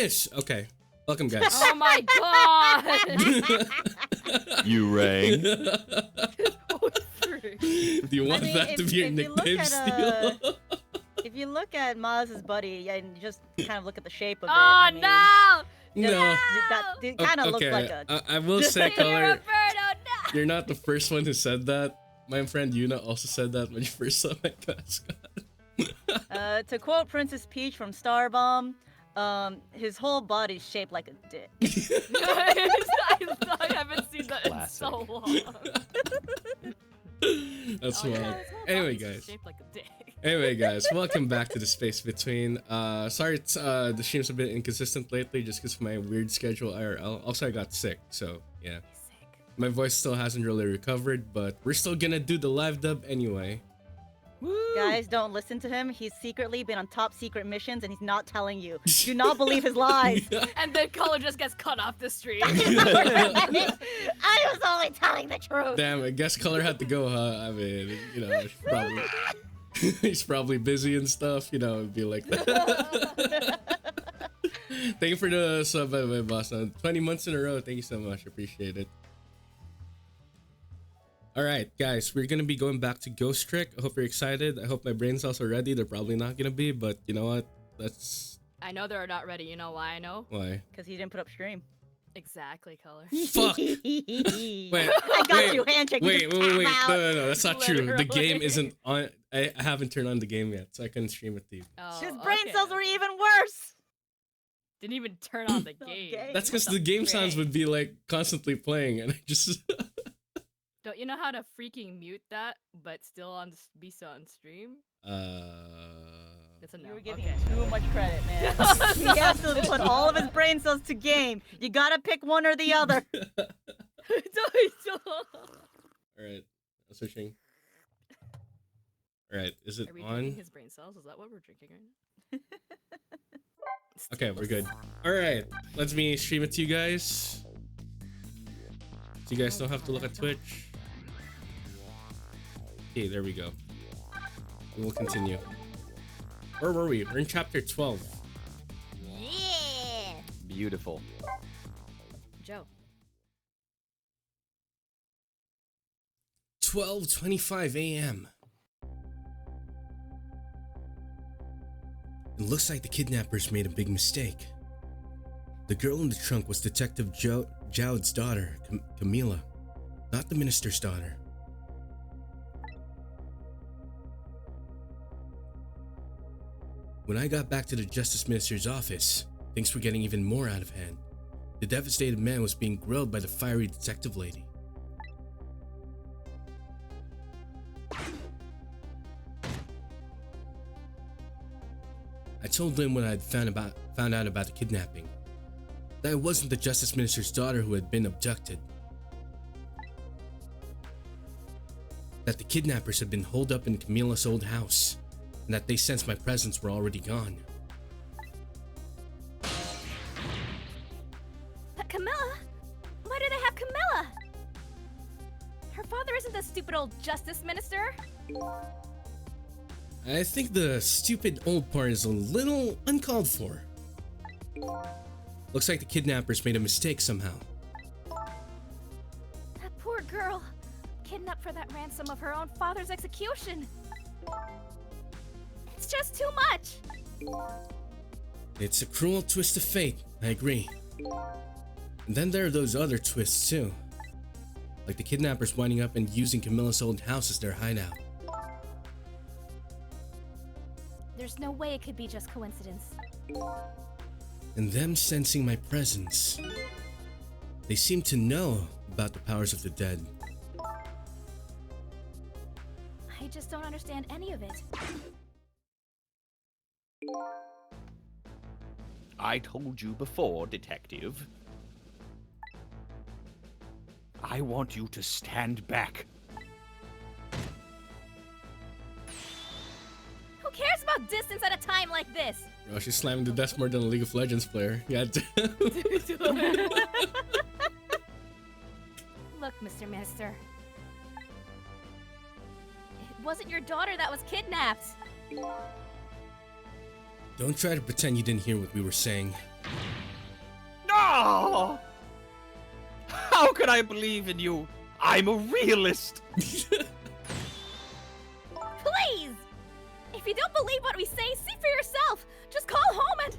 finish. Okay, welcome guys. Oh my god! You rang. Do you want that to be your nickname still? If you look at Maz's buddy and you just kind of look at the shape of it, Oh I mean, no! No. it kind of looks Okay, like a. I will say, Color, Roberto, no! you're not the first one who said that. My friend Yuna also said that when you first saw my mascot. To quote Princess Peach from Starbomb, his whole body's shaped like a dick. I haven't seen that in Classic. so long. That's Oh, yeah, wild. his whole Anyway, body's guys. shaped like a dick. Anyway, guys, welcome back to the Space Between. Sorry, the stream's a bit inconsistent lately just because of my weird schedule IRL. Also, I got sick, so yeah. Sick. My voice still hasn't really recovered, but we're still gonna do the live dub anyway. Woo! Guys, don't listen to him. He's secretly been on top secret missions and he's not telling you. Do not believe his lies. And then Color just gets cut off the stream. I was only telling the truth. Damn, I guess Color had to go, huh? I mean, you know, he's probably busy and stuff, you know, it'd be like that. Thank you for the sub, by the way, boss. 20 months in a row, thank you so much, appreciate it. Alright, guys, we're gonna be going back to Ghost Trick. I hope you're excited. I hope my brain cells are ready. They're probably not gonna be, but you know what? That's I know they're not ready. You know why I know? why. Because he didn't put up stream. Exactly, Color. Fuck! Wait, Wait, I got wait, you, handshake. Wait, just wait, wait, wait. tap No, out. no, no, that's not true. The Literally. game isn't on. I haven't turned on the game yet, so I couldn't stream it to you. Oh, His brain okay. cells were even worse. Didn't even turn on the game. Okay. That's because the game sounds would be like constantly playing, and I just. Don't you know how to freaking mute that, but still be on stream? That's a no. You were giving Okay. him too much credit, man. He has to put all of his brain cells to game. You gotta pick one or the other. Alright, I'm switching. Alright, is it Are we on? drinking his brain cells? Is that what we're drinking right now? Okay, we're good. Alright, let me stream it to you guys. So you guys don't have to look at Twitch. Okay, there we go. We will continue. Where were we? We're in chapter 12. Yeah. Beautiful. Joe. 12:25 a.m. It looks like the kidnappers made a big mistake. The girl in the trunk was Detective Jowd's daughter, Camila, not the minister's daughter. When I got back to the Justice Minister's office, things were getting even more out of hand. The devastated man was being grilled by the fiery detective lady. I told Lynn what I had found out about the kidnapping. That it wasn't the Justice Minister's daughter who had been abducted. That the kidnappers had been holed up in Camila's old house, and that they sensed my presence were already gone. But Camilla? Why do they have Camilla? Her father isn't the stupid old justice minister. I think the stupid old part is a little uncalled for. Looks like the kidnappers made a mistake somehow. That poor girl, kidnapped for that ransom of her own father's execution. It's just too much. It's a cruel twist of fate, I agree. And then there are those other twists too. Like the kidnappers winding up and using Camilla's old house as their hideout. There's no way it could be just coincidence. And them sensing my presence. They seem to know about the powers of the dead. I just don't understand any of it. I told you before, Detective. I want you to stand back. Who cares about distance at a time like this? Bro, she's slamming the desk more than a League of Legends player. Yeah. Look, Mr. Minister. It wasn't your daughter that was kidnapped. Don't try to pretend you didn't hear what we were saying. No! How could I believe in you? I'm a realist. Please! If you don't believe what we say, see for yourself. Just call home and...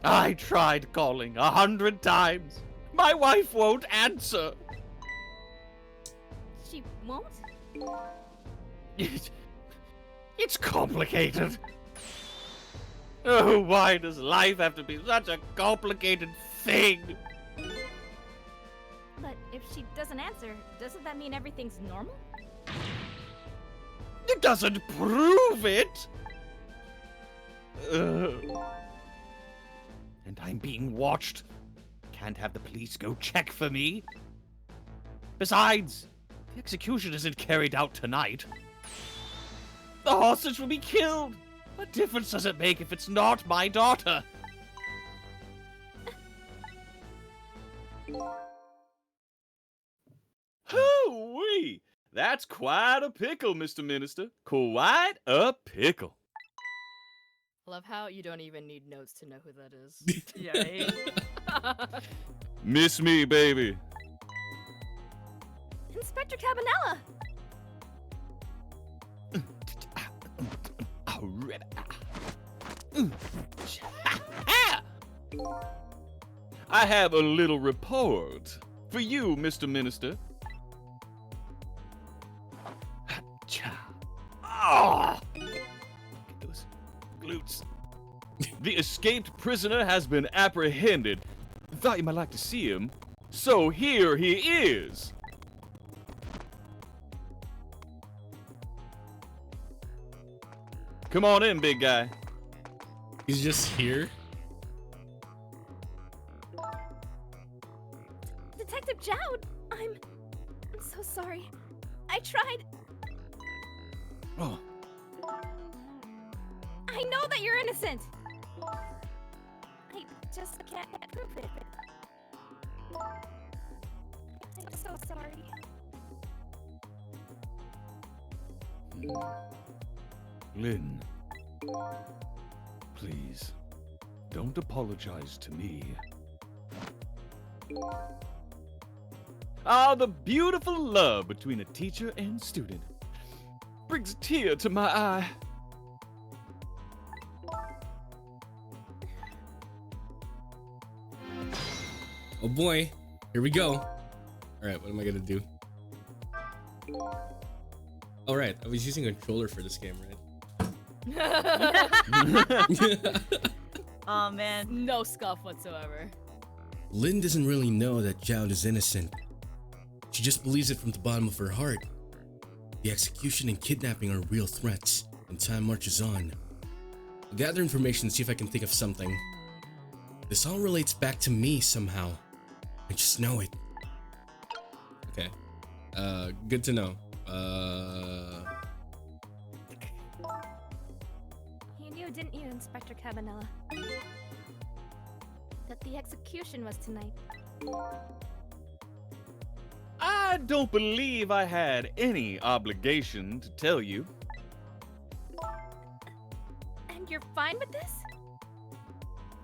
I tried calling 100 times. My wife won't answer. She won't? It's complicated. Oh, why does life have to be such a complicated thing? But if she doesn't answer, doesn't that mean everything's normal? It doesn't prove it. And I'm being watched. Can't have the police go check for me. Besides, the execution isn't carried out tonight. The hostage will be killed. What difference does it make if it's not my daughter? Hoo-wee! That's quite a pickle, Mr. Minister. Quite a pickle. Love how you don't even need notes to know who that is. Yeah, right? Miss me, baby. Inspector Cabanela! I have a little report for you, Mr. Minister. Ah! Get those glutes. The escaped prisoner has been apprehended. Thought you might like to see him. So here he is. Come on in, big guy. He's just here. Detective Jowd! I'm so sorry. I tried. Oh, I know that you're innocent! I just can't prove it. I'm so sorry. Lynn. Please, don't apologize to me. Ah, the beautiful love between a teacher and student brings a tear to my eye. Oh boy, here we go. All right, what am I gonna do? All right, I was using a controller for this game, right? Oh man. No scuff whatsoever. Lynn doesn't really know that Jowd is innocent. She just believes it from the bottom of her heart. The execution and kidnapping are real threats, and time marches on. I'll gather information and see if I can think of something. This all relates back to me somehow. I just know it. Okay. Good to know. You knew, didn't you, Inspector Cabanela? That the execution was tonight. I don't believe I had any obligation to tell you. And you're fine with this?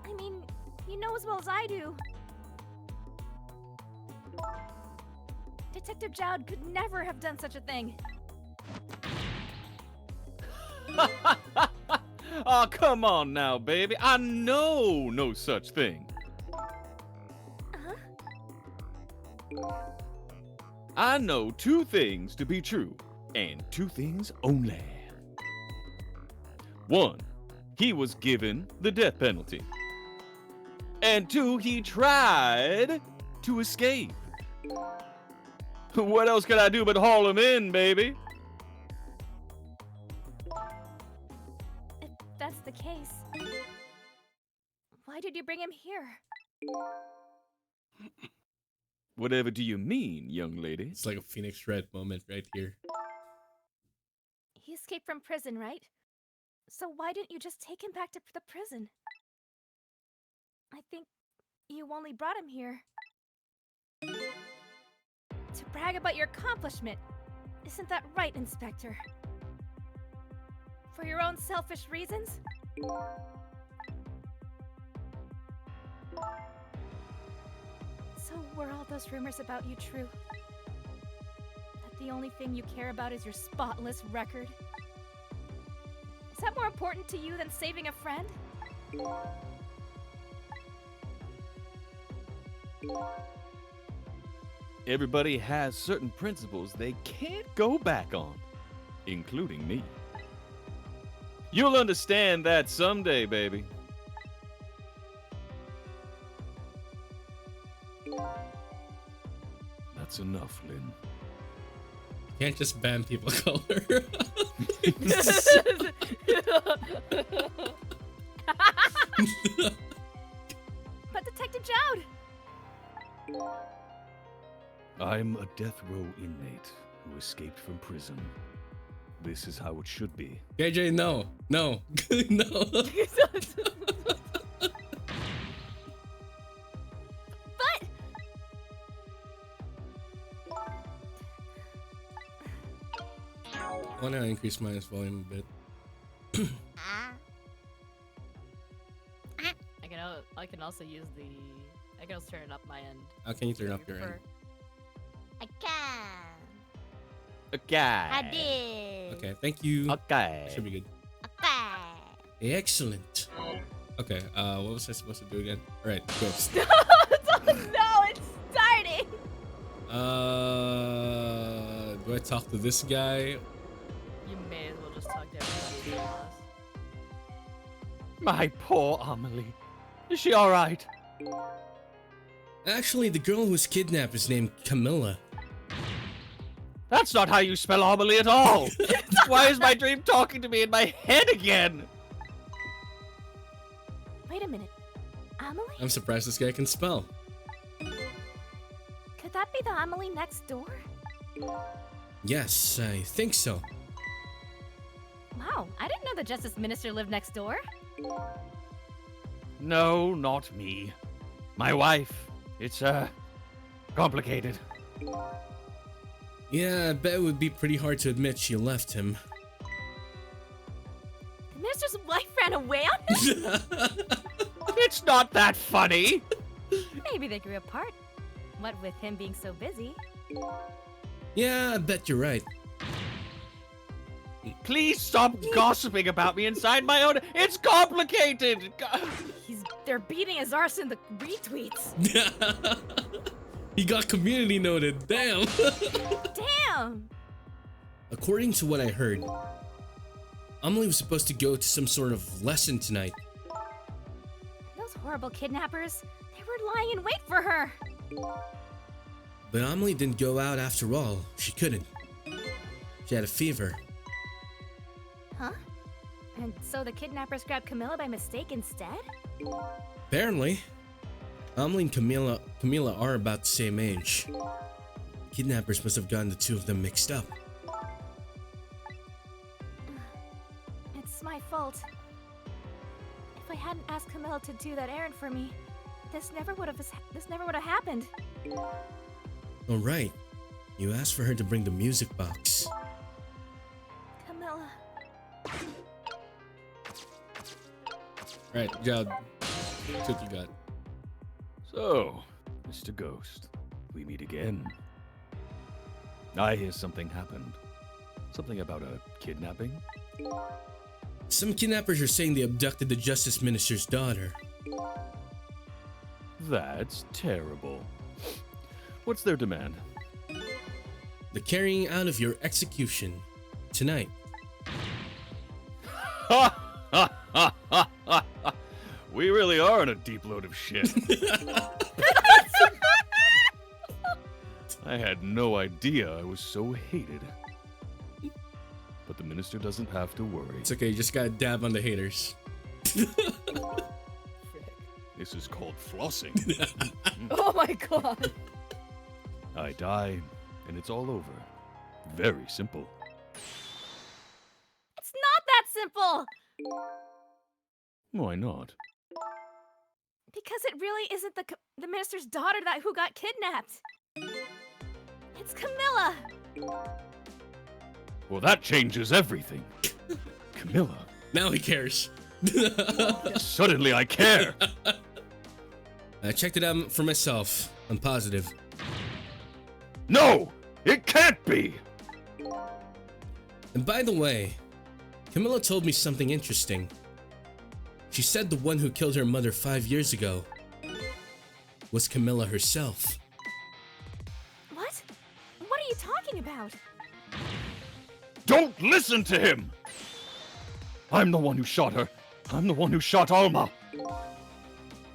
I mean, you know as well as I do. Detective Jowd could never have done such a thing. Oh, come on now, baby. I know no such thing. I know two things to be true, and two things only. One, he was given the death penalty. And two, he tried to escape. What else could I do but haul him in, baby? If that's the case, why did you bring him here? Whatever do you mean, young lady? It's like a Phoenix Red moment right here. He escaped from prison, right? So why didn't you just take him back to the prison? I think you only brought him here to brag about your accomplishment. Isn't that right, Inspector? For your own selfish reasons? So were all those rumors about you true? That the only thing you care about is your spotless record? Is that more important to you than saving a friend? Everybody has certain principles they can't go back on, including me. You'll understand that someday, baby. That's enough, Lynn. Can't just ban people of color. But Detective Jowd! I'm a death row inmate who escaped from prison. This is how it should be. KJ, no. No. No. But I want to increase my volume a bit. I can also use the. I can also turn it up my end. How can you turn if up you your end? prefer. I can. Okay. I did. Okay, thank you. Okay. Should be good. Okay. Excellent. Okay, what was I supposed to do again? Alright, ghost. No, it's starting. Do I talk to this guy? You may as well just talk to everybody else. My poor Amelie. Is she alright? Actually, the girl who was kidnapped is named Camilla. That's not how you spell Amelie at all! Why is my dream talking to me in my head again? Wait a minute. Amelie? I'm surprised this guy can spell. Could that be the Amelie next door? Yes, I think so. Wow, I didn't know the Justice Minister lived next door. No, not me. My wife. It's, complicated. Yeah, I bet it would be pretty hard to admit she left him. The Minister's wife ran away on him? It's not that funny! Maybe they grew apart. What with him being so busy. Yeah, I bet you're right. Please stop gossiping about me inside my own. It's complicated! They're beating his arse in the retweets. He got community noted, damn! Damn! According to what I heard, Amelie was supposed to go to some sort of lesson tonight. Those horrible kidnappers, they were lying in wait for her. But Amelie didn't go out after all. She couldn't. She had a fever. Huh? And so the kidnappers grabbed Camilla by mistake instead? Apparently, Amelie and Camilla are about the same age. Kidnappers must have gotten the two of them mixed up. It's my fault. If I hadn't asked Camilla to do that errand for me, this never would have happened. Oh right, you asked for her to bring the music box. Camilla. Right, good job. That's what you got. So, Mr. Ghost, we meet again. I hear something happened. Something about a kidnapping? Some kidnappers are saying they abducted the Justice Minister's daughter. That's terrible. What's their demand? The carrying out of your execution tonight. We really are in a deep load of shit. I had no idea I was so hated. But the minister doesn't have to worry. It's okay, you just gotta dab on the haters. This is called flossing. Oh my god. I die, and it's all over. Very simple. It's not that simple! Why not? Because it really isn't the minister's daughter who got kidnapped. It's Camilla. Well, that changes everything. Camilla. Now he cares. Suddenly I care. I checked it out for myself. I'm positive. No! It can't be! And by the way, Camilla told me something interesting. She said the one who killed her mother 5 years ago was Camilla herself. What? What are you talking about? Don't listen to him! I'm the one who shot her. I'm the one who shot Alma.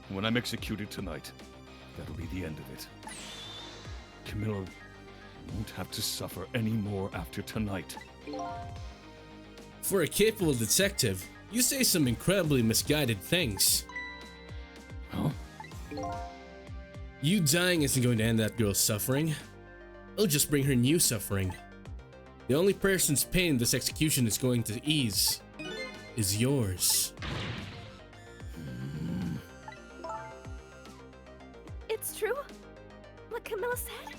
When I'm executed tonight, that'll be the end of it. Camilla won't have to suffer any more after tonight. For a capable detective, you say some incredibly misguided things. Huh? You dying isn't going to end that girl's suffering. It'll just bring her new suffering. The only person's pain this execution is going to ease is yours. It's true? What Camilla said?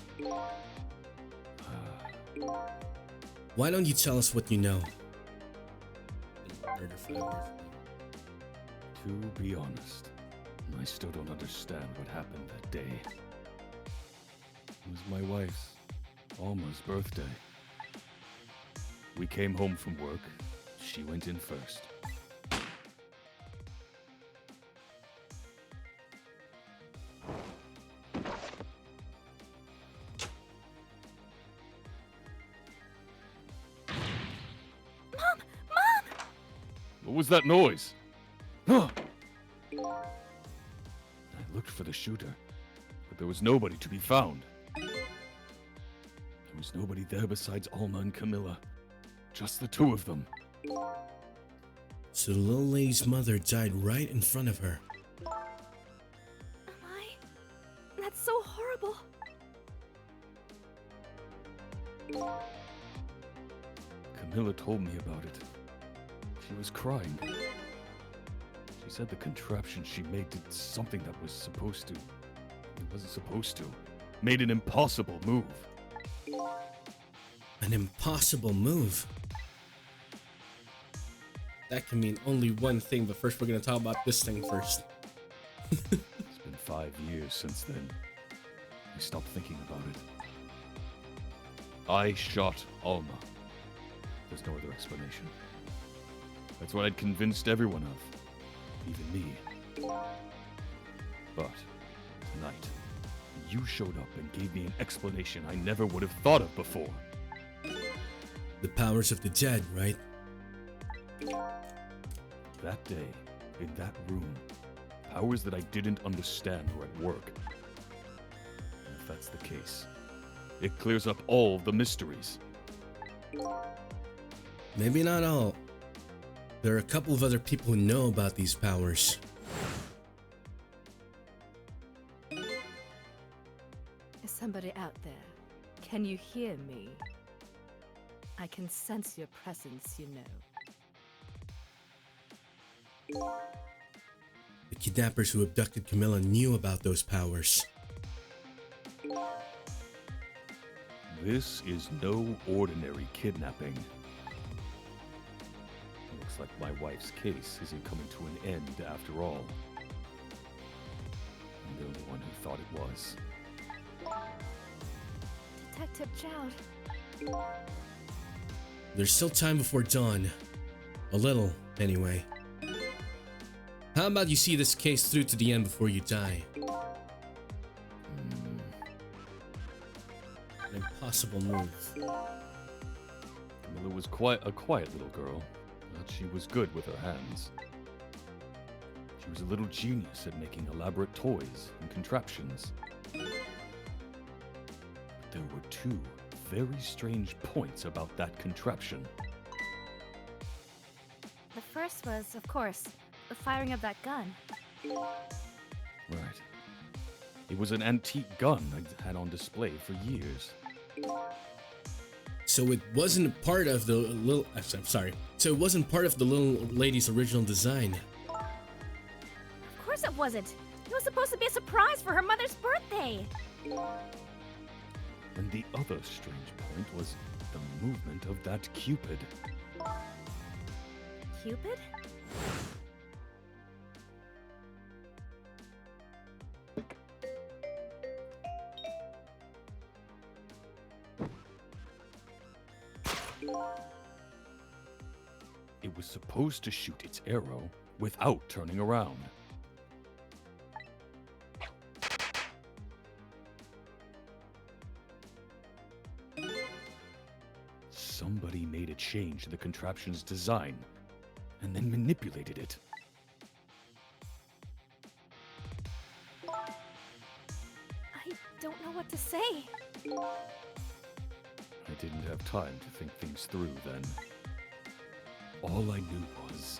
Why don't you tell us what you know? To be honest, I still don't understand what happened that day. It was my wife's, Alma's birthday. We came home from work. She went in first. What was that noise? Huh! I looked for the shooter, but there was nobody to be found. There was nobody there besides Alma and Camilla. Just the two of them. So the little lady's mother died right in front of her. Am I? That's so horrible. Camilla told me about it. She was crying. She said the contraption she made did something that was supposed to... It wasn't supposed to. Made an impossible move. An impossible move? That can mean only one thing, but first we're gonna talk about this thing first. It's been 5 years since then. I stopped thinking about it. I shot Alma. There's no other explanation. That's what I'd convinced everyone of. Even me. But tonight, you showed up and gave me an explanation I never would have thought of before. The powers of the dead, right? That day, in that room, powers that I didn't understand were at work. And if that's the case, it clears up all the mysteries. Maybe not all. There are a couple of other people who know about these powers. Is somebody out there? Can you hear me? I can sense your presence, you know. The kidnappers who abducted Camilla knew about those powers. This is no ordinary kidnapping. Looks like my wife's case isn't coming to an end after all. I'm the only one who thought it was. Detective Jowd. There's still time before dawn. A little, anyway. How about you see this case through to the end before you die? An impossible move. Camilla was quite a quiet little girl, but she was good with her hands. She was a little genius at making elaborate toys and contraptions. But there were two very strange points about that contraption. The first was, of course, the firing of that gun. Right. It was an antique gun I'd had on display for years. So it wasn't part of the little... I'm sorry. So it wasn't part of the little lady's original design. Of course it wasn't. It was supposed to be a surprise for her mother's birthday. And the other strange point was the movement of that Cupid. Cupid? It was supposed to shoot its arrow without turning around. Somebody made it change the contraption's design and then manipulated it. I don't know what to say. I didn't have time to think things through then. All I knew was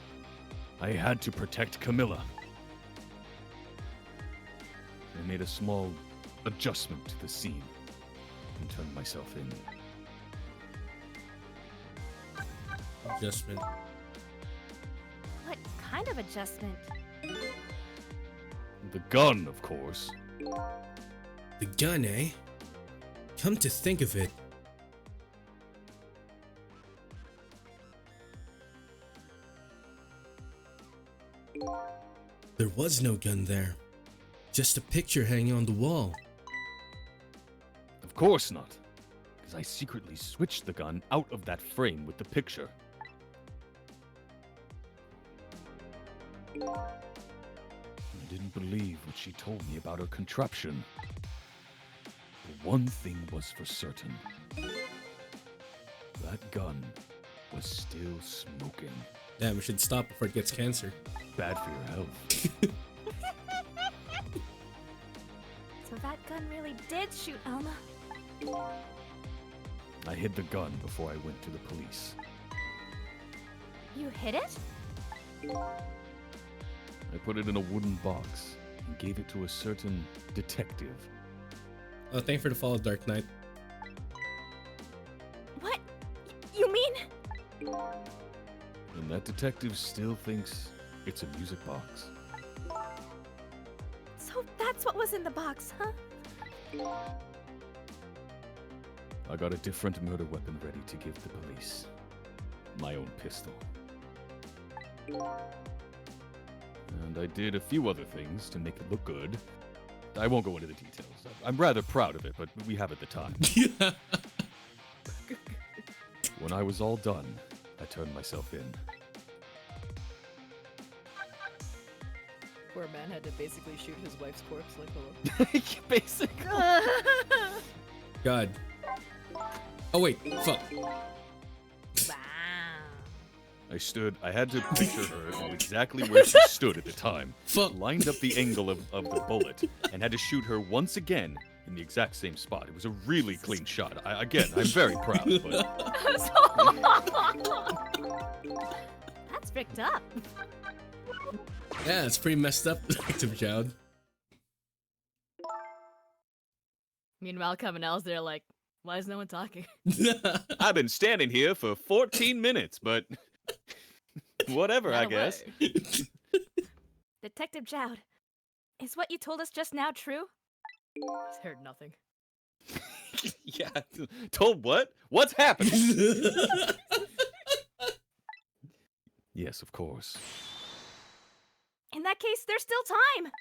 I had to protect Camilla. I made a small adjustment to the scene and turned myself in. Adjustment. What kind of adjustment? The gun, of course. The gun, eh? Come to think of it. There was no gun there. Just a picture hanging on the wall. Of course not. Because I secretly switched the gun out of that frame with the picture. I didn't believe what she told me about her contraption. But one thing was for certain. That gun was still smoking. Damn, we should stop before it gets cancer. Bad for your health. So that gun really did shoot Alma. I hid the gun before I went to the police. You hid it? I put it in a wooden box and gave it to a certain detective. Oh, thank you for the follow, Dark Knight. What? You mean? And that detective still thinks it's a music box. So that's what was in the box, huh? I got a different murder weapon ready to give the police. My own pistol. And I did a few other things to make it look good. I won't go into the details. I'm rather proud of it, but we have at the time. When I was all done, I turned myself in. Poor man had to basically shoot his wife's corpse like a... Basically. God. Oh wait, fuck. Wow. I had to picture her in exactly where she stood at the time. Fuck. Lined up the angle of the bullet, and had to shoot her once again in the exact same spot. It was a really clean shot. I'm very proud, but... That's rigged up. Yeah, it's pretty messed up, Detective Jowd. Meanwhile, Cabanel's there like, why is no one talking? I've been standing here for 14 minutes, but... Whatever, I Run guess. away. Detective Jowd, is what you told us just now true? He's heard nothing. Yeah, told what? What's happening? Yes, of course. In that case, there's still time.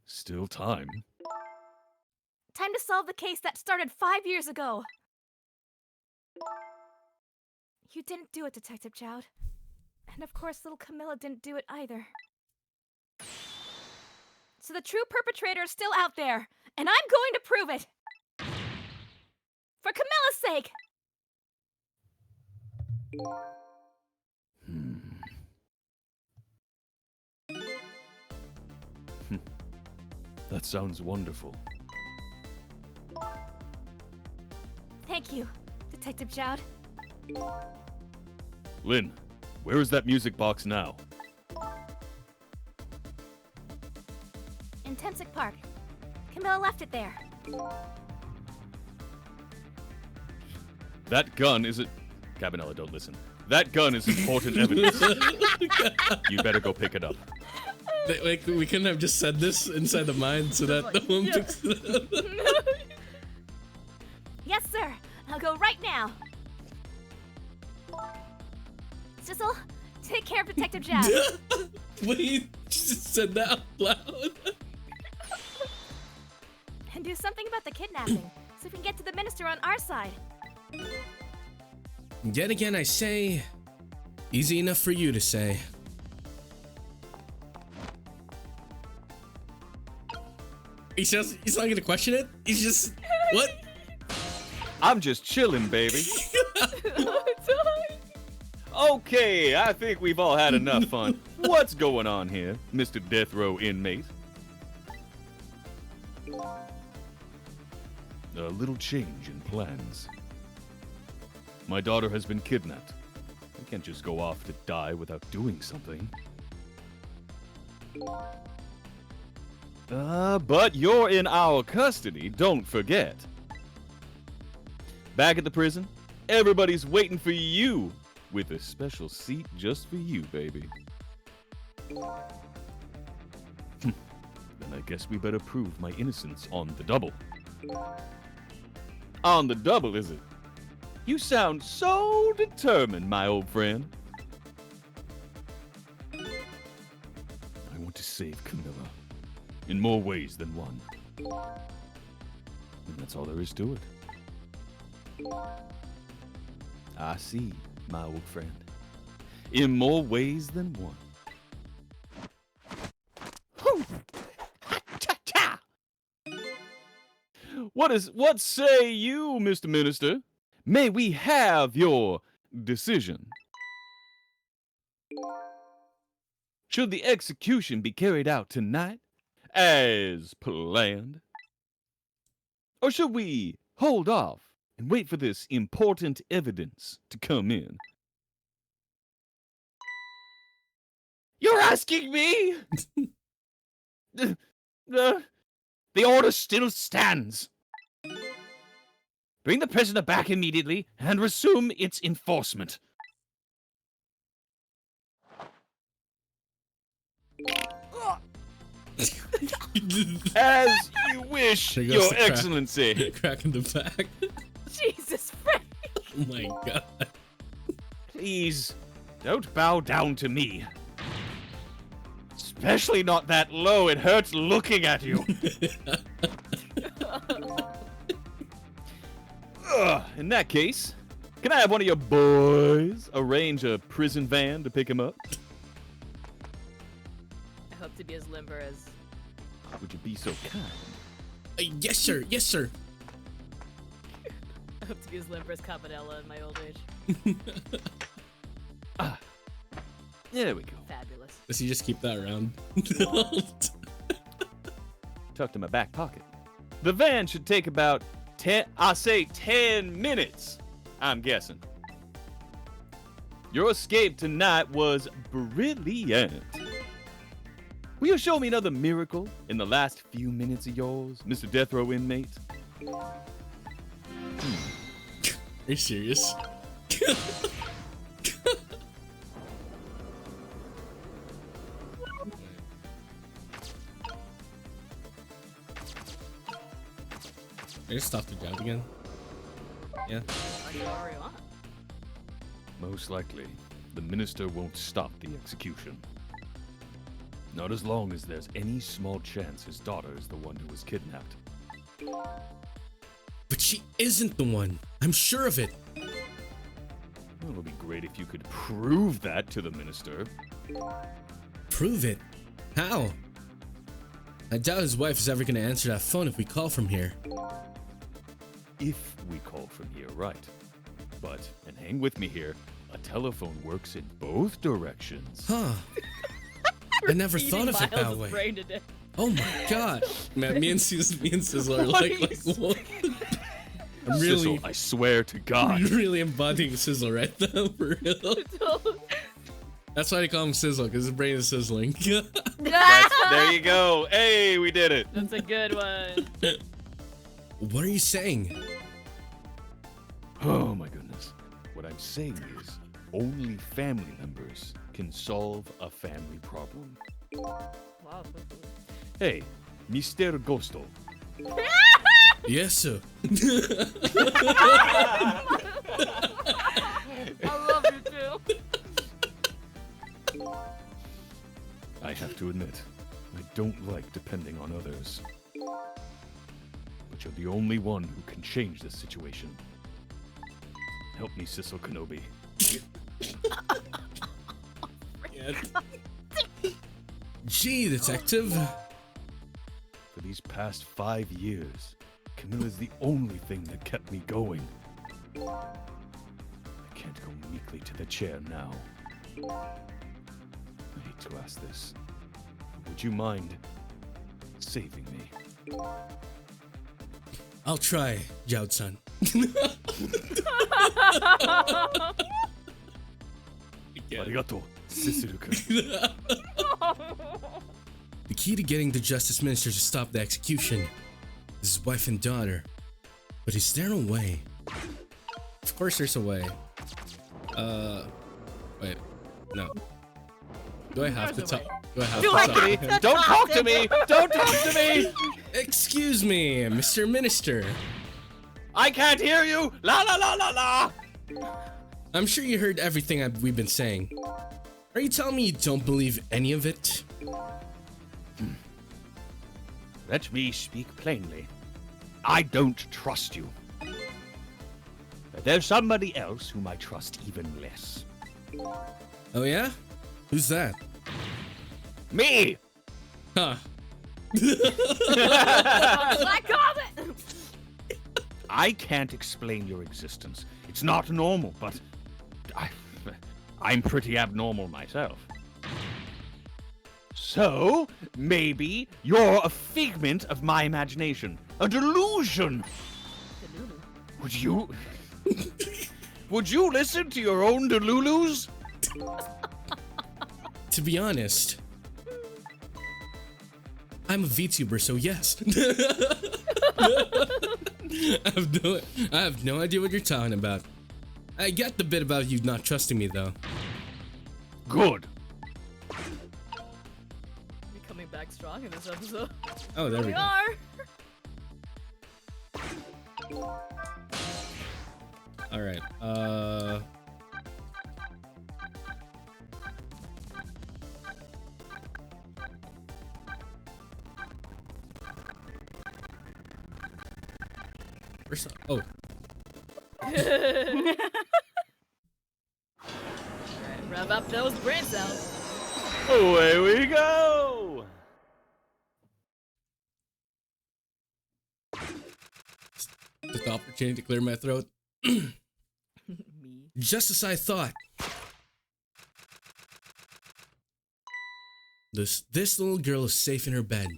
Still time. Time to solve the case that started 5 years ago. You didn't do it, Detective Jowd. And of course, little Camilla didn't do it either. So the true perpetrator is still out there, and I'm going to prove it! For Camilla's sake! That sounds wonderful. Thank you, Detective Jowd. Lynn, where is that music box now? In Temsic Park. Camilla left it there. That gun isn't... Cabanella, don't listen. That gun is important evidence. You better go pick it up. Like, we couldn't have just said this inside the mine so that no one picks it up. Yes, sir. I'll go right now. Sizzle, take care of Detective Jowd. Wait, you just said that out loud. And do something about the kidnapping, so we can get to the minister on our side. Yet again, I say, easy enough for you to say. He's not gonna question it. He's just, what? I'm just chilling, baby. Okay, I think we've all had enough fun. What's going on here, Mr. Death Row inmate? A little change in plans. My daughter has been kidnapped. I can't just go off to die without doing something. But you're in our custody, don't forget. Back at the prison, everybody's waiting for you with a special seat just for you, baby. Then I guess we better prove my innocence on the double. On the double, is it? You sound so determined, my old friend. I want to save Camilla in more ways than one. And that's all there is to it. I see, my old friend. In more ways than one. What say you, Mr. Minister? May we have your decision? Should the execution be carried out tonight, as planned? Or should we hold off and wait for this important evidence to come in? You're asking me? The order still stands. Bring the prisoner back immediately and resume its enforcement. As you wish, There goes Your the crack. Excellency. Crack in the back. Jesus, Frank. Oh my god. Please, don't bow down to me. Especially not that low. It hurts looking at you. In that case, can I have one of your boys arrange a prison van to pick him up? I hope to be as limber as. Would you be so kind? Yes, sir. Yes, sir. I hope to be as limber as Cabanella in my old age. There we go. Fabulous. Does he just keep that around? Tucked in my back pocket. The van should take about 10 minutes, I'm guessing. Your escape tonight was brilliant. Will you show me another miracle in the last few minutes of yours, Mr. Death Row inmate? Are you serious? I just stopped the job again. Yeah. Are you already on? Most likely, the minister won't stop the execution. Not as long as there's any small chance his daughter is the one who was kidnapped. But she isn't the one. I'm sure of it. Well, it would be great if you could prove that to the minister. Prove it? How? I doubt his wife is ever going to answer that phone if we call from here. If we call from here, right. But, and hang with me here, a telephone works in both directions. Huh. I never thought of it that Miles' way. brain today. Oh my god. Man, me and Sizzle are like what? I'm really, Sizzle, I swear to God. really embodying Sizzle right now, for real. That's why they call him Sizzle, because his brain is sizzling. There you go. Hey, we did it. That's a good one. What are you saying? Oh my goodness. What I'm saying is, only family members can solve a family problem. Wow. Hey, Mr. Ghosto. Yes, sir. I love you too. I have to admit, I don't like depending on others. But you're the only one who can change this situation. Help me, Sissel Kenobi. Yeah. Gee, detective. For these past 5 years, Camilla's the only thing that kept me going. I can't go meekly to the chair now. I hate to ask this. Would you mind saving me? I'll try, Jiao-san. Arigato, Sisuru-kun. The key to getting the Justice Minister to stop the execution is his wife and daughter. But is there a way? Of course there's a way. Wait. No. Do I have to talk? Do I have to talk? Don't talk to me! Don't talk to me! Excuse me, Mr. Minister. I can't hear you! La la la la la! I'm sure you heard everything we've been saying. Are you telling me you don't believe any of it? Let me speak plainly. I don't trust you. But there's somebody else whom I trust even less. Oh yeah? Who's that? Me! Huh. Black comment. I can't explain your existence. It's not normal, but I'm pretty abnormal myself. So, maybe you're a figment of my imagination. A delusion! Would you... Would you listen to your own delulus? To be honest, I'm a VTuber, so yes. I have no idea what you're talking about. I get the bit about you not trusting me, though. Good. Be coming back strong in this episode. Oh, there we We go. are. All right. First, oh, Alright, rev up those brain cells. Away we go! took the opportunity to clear my throat. Me. Just as I thought. This little girl is safe in her bed.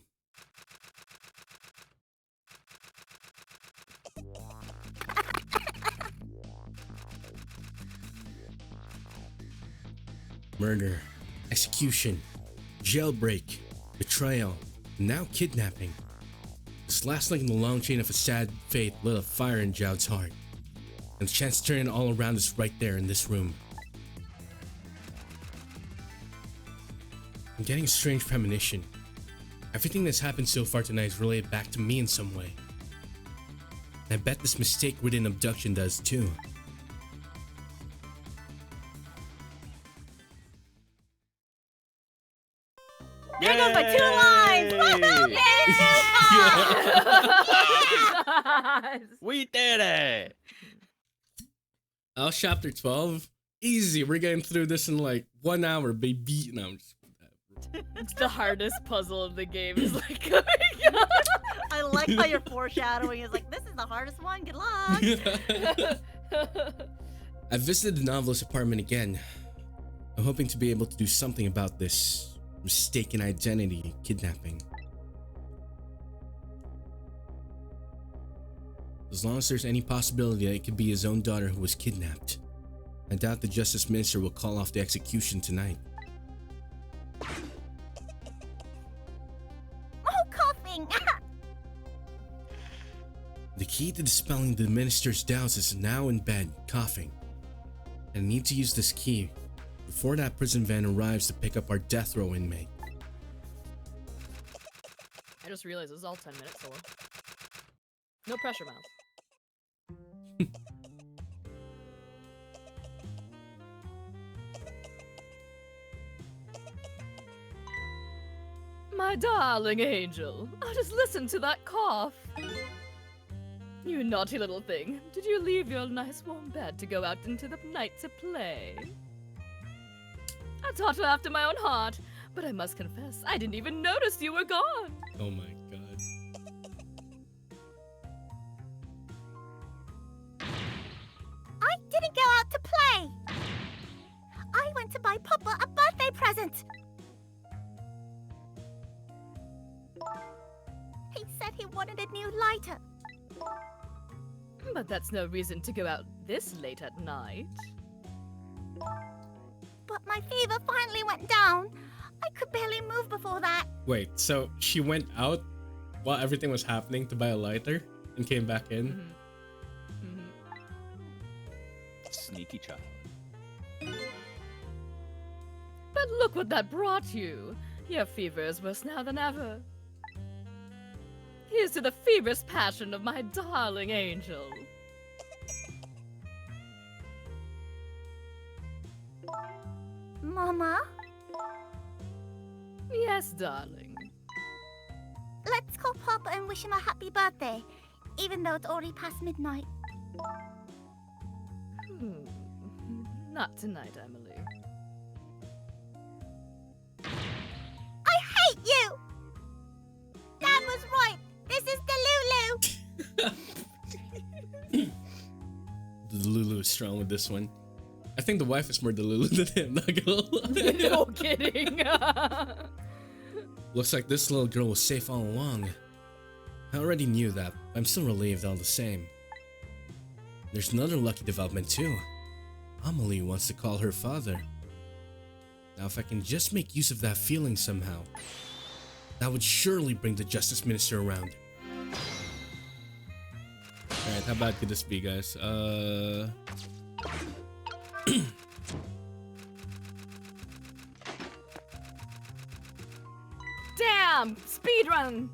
Murder, execution, jailbreak, betrayal, and now kidnapping. This last link in the long chain of a sad fate lit a fire in Zhao's heart. And the chance to turn it all around is right there in this room. I'm getting a strange premonition. Everything that's happened so far tonight is related back to me in some way. I bet this mistake-ridden abduction does too. There goes my 2 lines! Woohoo! Nice. We did it! Oh, chapter 12? Easy, we're getting through this in like 1 hour, baby. No, I'm just... It's the hardest puzzle of the game. Is like coming up. I like how you're foreshadowing. It's like, this is the hardest one. Good luck. I visited the novelist's apartment again. I'm hoping to be able to do something about this mistaken identity kidnapping. As long as there's any possibility that it could be his own daughter who was kidnapped, I doubt the Justice Minister will call off the execution tonight. Oh, coughing. The key to dispelling the Minister's doubts is now in bed, coughing. I need to use this key before that prison van arrives to pick up our death row inmate. I just realized it was all 10 minutes so long. No pressure, Miles. My darling angel, I just listened to that cough. You naughty little thing. Did you leave your nice warm bed to go out into the night to play? I taught her after my own heart, but I must confess, I didn't even notice you were gone. Oh my god. I didn't go out to play. I went to buy Papa a birthday present. He said he wanted a new lighter. But that's no reason to go out this late at night. But my fever finally went down. I could barely move before that. Wait, so she went out while everything was happening to buy a lighter and came back in? Sneaky child. But look what that brought you. Your fever is worse now than ever. Here's to the feverish passion of my darling angel. Mama, Yes, darling. let's call Papa and wish him a happy birthday, even though it's already past midnight. Not tonight, Emily. I hate you! Dad was right. This is Delulu. The Lulu is strong with this one. I think the wife is more Delulu than him, not gonna lie. No kidding. Looks like this little girl was safe all along. I already knew that, but I'm still relieved all the same. There's another lucky development too. Amelie wants to call her father. Now if I can just make use of that feeling somehow, that would surely bring the Justice Minister around. Alright, how bad could this be, guys? Damn! Speedrun!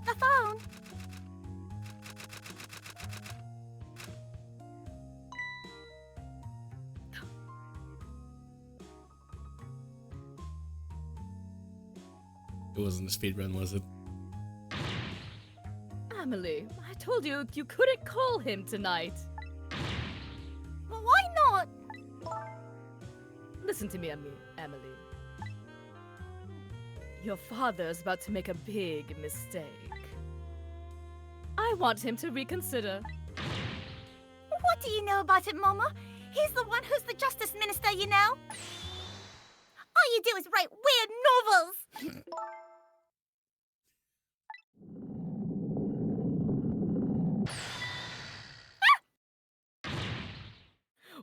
The phone. It wasn't a speedrun, was it? Emily, I told you you couldn't call him tonight. Why not? Listen to me, Emily. Your father is about to make a big mistake. I want him to reconsider. What do you know about it, Mama? He's the one who's the Justice Minister, you know? All you do is write weird novels.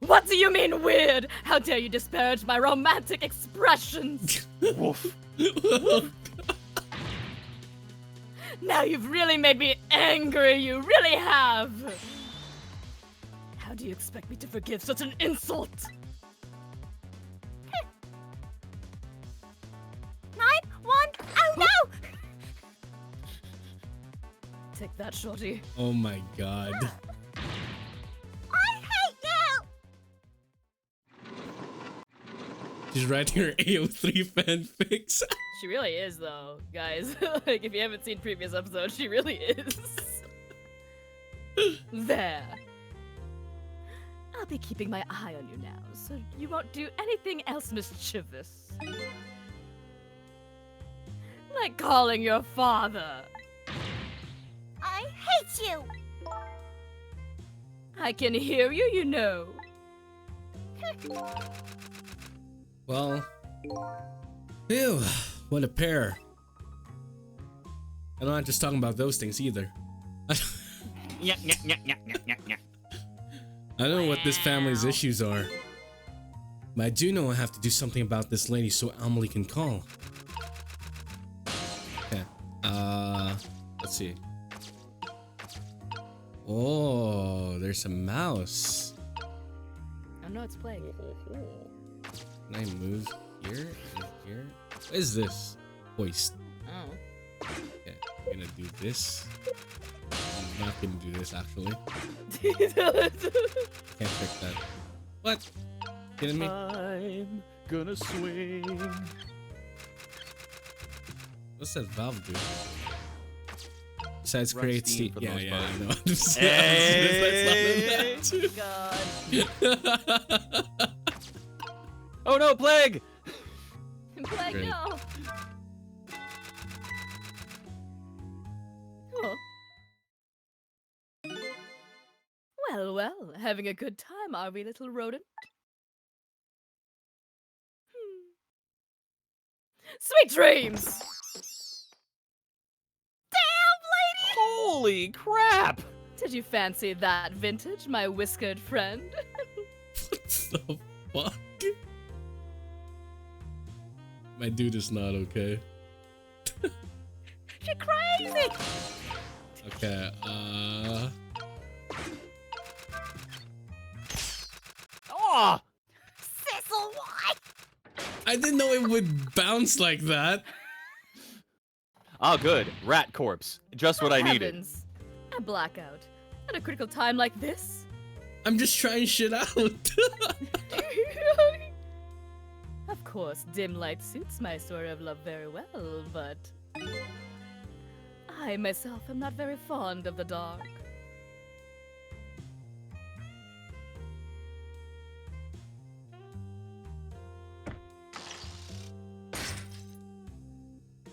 What do you mean weird? How dare you disparage my romantic expressions? Woof. Now you've really made me angry, you really have! How do you expect me to forgive such an insult? 9-1, oh no! Take that, shorty. Oh my god. I hate you! She's writing her AO3 fanfics. She really is, though, guys. Like, if you haven't seen previous episodes, she really is. There. I'll be keeping my eye on you now, so you won't do anything else mischievous. Like calling your father. I hate you! I can hear you, you know. Well, ew, what a pair. I'm not just talking about those things either. Yeah, yeah, yeah, yeah, yeah, yeah, yeah. I don't know what this family's issues are, but I do know I have to do something about this lady so Amelie can call. Okay, let's see. Oh, there's a mouse. I know it's plague. Can I move here and here? What is this? Hoist. Oh. Okay, I'm gonna do this. I'm not gonna do this actually. Can't pick that. What? Kidding me? I'm gonna swing. What's that valve do? Besides Run create Steam Steam. for the Yeah, most yeah, part. I know. Hey! God. Oh no, plague! Plague, Great. no. Oh. Well, well, having a good time, are we, little rodent? Sweet dreams! Holy crap! Did you fancy that vintage, my whiskered friend? What the fuck? My dude is not okay. She crazy. Okay, Oh! Cecil, why? I didn't know it would bounce like that. Oh, good. Rat corpse. Just what I needed. Heavens. A blackout. At a critical time like this? I'm just trying shit out. Of course, dim light suits my story of love very well, but I myself am not very fond of the dark.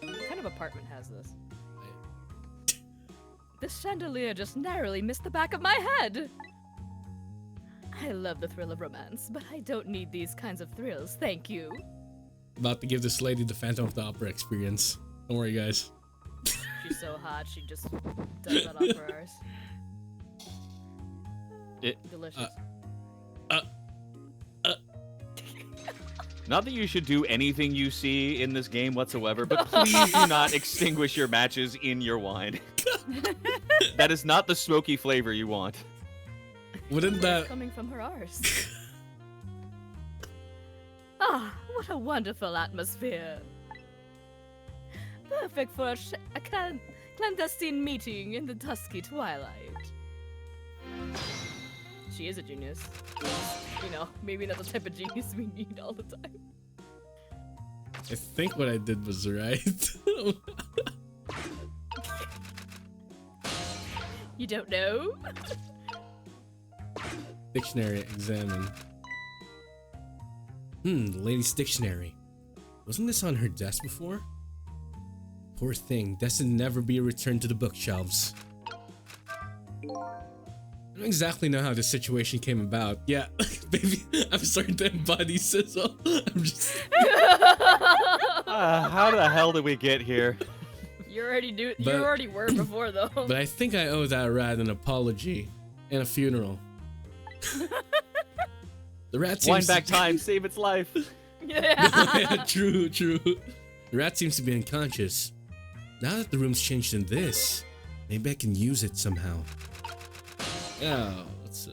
What kind of apartment has this? This chandelier just narrowly missed the back of my head! I love the thrill of romance, but I don't need these kinds of thrills, thank you. About to give this lady the Phantom of the Opera experience. Don't worry, guys. She's so hot, she just does that off her arse. Delicious. Not that you should do anything you see in this game whatsoever, but please do not extinguish your matches in your wine. That is not the smoky flavor you want. Wouldn't It's that... coming from her arse. Ah, what a wonderful atmosphere. Perfect for a clandestine meeting in the dusky twilight. She is a genius. You know, maybe not the type of genius we need all the time. I think what I did was right. You don't know? Dictionary examine. The lady's dictionary. Wasn't this on her desk before? Poor thing, destined to never be returned to the bookshelves. I don't exactly know how this situation came about. Yeah, baby, I'm starting to embody Sizzle. I'm just... How the hell did we get here? You already do. But- You already were before, though. But I think I owe that rat an apology and a funeral. The rat Wind seems back time, save its life. Yeah. True. The rat seems to be unconscious. Now that the room's changed in this, maybe I can use it somehow. Oh, let's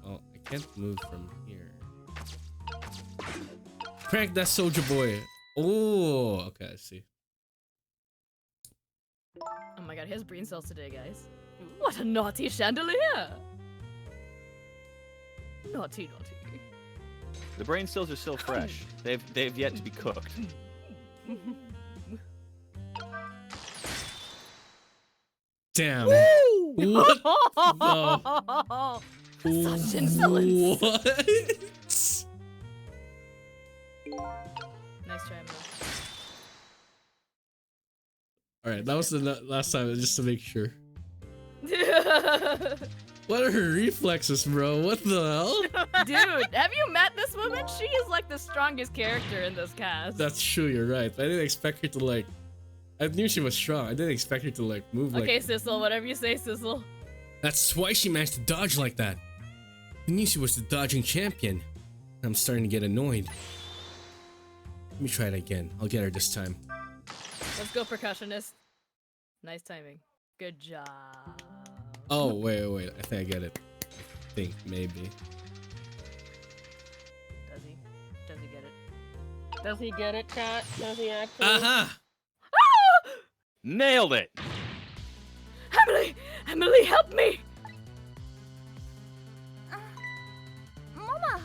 Oh, I can't move from here. Crank that soldier boy. Oh, okay, I see. Oh my god, he has brain cells today, guys. What a naughty chandelier! Naughty. The brain cells are still fresh. They've yet to be cooked. Damn. What? the- Such insolence. What? Nice try, man. Alright, that was the last time, just to make sure. What are her reflexes, bro? What the hell? Dude, have you met this woman? She is like the strongest character in this cast. That's true, you're right. I didn't expect her to like... I knew she was strong. I didn't expect her to like move like... Okay, Sissel, whatever you say, Sissel. That's why she managed to dodge like that. I knew she was the dodging champion. I'm starting to get annoyed. Let me try it again. I'll get her this time. Let's go, percussionist. Nice timing. Good job. Oh, wait. I think I get it. I think, maybe. Does he? Does he get it? Does he get it, chat? Does he actually? Aha! Nailed it! Emily, help me! Mama!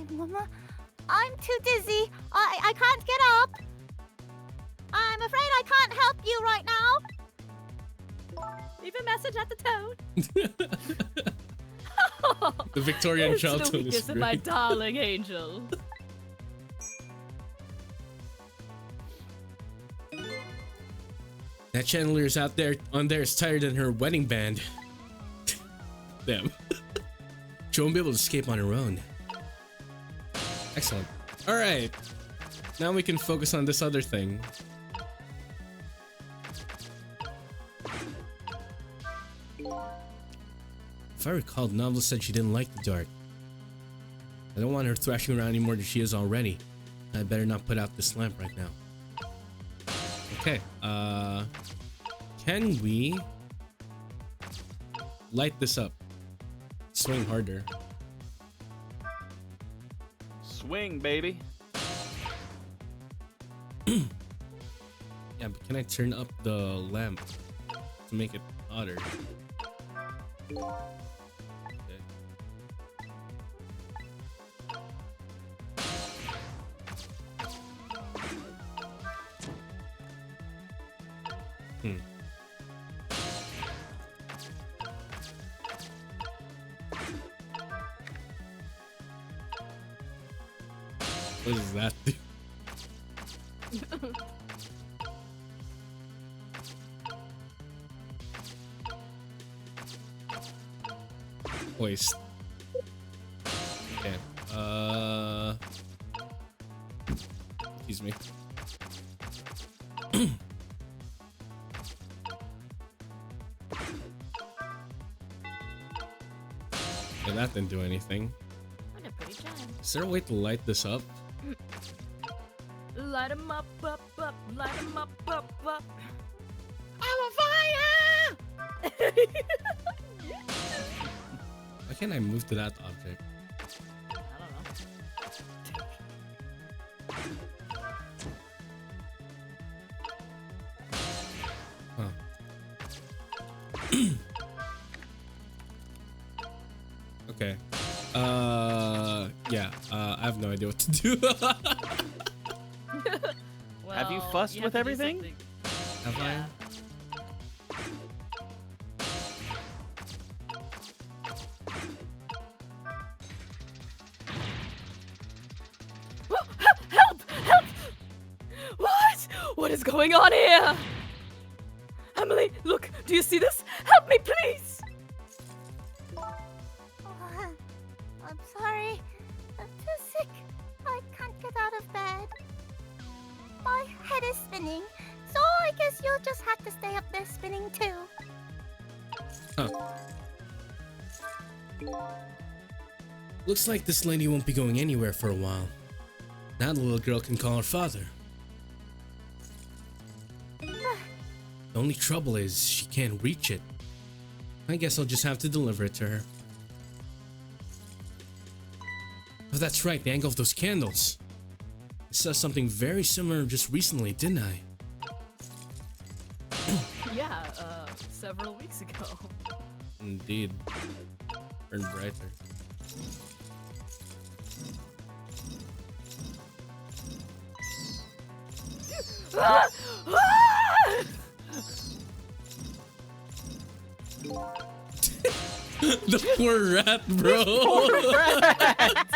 sorry, Mama. I'm too dizzy. I can't get up. I'm afraid I can't help you right now. Leave a message at the tone. The Victorian It's child the tone is weakness of my great. darling angel. That Chandler's out there on there is tired than her wedding band. Damn. She won't be able to escape on her own. Excellent. Alright. Now we can focus on this other thing. If I recall, the novel said she didn't like the dark. I don't want her thrashing around any more than she is already. I better not put out this lamp right now. Okay, can we light this up? Swing harder. Swing, baby. Yeah, but can I turn up the lamp to make it hotter? Okay. What does that do? Hoist. Okay. Excuse me. Yeah, that didn't do anything. What a pretty gem. Is there a way to light this up? Light 'em up, up, light 'em up, up. I'm on fire! Why can't I move to that object? I don't know. Huh. Okay. Yeah. I have no idea what to do. Have you Well, fussed have with to do everything? something. Have Yeah. Help! Help! What? What is going on here? Emily, look, do you see this? Help me, please! I'm sorry. I'm too sick. I can't get out of bed. My head is spinning, so I guess you'll just have to stay up there spinning too. Looks like this lady won't be going anywhere for a while. Now the little girl can call her father. The only trouble is she can't reach it. I guess I'll just have to deliver it to her. Oh, that's right, the angle of those candles. I saw something very similar just recently, didn't I? Yeah, several weeks ago. Indeed. Burned brighter. Ah! Ah! The poor rat, bro.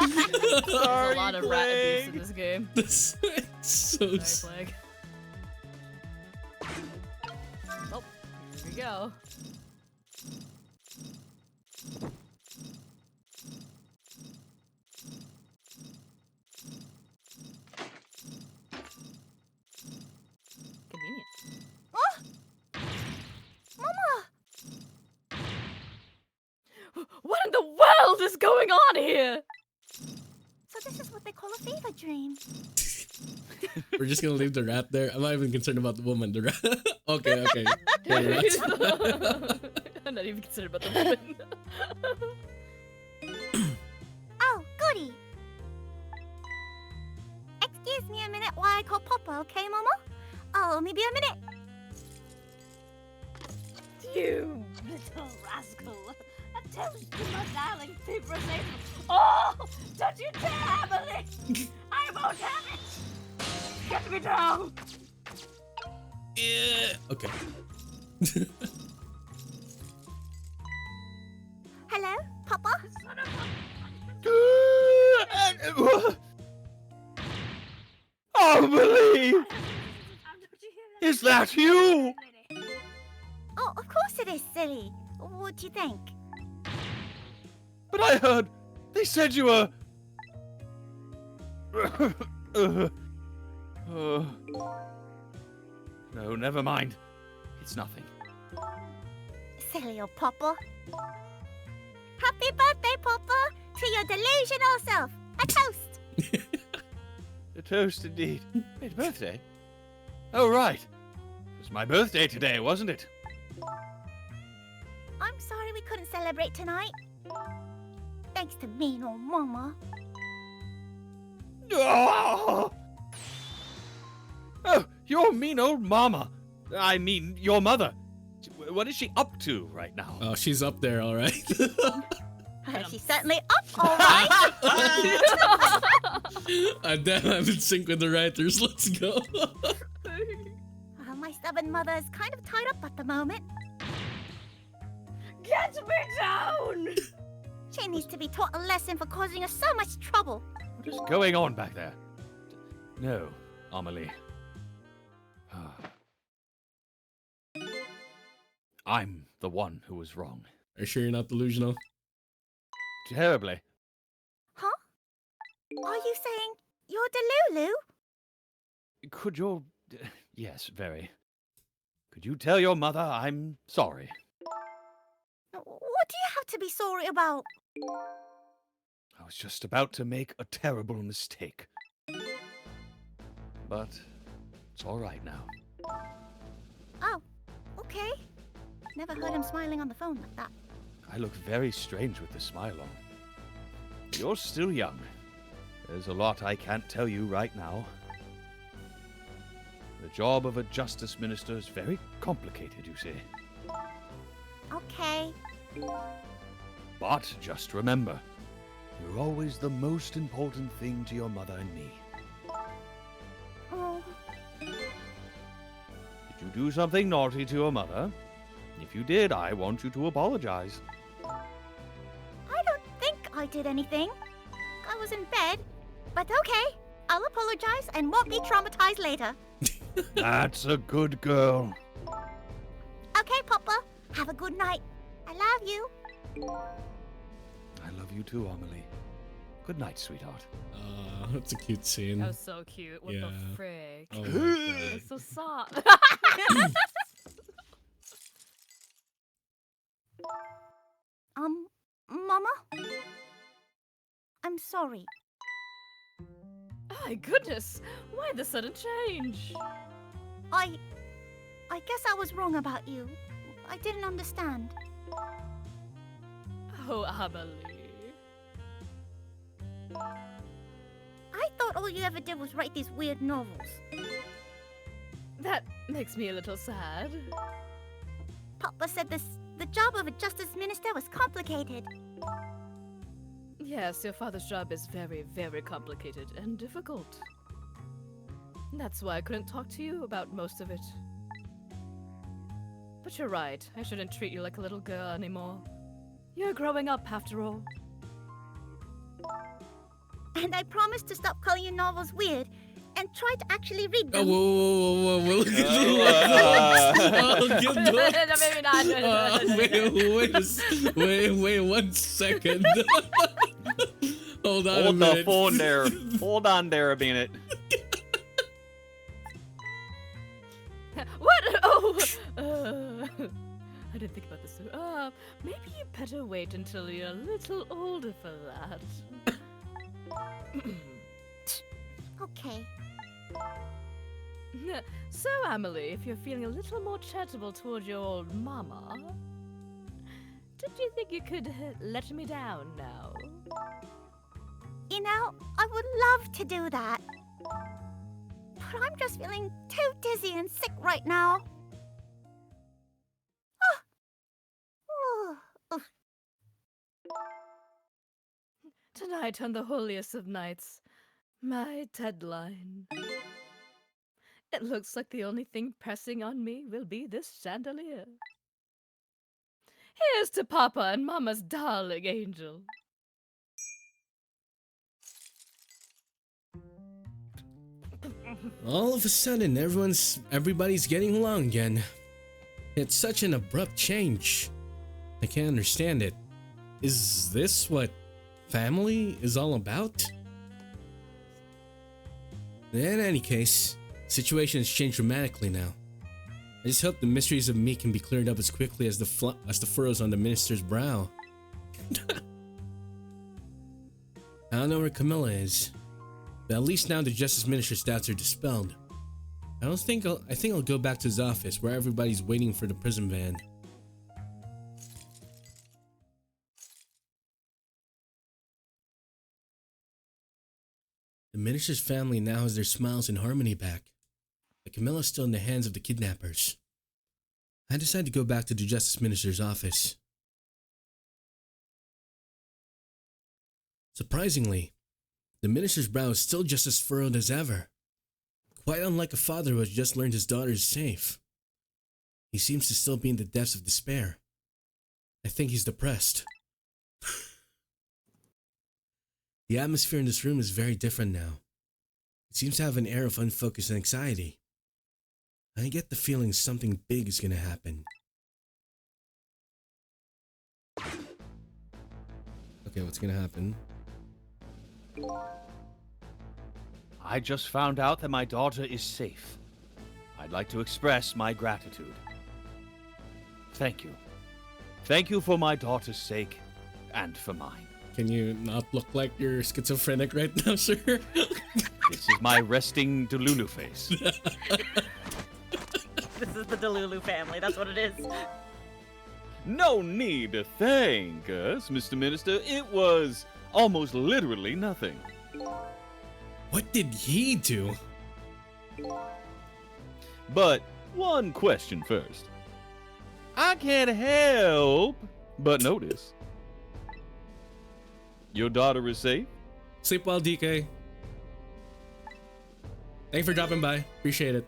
There's a lot of rat abuse in this game. This is so Sorry, Plague. Oh, here we go. Convenient. Mama! What in the world is going on here? So this is what they call a fever dream. We're just gonna leave the rat there. I'm not even concerned about the woman. The rat. Okay, okay. Yeah, the rat's fine. I'm not even concerned about the woman. Oh, goody! Excuse me a minute while I call Papa, okay, Mama? Oh, maybe a minute. You little rascal. That toast to my darling Zebra Sable. Oh, don't you dare, Emily! I won't have it! Get me down! Yeah. Okay. Hello, Papa? Son of Amelie! a... Is that you? Oh, of course it is, silly. What do you think? But I heard they said you were. No, never mind. It's nothing. Silly old Papa. Happy birthday, Papa, to your delusional self. A toast. A toast indeed. Wait, birthday? Oh, right. It was my birthday today, wasn't it? I'm sorry we couldn't celebrate tonight. Thanks to mean old Mama. Oh, your mean old mama. I mean, your mother. What is she up to right now? Oh, she's up there, all right. She's certainly up, all right. Damn, I'm in sync with the writers. Let's go. My stubborn mother is kind of tied up at the moment. Get me down! She needs to be taught a lesson for causing us so much trouble. What is going on back there? No, Amelie. I'm the one who was wrong. Are you sure you're not delusional? Terribly. Huh? Are you saying you're Delulu? Could your... Yes, very. Could you tell your mother I'm sorry? What do you have to be sorry about? I was just about to make a terrible mistake. But it's all right now. Oh, okay. Never heard him smiling on the phone like that. I look very strange with the smile on. You're still young. There's a lot I can't tell you right now. The job of a justice minister is very complicated, you see. Okay. But just remember, you're always the most important thing to your mother and me. Oh, Did you do something naughty to your mother? If you did, I want you to apologize. I don't think I did anything. I was in bed. But okay, I'll apologize and won't be traumatized later. That's a good girl. Okay, Papa. Have a good night. I love you. I love you too, Amelie. Good night, sweetheart. That's a cute scene. That was so cute. What Yeah. the frick? Oh my God. It's so soft. Mama? I'm sorry. My goodness, why the sudden change? I guess I was wrong about you. I didn't understand. Oh, Amelie. I thought all you ever did was write these weird novels. That makes me a little sad. Papa said the job of a justice minister was complicated. Yes, your father's job is very, very complicated and difficult. That's why I couldn't talk to you about most of it. But you're right, I shouldn't treat you like a little girl anymore. You're growing up, after all. And I promised to stop calling your novels weird and try to actually read Oh, them. whoa. Look at oh, good No, looks. maybe not. Wait 1 second. Hold on a Hold minute. the phone there. Hold on there a minute. What? Oh! I didn't think about this. Maybe you better wait until you're a little older for that. Okay. So, Amelie, if you're feeling a little more charitable toward your old mama, don't you think you could let me down now? You know, I would love to do that. But I'm just feeling too dizzy and sick right now. Tonight on the holiest of nights, my deadline. It looks like the only thing pressing on me will be this chandelier. Here's to Papa and Mama's darling angel. All of a sudden, everybody's getting along again. It's such an abrupt change. I can't understand it. Is this what family is all about? In any case, the situation has changed dramatically now. I just hope the mysteries of me can be cleared up as quickly as the furrows on the minister's brow. I don't know where Camilla is, but at least now the Justice Minister's doubts are dispelled. I think I'll go back to his office where everybody's waiting for the prison van. The minister's family now has their smiles and harmony back, but Camilla's still in the hands of the kidnappers. I decide to go back to the Justice Minister's office. Surprisingly, the minister's brow is still just as furrowed as ever. Quite unlike a father who has just learned his daughter is safe. He seems to still be in the depths of despair. I think he's depressed. The atmosphere in this room is very different now. It seems to have an air of unfocused anxiety. I get the feeling something big is gonna happen. Okay, what's gonna happen? I just found out that my daughter is safe. I'd like to express my gratitude. Thank you. Thank you for my daughter's sake and for mine. Can you not look like you're schizophrenic right now, sir? This is my resting Delulu face. This is the Delulu family. That's what it is. No need to thank us, Mr. Minister. It was almost literally nothing. What did he do? But one question first. I can't help but notice. Your daughter is safe? Sleep well, DK. Thanks for dropping by. Appreciate it.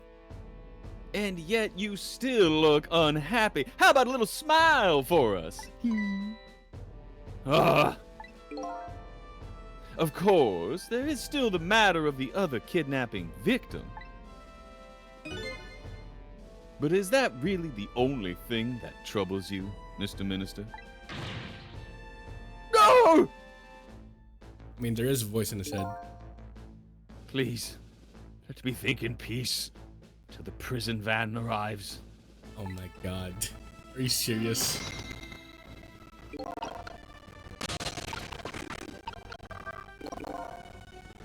And yet you still look unhappy. How about a little smile for us? Of course, there is still the matter of the other kidnapping victim. But is that really the only thing that troubles you, Mr. Minister? No! I mean, there is a voice in his head. Please, let me think in peace till the prison van arrives. Oh my god. Are you serious?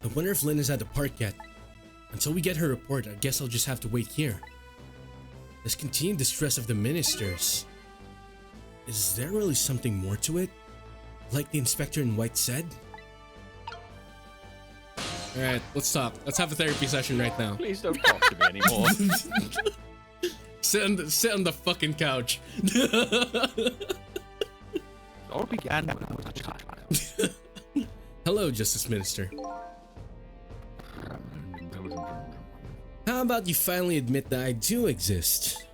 I wonder if Lynn is at the park yet. Until we get her report, I guess I'll just have to wait here. Let's continue the stress of the ministers. Is there really something more to it? Like the inspector in white said? Alright, let's talk. Let's have a therapy session right now. Please don't talk to me anymore. Sit on the fucking couch. All began when I was a child. Hello, Justice Minister. How about you finally admit that I do exist?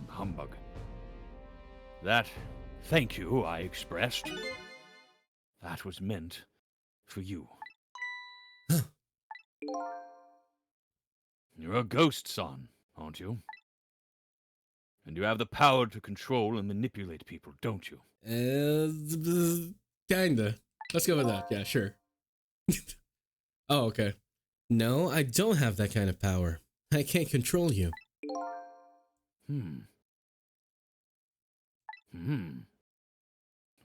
Humbug. That thank you I expressed, that was meant for you. Huh. You're a ghost, son, aren't you? And you have the power to control and manipulate people, don't you? Kinda. Let's go with that. Yeah, sure. Oh, okay. No, I don't have that kind of power. I can't control you.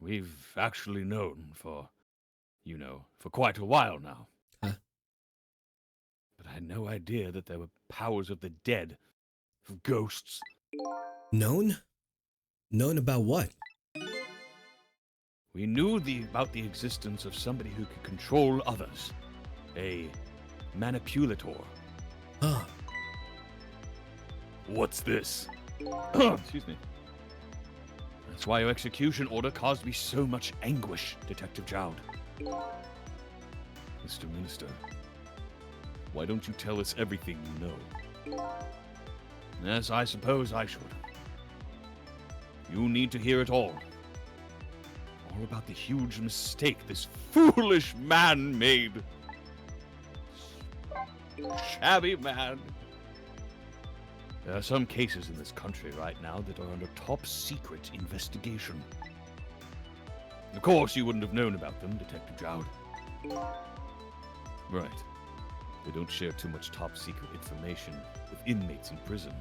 We've actually known for, for quite a while now. Huh? But I had no idea that there were powers of the dead, of ghosts. Known? Known about what? We knew about the existence of somebody who could control others. A manipulator. Huh. What's this? Excuse me. That's why your execution order caused me so much anguish, Detective Jowd. Mr. Minister, why don't you tell us everything you know? Yes, I suppose I should. You need to hear it all. All about the huge mistake this foolish man made. Shabby man. There are some cases in this country right now that are under top secret investigation. Of course, you wouldn't have known about them, Detective Jowd. Right. They don't share too much top secret information with inmates in prison.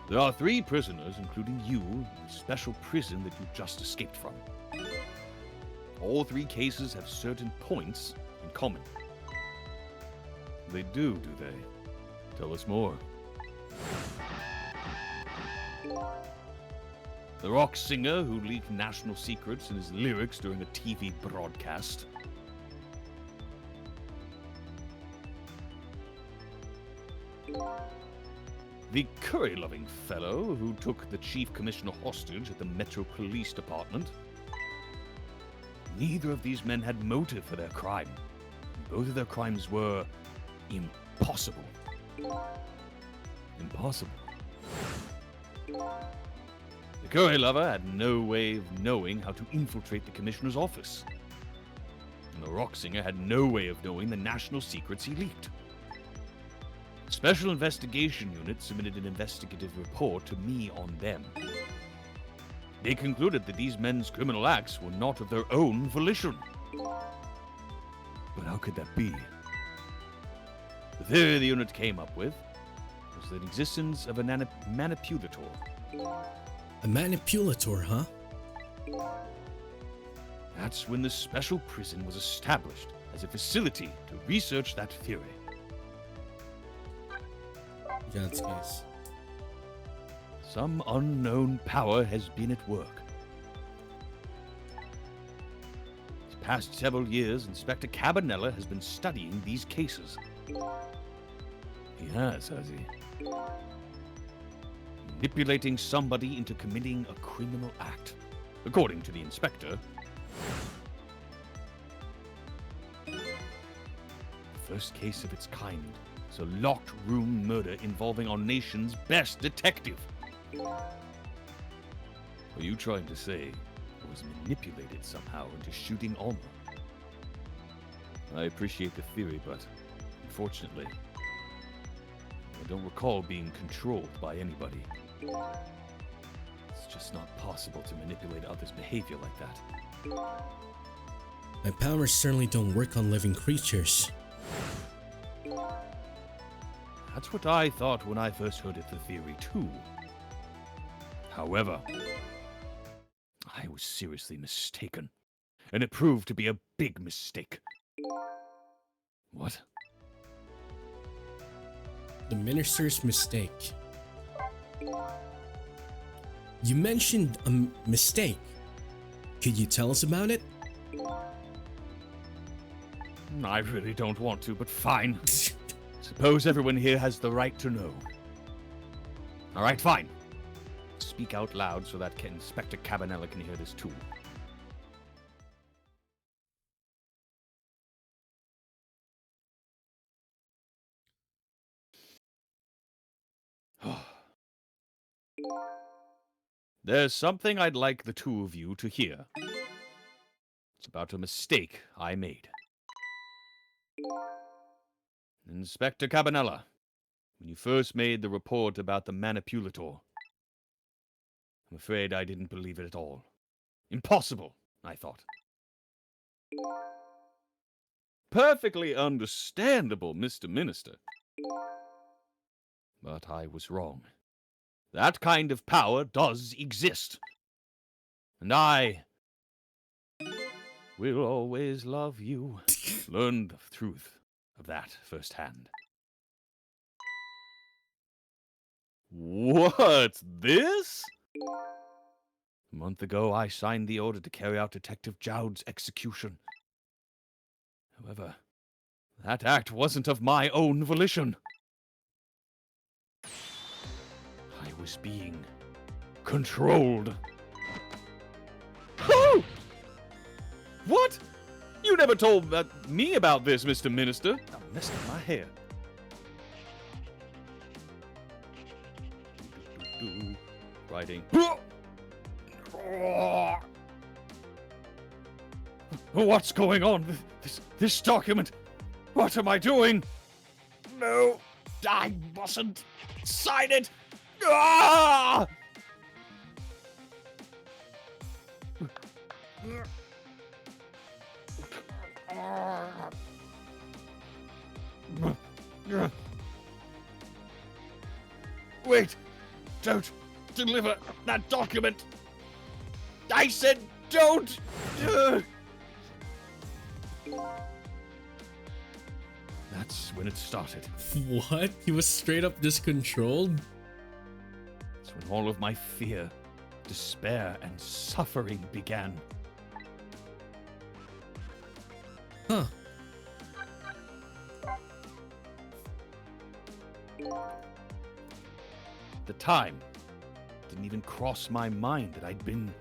There are 3 prisoners, including you, in the special prison that you just escaped from. All 3 cases have certain points in common. They do they? Tell us more. The rock singer who leaked national secrets in his lyrics during a TV broadcast. The curry-loving fellow who took the chief commissioner hostage at the Metro Police Department. Neither of these men had motive for their crime. Both of their crimes were impossible. Impossible. The curry lover had no way of knowing how to infiltrate the commissioner's office. And the rock singer had no way of knowing the national secrets he leaked. The Special Investigation Unit submitted an investigative report to me on them. They concluded that these men's criminal acts were not of their own volition. But how could that be? The theory the unit came up with was the existence of a manipulator. A manipulator, huh? That's when the special prison was established as a facility to research that theory. God's case. Some unknown power has been at work. These past several years, Inspector Cabanela has been studying these cases. He has he? Manipulating somebody into committing a criminal act. According to the inspector, the first case of its kind is a locked room murder involving our nation's best detective. Are you trying to say it was manipulated somehow into shooting Alma? I appreciate the theory, but unfortunately, I don't recall being controlled by anybody. It's just not possible to manipulate others' behavior like that. My powers certainly don't work on living creatures. That's what I thought when I first heard of the theory, too. However, I was seriously mistaken, and it proved to be a big mistake. What? The minister's mistake. You mentioned a mistake. Could you tell us about it? I really don't want to, but fine. Suppose everyone here has the right to know. All right, fine. Speak out loud so that Inspector Cabanela can hear this too. There's something I'd like the 2 of you to hear. It's about a mistake I made. Inspector Cabanela, when you first made the report about the manipulator, I'm afraid I didn't believe it at all. Impossible, I thought. Perfectly understandable, Mr. Minister. But I was wrong. That kind of power does exist. And I will always love you. Learned the truth of that firsthand. What's this? A month ago, I signed the order to carry out Detective Jowd's execution. However, that act wasn't of my own volition. I was being controlled. Who? What? You never told me about this, Mr. Minister. I'm messing with my hair. Writing. What's going on? This document. What am I doing? No, I mustn't sign it. Ah! Wait! Don't deliver that document! I said don't! That's when it started. What? He was straight up discontrolled? That's when all of my fear, despair, and suffering began. Huh. At the time, it didn't even cross my mind that I'd been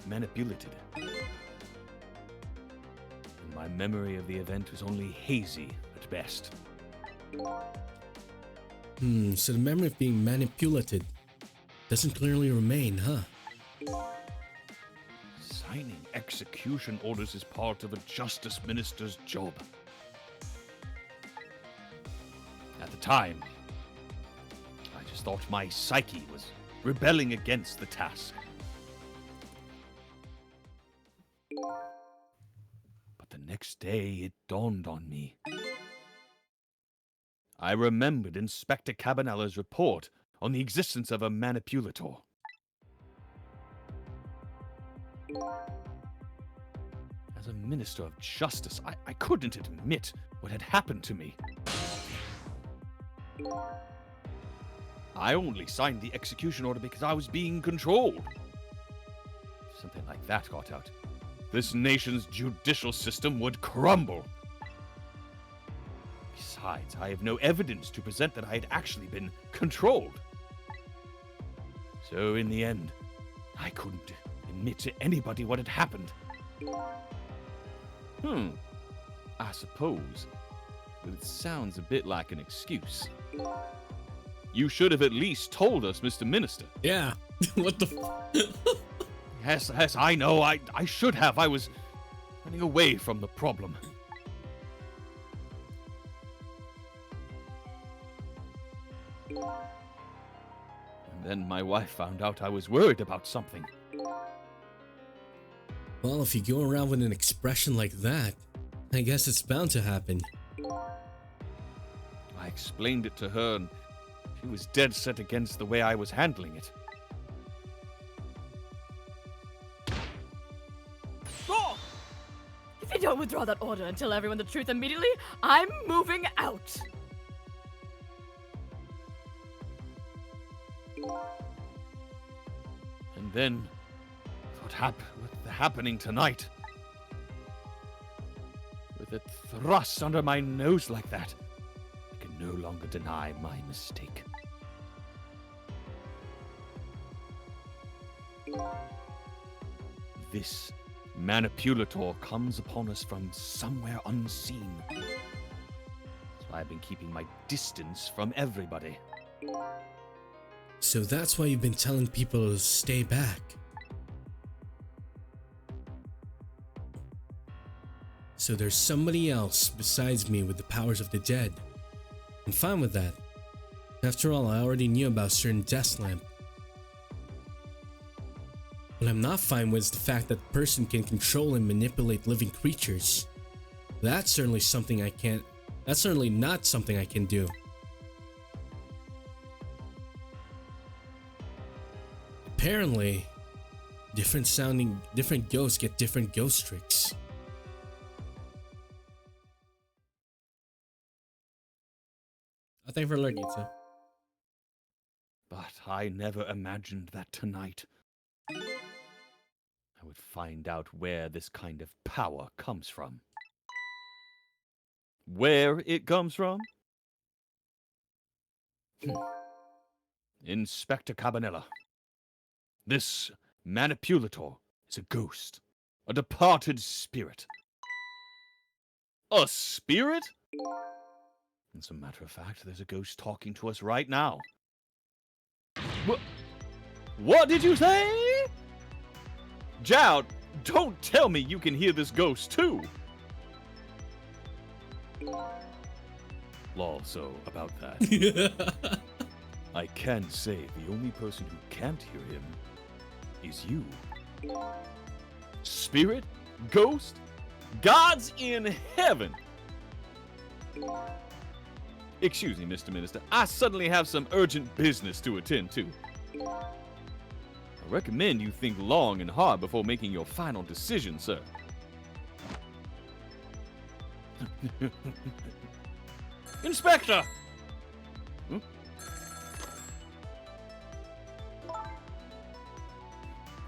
manipulated. And my memory of the event was only hazy at best. So the memory of being manipulated doesn't clearly remain, huh? Signing execution orders is part of a justice minister's job. At the time, I just thought my psyche was rebelling against the task. But the next day, it dawned on me. I remembered Inspector Cabanella's report on the existence of a manipulator. As a minister of justice, I couldn't admit what had happened to me. I only signed the execution order because I was being controlled. If something like that got out, this nation's judicial system would crumble. Besides, I have no evidence to present that I had actually been controlled. So in the end, I couldn't admit to anybody what had happened. I suppose. But it sounds a bit like an excuse. You should have at least told us, Mr. Minister. Yeah. What the Yes, I know. I should have. I was running away from the problem. And then my wife found out I was worried about something. Well, if you go around with an expression like that, I guess it's bound to happen. I explained it to her, and she was dead set against the way I was handling it. If you don't withdraw that order and tell everyone the truth immediately, I'm moving out. And then, what's happening tonight? With it thrust under my nose like that, I can no longer deny my mistake. This manipulator comes upon us from somewhere unseen. That's why I've been keeping my distance from everybody. So that's why you've been telling people to stay back. So there's somebody else besides me with the powers of the dead. I'm fine with that. After all, I already knew about certain death lamp. What I'm not fine with is the fact that the person can control and manipulate living creatures. That's certainly something I can't. That's certainly not something I can do. Apparently, different ghosts get different ghost tricks. Oh, thank you for lurking, sir. But I never imagined that tonight I would find out where this kind of power comes from. Where it comes from? Inspector Cabanella. This manipulator is a ghost, a departed spirit. A spirit? As a matter of fact, there's a ghost talking to us right now. What did you say? Jowd, don't tell me you can hear this ghost too. Lol, so about that. I can say the only person who can't hear him is you. Spirit? Ghost? Gods in heaven! Excuse me, Mr. Minister. I suddenly have some urgent business to attend to. I recommend you think long and hard before making your final decision, sir. Inspector!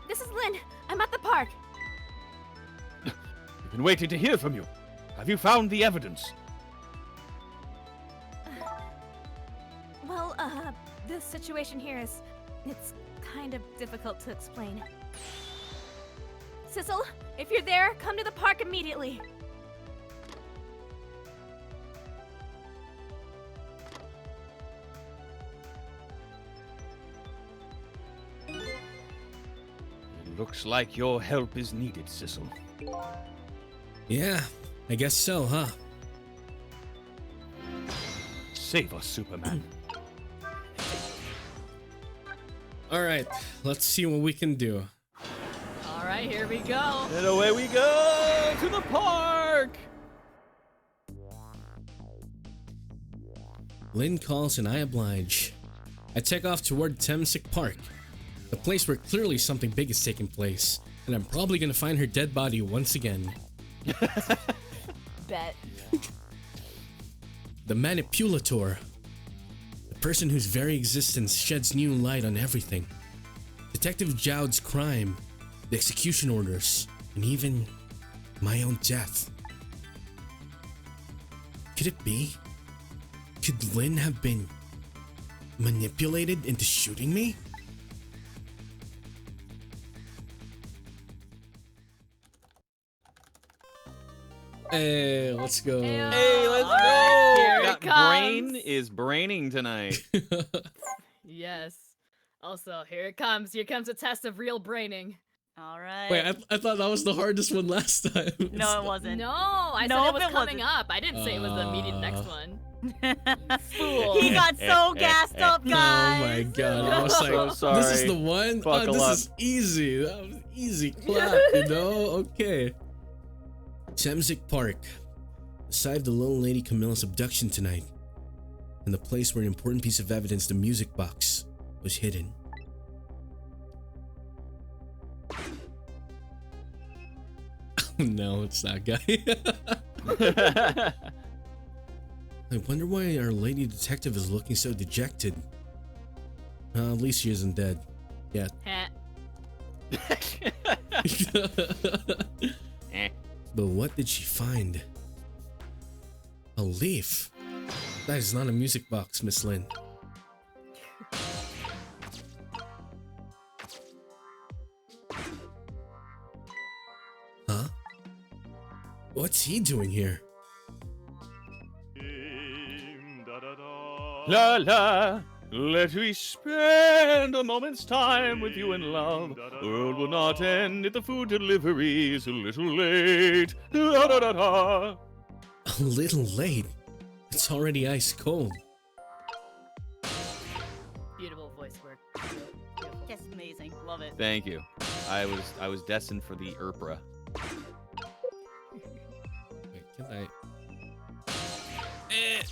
This is Lynn. I'm at the park. I've been waiting to hear from you. Have you found the evidence? Well, the situation here is... it's kind of difficult to explain. Sissel, if you're there, come to the park immediately. It looks like your help is needed, Sissel. Yeah, I guess so, huh? Save us, Superman. Alright, let's see what we can do. All right, here we go. And away we go to the park! Lynn calls and I oblige. I take off toward Temsic Park, the place where clearly something big is taking place, and I'm probably gonna find her dead body once again. Bet. The manipulator. The person whose very existence sheds new light on everything. Detective Jowd's crime, the execution orders, and even my own death. Could it be? Could Lynn have been manipulated into shooting me? Hey, let's go. Ew. Hey, let's All right, go! here it Got comes. brain is braining tonight. Yes. Also, here it comes. Here comes a test of real braining. All right. Wait, I thought that was the hardest one last time. No, it wasn't. No, I No, said it was it coming wasn't. up. I didn't say it was the immediate next one. Fool. He got so gassed up, Oh guys. my god, I was So like, sorry. this is the one? Oh, Buckle this up. is easy. That was easy clap, you know? Okay. Temsic Park. The site of the little lady Camilla's abduction tonight. And the place where an important piece of evidence, the music box, was hidden. No, it's that guy. I wonder why our lady detective is looking so dejected. At least she isn't dead. Yet. Heh. But what did she find? A leaf? That is not a music box, Miss Lynn. Huh? What's he doing here? La la, let me spend a moment's time with you in love. The world will not end if the food delivery is a little late. Da da da da. A little late. It's already ice cold. Beautiful voice work. Beautiful. Just amazing. Love it. Thank you. I was destined for the Erpra. Wait, can I? Yay.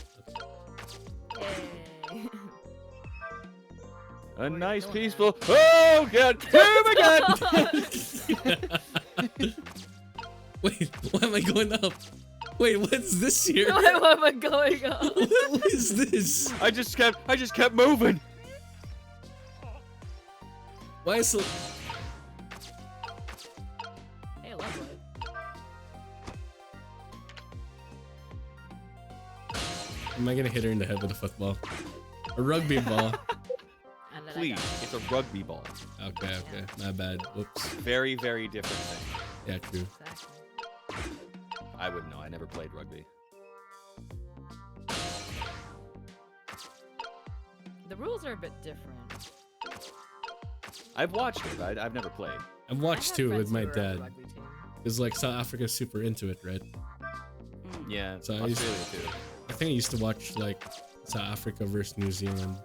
A nice peaceful. Oh god, him again. Wait, why am I going up? Wait, what's this here? Why am I going on? What is this? I just kept moving. Why is it? Hey, lovely. Am I gonna hit her in the head with a football? A rugby ball? And that I please. got. It's a rugby ball. Okay, okay. My bad. Whoops. Very, very different thing. Yeah, true. Exactly. I wouldn't know. I never played rugby. The rules are a bit different. I've watched it, but I've never played. I've I watched have too friends with my who are on the dad. rugby team. It's like South Africa's super into it, right? Yeah, So I Australia used- too. I think I used to watch like South Africa versus New Zealand.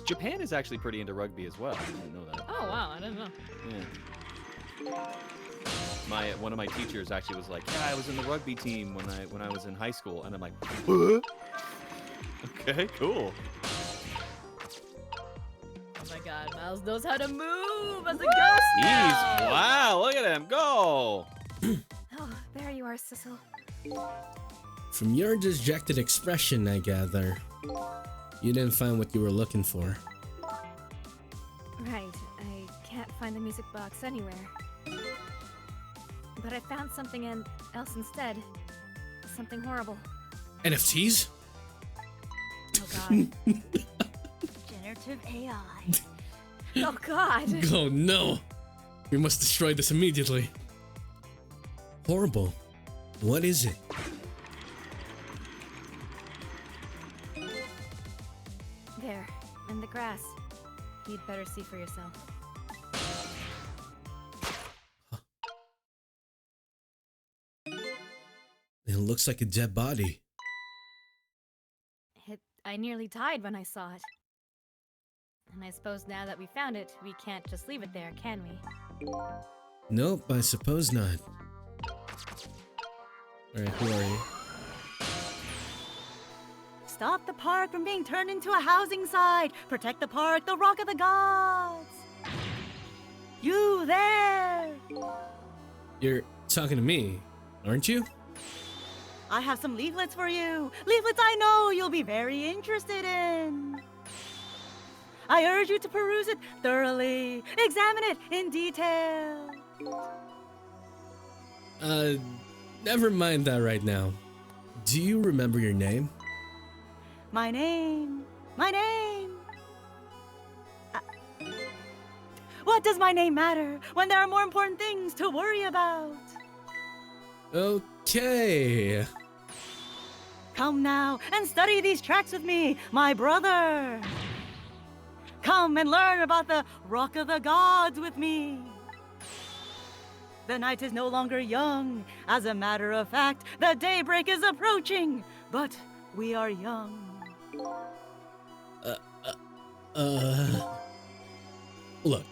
Japan is actually pretty into rugby as well. I didn't know that. Oh wow, I didn't know. Yeah. One of my teachers actually was like, "Yeah, I was in the rugby team when I was in high school," and I'm like, "What?" Okay, cool. Oh my god, Miles knows how to move as a ghost now! Jeez, wow, look at him go! Oh, there you are, Sissel. From your dejected expression, I gather, you didn't find what you were looking for. Right, I can't find the music box anywhere. But I found something else instead. Something horrible. NFTs? Oh god. Generative AI. Oh god. Oh no! We must destroy this immediately. Horrible. What is it? There, in the grass. You'd better see for yourself. It looks like a dead body. I nearly died when I saw it. And I suppose now that we found it, we can't just leave it there, can we? Nope, I suppose not. Alright, who are you? Stop the park from being turned into a housing site. Protect the park, the Rock of the Gods. You there! You're talking to me, aren't you? I have some leaflets for you. Leaflets I know you'll be very interested in. I urge you to peruse it thoroughly. Examine it in detail. Never mind that right now. Do you remember your name? My name. My name. What does my name matter when there are more important things to worry about? Okay. Come now and study these tracks with me, my brother. Come and learn about the Rock of the Gods with me. The night is no longer young. As a matter of fact, the daybreak is approaching. But we are young. Look,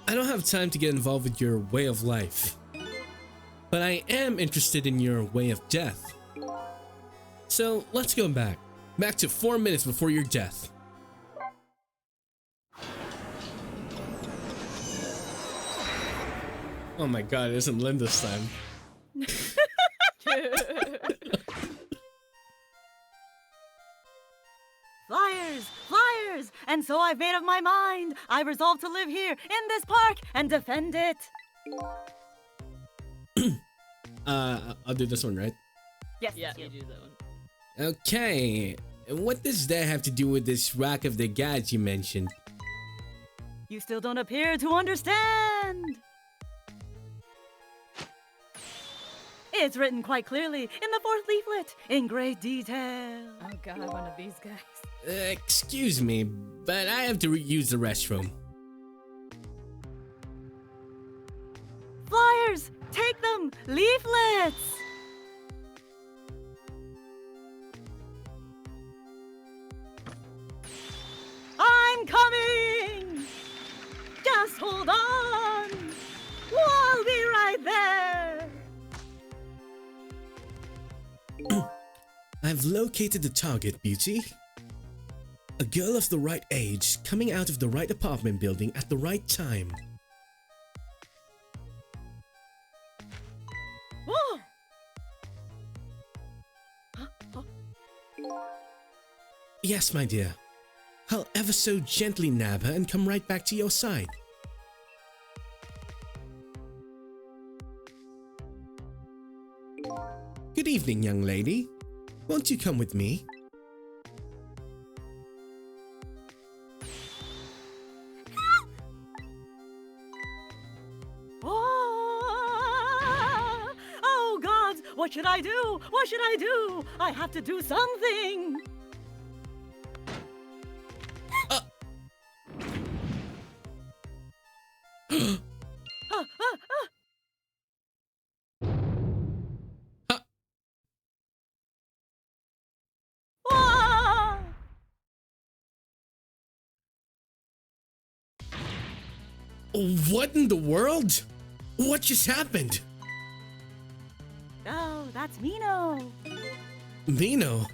I don't have time to get involved with your way of life. But I am interested in your way of death. So let's go back. Back to 4 minutes before your death. Oh my god, it isn't Lynn this time. Flyers! Flyers! And so I've made up my mind. I resolve to live here in this park and defend it. I'll do this one, right? Yes, Yeah, you you do that one. Okay. And what does that have to do with this Rock of the Gods you mentioned? You still don't appear to understand. It's written quite clearly in the fourth leaflet, in great detail. Oh god, one of these guys. Excuse me, but I have to use the restroom. Flyers! Take them! Leaflets! I'm coming! Just hold on! We'll be right there! I've located the target, Beauty. A girl of the right age, coming out of the right apartment building at the right time. Whoa! Yes, my dear. I'll ever so gently nab her and come right back to your side. Good evening, young lady. Won't you come with me? What should I do? What should I do? I have to do something. Ah, ah, ah. Ah! What in the world? What just happened? Oh, that's Mino. Mino?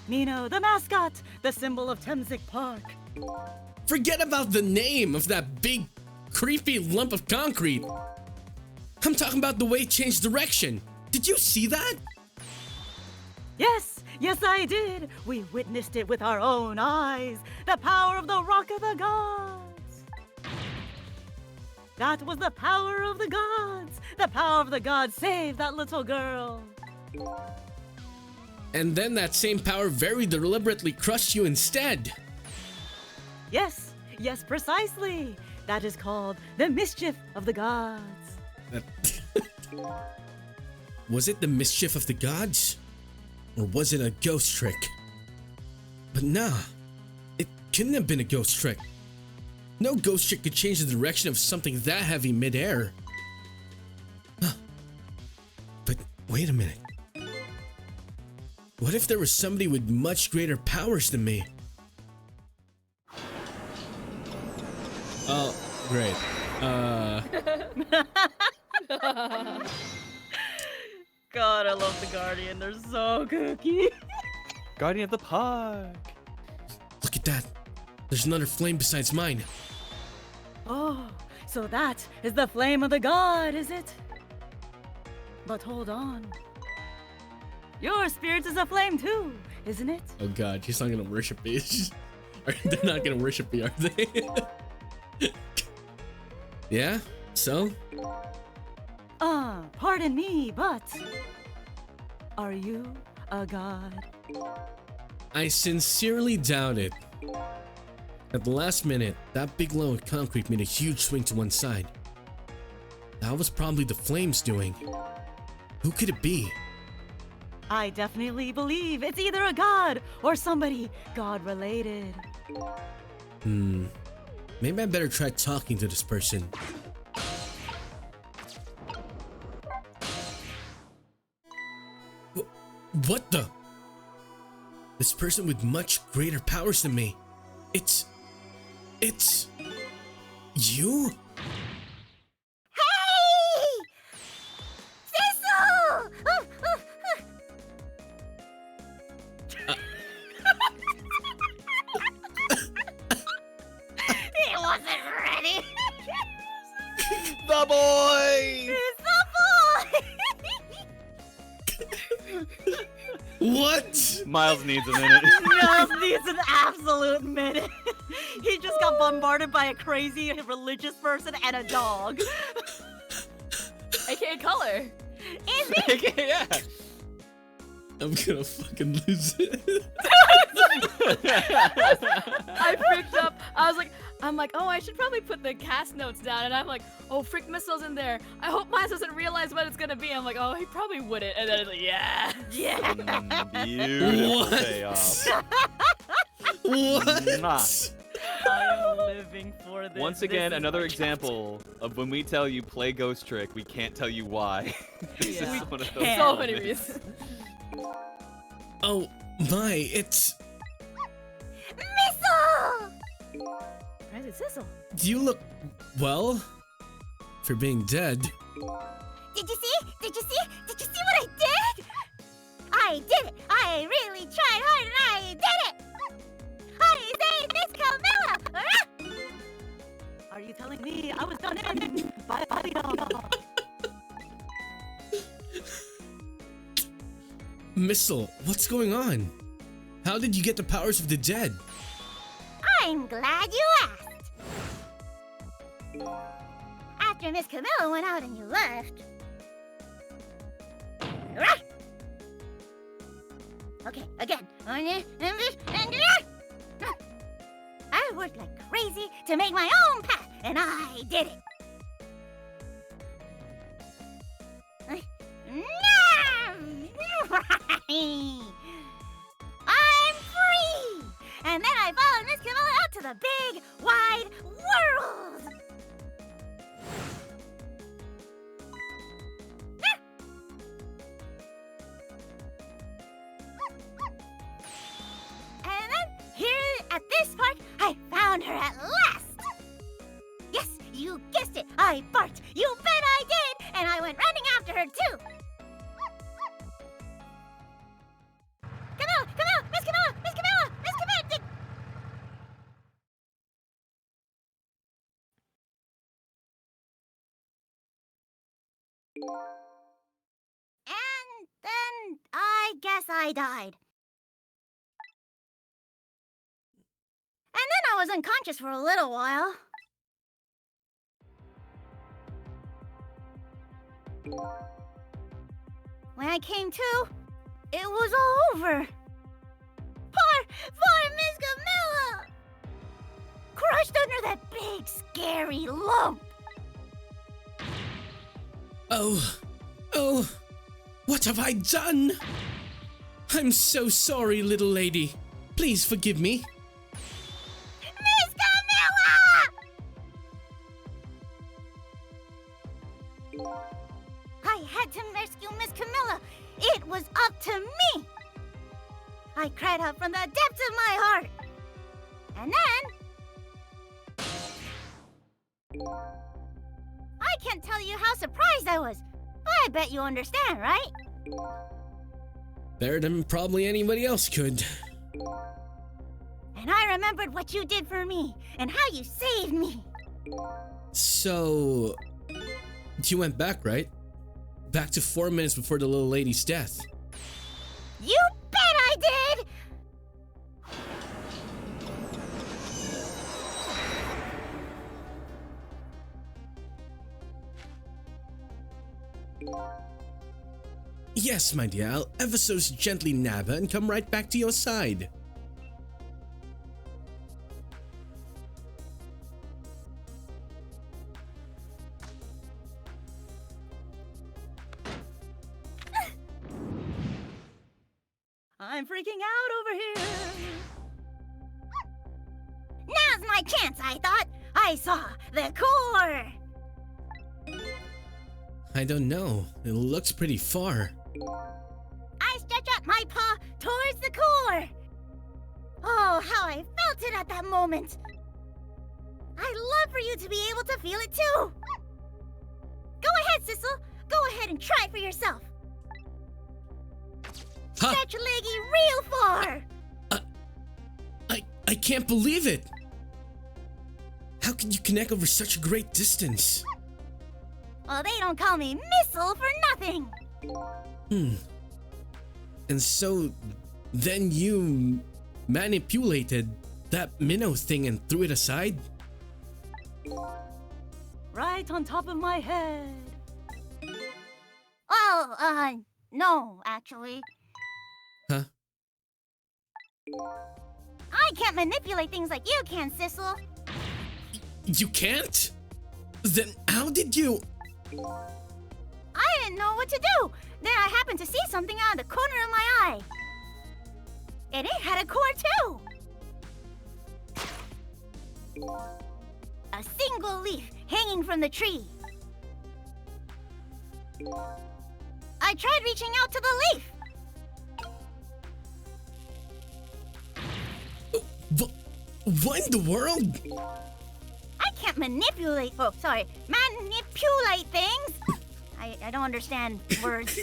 Mino, the mascot, the symbol of Temsic Park. Forget about the name of that big, creepy lump of concrete. I'm talking about the way it changed direction. Did you see that? Yes, yes, I did. We witnessed it with our own eyes. The power of the Rock of the Gods. That was the power of the gods. The power of the gods saved that little girl. And then that same power very deliberately crushed you instead. Yes, yes, precisely. That is called the mischief of the gods. Was it the mischief of the gods? Or was it a ghost trick? But nah, it couldn't have been a ghost trick. No ghost trick could change the direction of something that heavy midair. Huh. But wait a minute. What if there was somebody with much greater powers than me? Oh, great. God, I love the Guardian. They're so kooky. Guardian of the Park. Look at that. There's another flame besides mine. Oh, so that is the flame of the god, is it? But hold on. Your spirit is a flame too, isn't it? Oh god, she's not gonna worship me. They're not gonna worship me, are they? Yeah? So? Pardon me, but are you a god? I sincerely doubt it. At the last minute, that big lump of concrete made a huge swing to one side. That was probably the flames doing. Who could it be? I definitely believe it's either a god or somebody god-related. Maybe I better try talking to this person. What the? This person with much greater powers than me. It's you? Hey! Thistle! He wasn't ready. The boy! It's the boy! What? Miles needs a minute. Miles needs an absolute minute. He just got bombarded by a crazy religious person and a dog. AKA color. Yeah. I'm gonna fucking lose it. I freaked up. I'm like, oh, I should probably put the cast notes down. And I'm like, oh, Frick Missile's in there. I hope Miles doesn't realize what it's gonna be. I'm like, oh, he probably wouldn't. And then it's like, yeah. Beautiful What? payoff. What? Mwah. I am living for this. Once again, another example of when we tell you play Ghost Trick, we can't tell you why. This Yeah. is one of those can't. So many reasons. Oh my, it's... Missile! Where's it, Sizzle? You look... well... for being dead. Did you see? Did you see? Did you see what I did? I did it! I really tried hard and I did it! I saved Miss Camilla! Are you telling me I was done in by the dog? Missile, what's going on? How did you get the powers of the dead? I'm glad you asked. After Miss Camilla went out and you left. Right. Okay, again. I worked like crazy to make my own path, and I did it. Now! the big, wide world! And then, here at this park, I found her at last! Yes, you guessed it, I barked. You bet I did! And I went running after her, too! Camilla! Camilla! Miss Camilla! Miss Camilla! Miss Camilla! And then I guess I died. And then I was unconscious for a little while. When I came to, it was all over. Poor Miss Camilla! Crushed under that big, scary lump. Oh, what have I done? I'm so sorry, little lady. Please forgive me. Miss Camilla! I had to rescue Miss Camilla. It was up to me. I cried out from the depths of my heart. And then... I can't tell you how surprised I was. I bet you understand, right? Better than probably anybody else could. And I remembered what you did for me and how you saved me. So, you went back, right? Back to 4 minutes before the little lady's death. You bet I did! Yes, my dear, I'll ever so gently nab her and come right back to your side. I'm freaking out over here. Now's my chance, I thought. I saw the core. I don't know. It looks pretty far. I stretch out my paw towards the core. Oh, how I felt it at that moment. I'd love for you to be able to feel it too. Go ahead, Sissel. Go ahead and try for yourself. Huh? Stretch your leggy real far. I can't believe it! How can you connect over such a great distance? Well, they don't call me Missile for nothing. And so, then you manipulated that minnow thing and threw it aside? Right on top of my head. Oh, no, actually. Huh? I can't manipulate things like you can, Sissel. You can't? Then how did you? I didn't know what to do. Then I happened to see something out of the corner of my eye. And it had a core too. A single leaf hanging from the tree. I tried reaching out to the leaf. What in the world? I can't manipulate manipulate things. I don't understand words.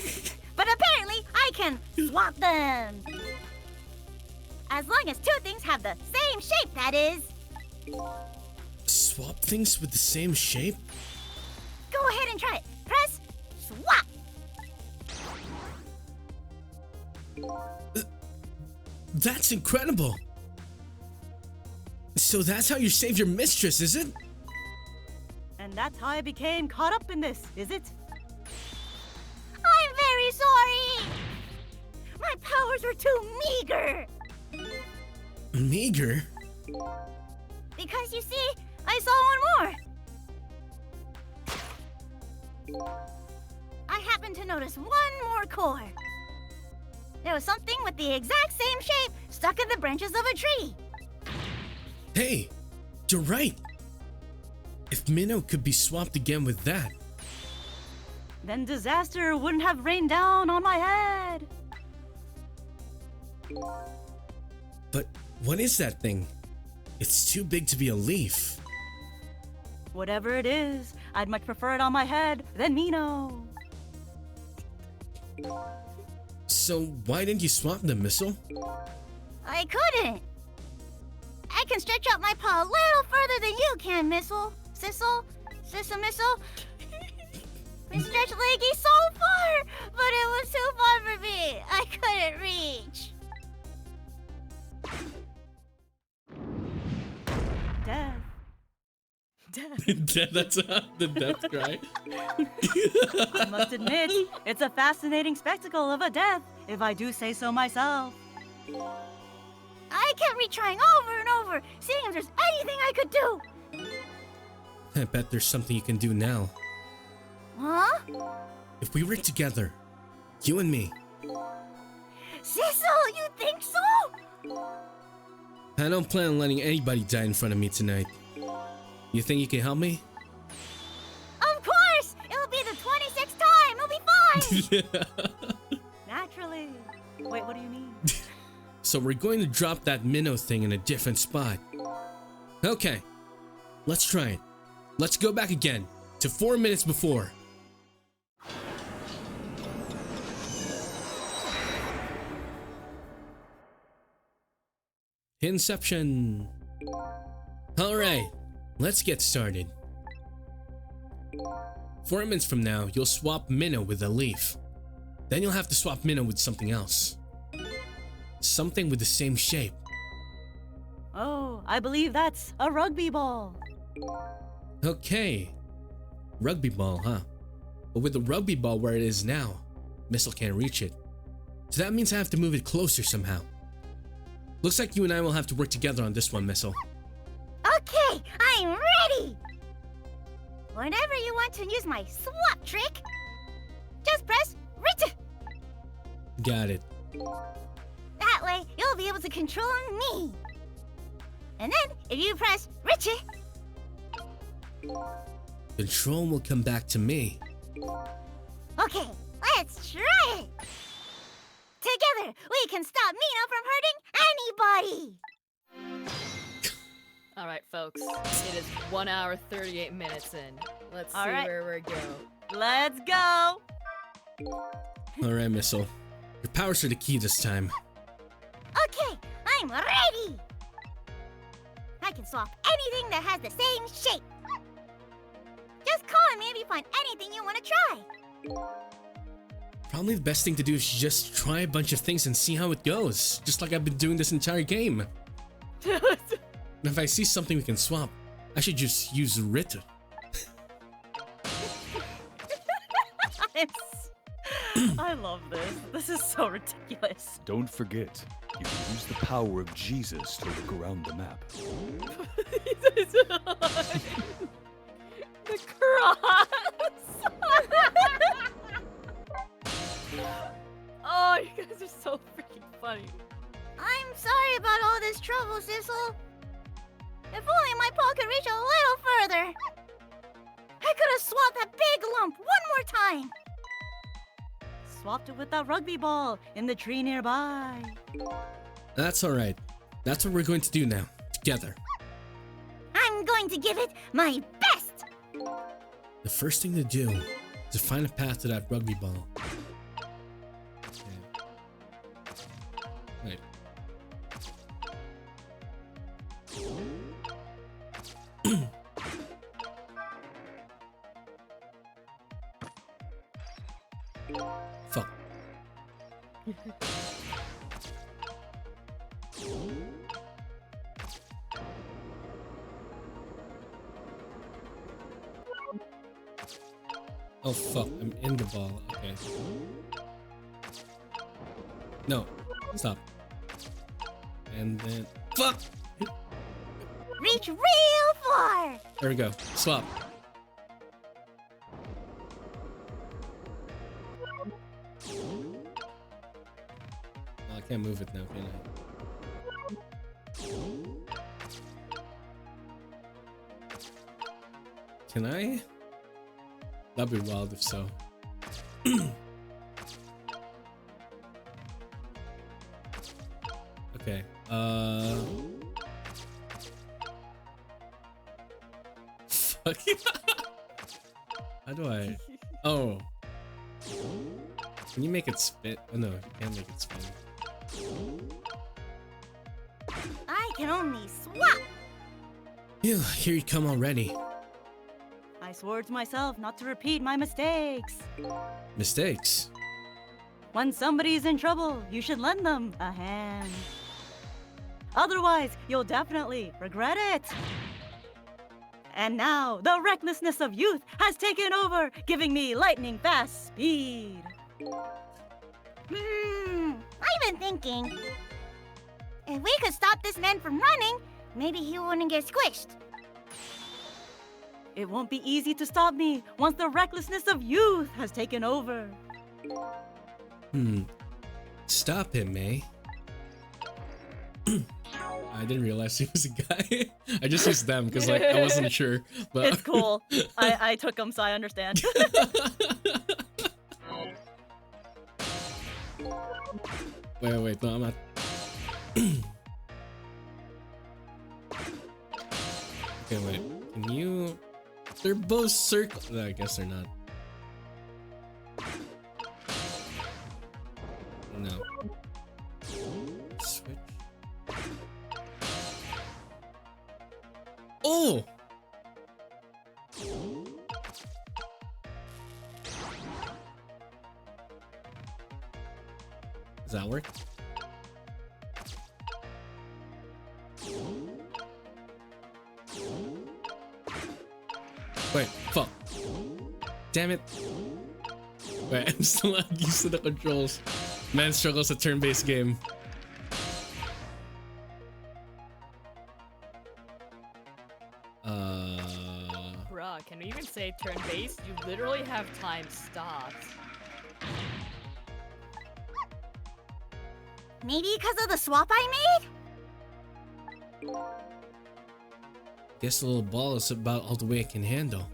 But apparently I can swap them. As long as two things have the same shape, that is. Swap things with the same shape? Go ahead and try it. Press swap. That's incredible. So that's how you saved your mistress, is it? And that's how I became caught up in this, is it? I'm very sorry. My powers were too meager. Meager? Because you see, I saw one more. I happened to notice one more core. There was something with the exact same shape stuck in the branches of a tree. Hey, You're right. If Minnow could be swapped again with that, Then disaster wouldn't have rained down on my head. but what is that thing? It's too big to be a leaf. Whatever it is, I'd much prefer it on my head than Mino. So why didn't you swap them, Missile? I couldn't. I can stretch out my paw a little further than you can, Missile. Sissel? Sissel Missile? My stretch leggy so far, but it was too far for me. I couldn't reach. Death. That's the death cry. I must admit, it's a fascinating spectacle of a death, if I do say so myself. I kept retrying over and over, seeing if there's anything I could do. I bet there's something you can do now. Huh? If we work together, you and me, Sissel, you think so? I don't plan on letting anybody die in front of me tonight. You think you can help me? Of course! It'll be the 26th time! It'll be fine! Naturally. Wait, what do you mean? So we're going to drop that minnow thing in a different spot. Okay, let's try it. Let's go back again to 4 minutes before. Inception. All right, let's get started. 4 minutes from now, you'll swap Minnow with a leaf. Then you'll have to swap Minnow with something else. Something with the same shape. Oh, I believe that's a rugby ball. Okay. Rugby ball, huh? But with the rugby ball where it is now, Missile can't reach it. So that means I have to move it closer somehow. Looks like you and I will have to work together on this one, Missile. Okay, I'm ready! Whenever you want to use my swap trick, just press Rita. Got it. That way, you'll be able to control me. And then, if you press Richie, Control will come back to me. okay, let's try it. Together, we can stop Mina from hurting anybody. All right, folks. It is 1 hour 38 minutes in. Let's see All right. where we go. Let's go. Alright, Missile. Your powers are the key this time. Okay, I'm ready. I can swap anything that has the same shape. Just call me if you find anything you want to try. Probably the best thing to do is just try a bunch of things and see how it goes. Just like I've been doing this entire game. And if I see something we can swap, I should just use Rita. I love this. This is so ridiculous. Don't forget, you can use the power of Jesus to look around the map. The cross. Oh, you guys are so freaking funny. I'm sorry about all this trouble, Sissel. If only my paw could reach a little further. I could have swapped that big lump one more time. Swapped it with that rugby ball in the tree nearby. That's alright. That's what we're going to do now, together. I'm going to give it my best. The first thing to do is to find a path to that rugby ball. Okay. Right. Fuck. Oh fuck, I'm in the ball. Okay. No, stop. And then fuck! Reach real far. There we go. Swap. Oh, I can't move it now, can I? Can I? That'd be wild if so. Okay. Fuck. How do I? Oh. Can you make it spit? Oh no, you can't make it spin. I can only swap. Phew, here you come already. I swore to myself not to repeat my mistakes. Mistakes? When somebody's in trouble, you should lend them a hand. Otherwise, you'll definitely regret it. And now, the recklessness of youth has taken over, giving me lightning fast speed. I've been thinking. If we could stop this man from running, maybe he wouldn't get squished. It won't be easy to stop me once the recklessness of youth has taken over. Stop him, May. I didn't realize he was a guy. I just used them because like I wasn't sure. But It's cool. I took them, so I understand. wait, no, I'm not. Okay, wait. Can you? They're both circle. No, I guess they're not. No. Switch. Oh! Does that work? Wait, fuck. Damn it. Wait, I'm still not used to the controls. Man struggles a turn-based game. Bruh, can we even say turn-based? You literally have time stopped. Maybe because of the swap I made? Guess the little ball is about all the way it can handle.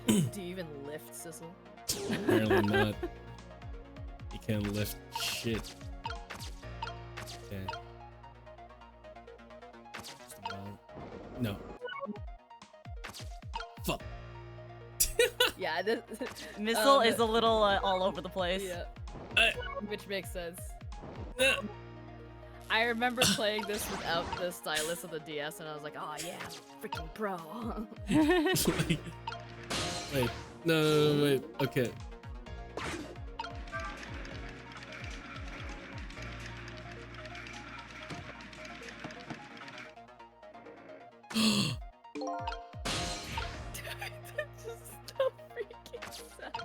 Do you even lift, Sissel? Apparently not. You can't lift shit. Okay. Just the ball. No. Fuck. Yeah, this, Missile is a little all over the place. yeah. Which makes sense. I remember playing this without the stylus of the DS, and I was like, oh yeah, freaking pro. Wait. No, wait. Okay. That's just so freaking sad.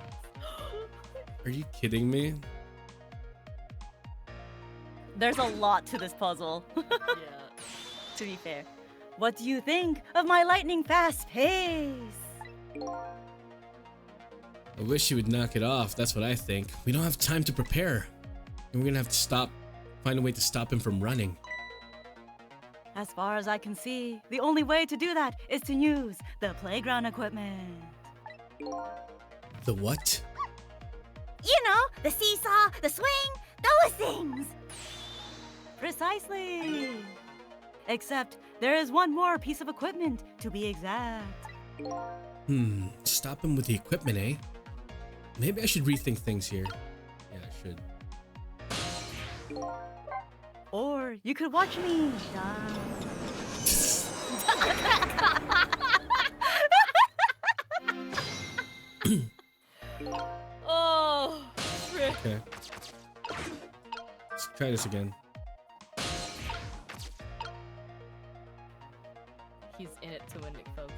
Are you kidding me? There's a lot to this puzzle, Yeah. to be fair. What do you think of my lightning fast pace? I wish you would knock it off. That's what I think. We don't have time to prepare. And we're gonna have to find a way to stop him from running. As far as I can see, the only way to do that is to use the playground equipment. The what? You know, the seesaw, the swing, those things. Precisely. Except there is one more piece of equipment, to be exact. Stop him with the equipment, eh? Maybe I should rethink things here. Yeah, I should. Or you could watch me die. Oh, frick. Okay. Let's try this again. He's in it to win it, folks.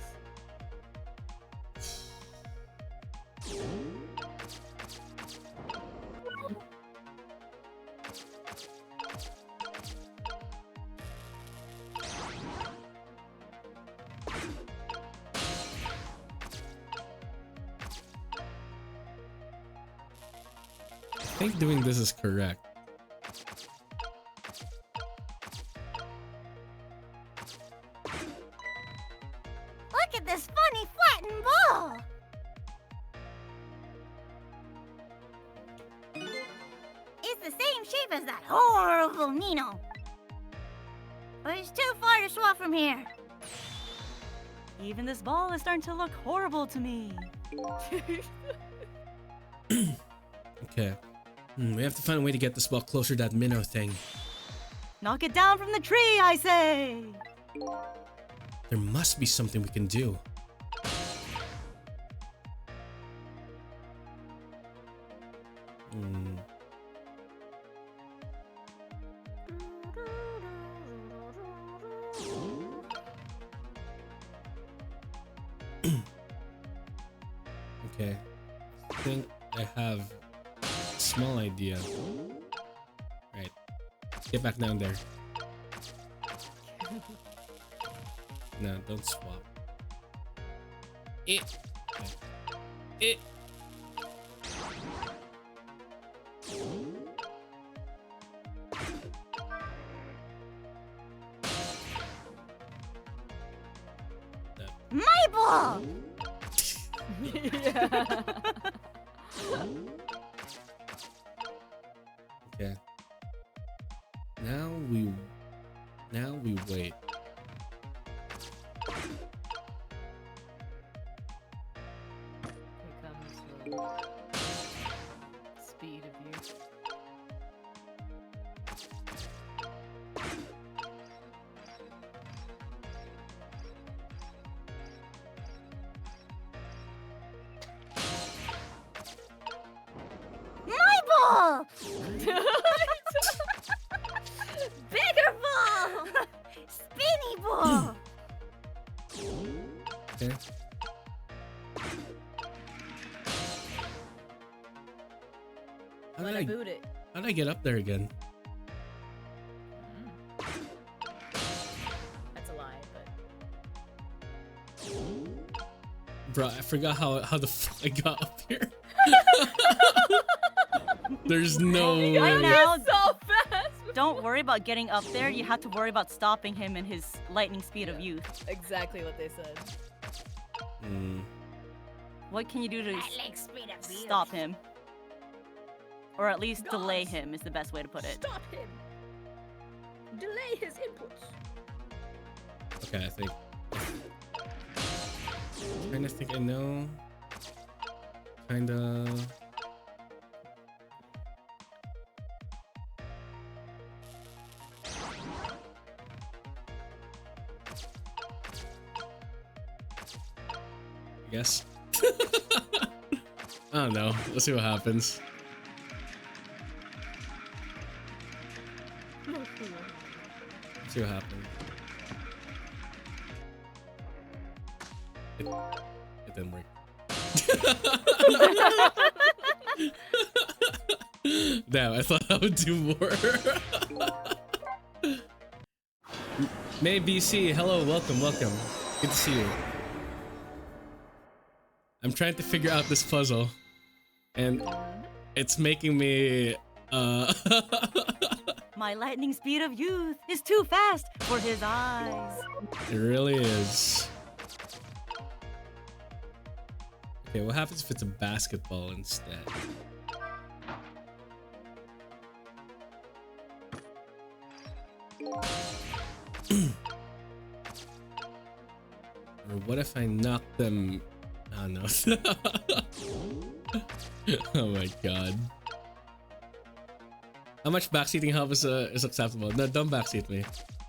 I think doing this is correct. Look at this funny flattened ball. It's the same shape as that horrible Nino. But it's too far to swap from here. Even this ball is starting to look horrible to me. Okay. We have to find a way to get this ball closer to that minnow thing. Knock it down from the tree, I say! There must be something we can do. Hmm. Okay. I think I have a small idea. Right. Get back down there. No, don't swap. Okay. My ball! Okay. Now we wait. Here comes the speed of youth. My ball! Bigger ball! Spinny ball! Okay. How Wanna boot it? how did I get up there again? That's a lie, but Bro, I forgot how the fuck I got up here. There's no way. Right now, so fast. don't worry about getting up there. You have to worry about stopping him in his lightning speed of youth. Exactly what they said. Hmm. What can you do to Lightning speed of youth. stop him? Or at least delay him is the best way to put it. Stop him. Delay his inputs. Okay, I think. Kinda think I know. Kinda. I guess. I don't know. Let's see what happens. Let's see what happens. It didn't work. Damn, I thought I would do more. May BC, hello, welcome. Good to see you. I'm trying to figure out this puzzle, and it's making me My lightning speed of youth is too fast for his eyes. It really is. Okay, what happens if it's a basketball instead? Or what if I knock them? Oh no. Oh my god. How much backseating help is acceptable? No, don't backseat me.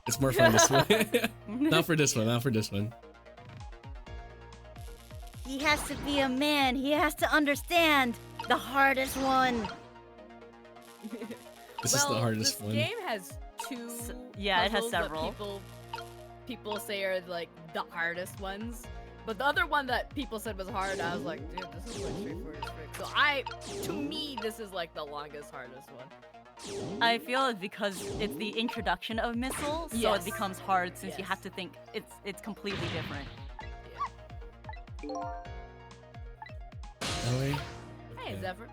It's more fun this way. Not for this one. He has to be a man. He has to understand the hardest one. This is the hardest this one. game has two. Yeah, it has puzzles that several. People say are like the hardest ones, but the other one that people said was hard, I was like, dude, this is like straightforward as frick. So to me, this is like the longest, hardest one. I feel it's because it's the introduction of missiles, so Yes. it becomes hard since you Yes. have to think it's completely different. Really? Hey, Okay. Zephyr.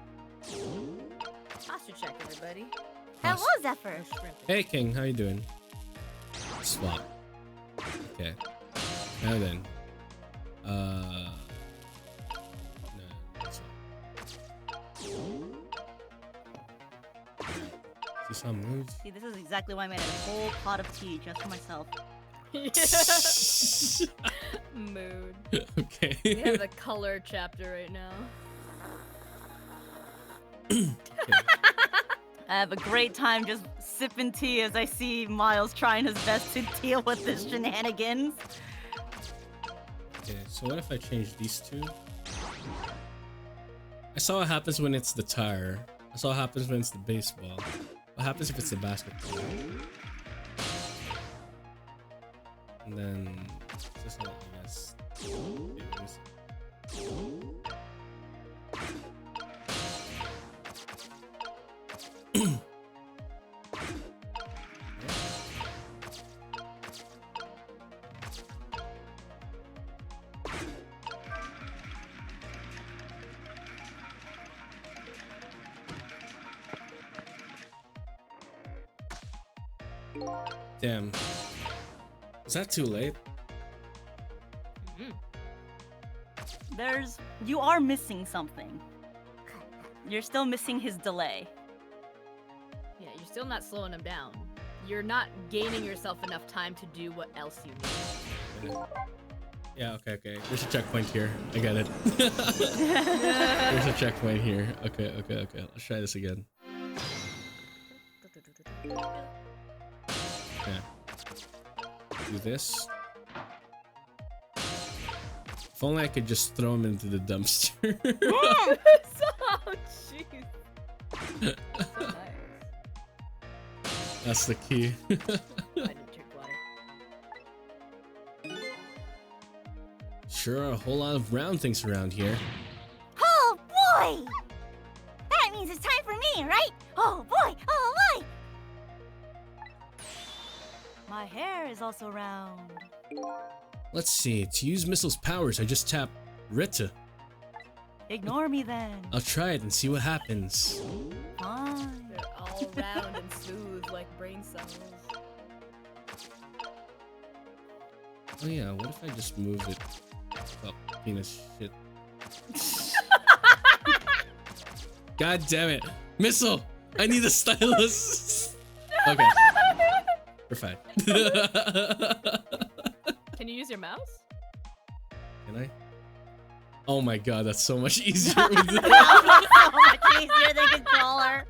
Posture check, everybody. Hello, Zephyr. No shrimping. Hey King, how you doing? Swap. Okay. Now then. No, this one. See some moves. See, this is exactly why I made a whole pot of tea just for myself. Mood. Okay. We have the color chapter right now. I have a great time just sipping tea as I see Miles trying his best to deal with this shenanigans. Okay, so what if I change these two? I saw what happens when it's the tire. I saw what happens when it's the baseball. What happens if it's the basketball? And then just not, I guess. Damn. Is that too late? You are missing something. You're still missing his delay. Yeah, you're still not slowing him down. You're not gaining yourself enough time to do what else you need. Yeah, okay. There's a checkpoint here. I got it. There's a checkpoint here. Okay. Let's try this again. Yeah. Do this. If only I could just throw him into the dumpster. Oh, jeez. So nice. That's the key. I didn't drink water. Sure, a whole lot of round things around here. Oh boy! That means it's time for me, right? Oh boy! Oh boy! My hair is also round. Let's see. To use Missile's powers, I just tap Rita. Ignore me then. I'll try it and see what happens. Fine. They're all round and smooth like brain cells. Oh yeah, what if I just move it? Oh, penis shit. God damn it. Missile! I need a stylus! Okay. We're fine. Can you use your mouse? Can I? Oh my god, that's so much easier with the So much easier than controller.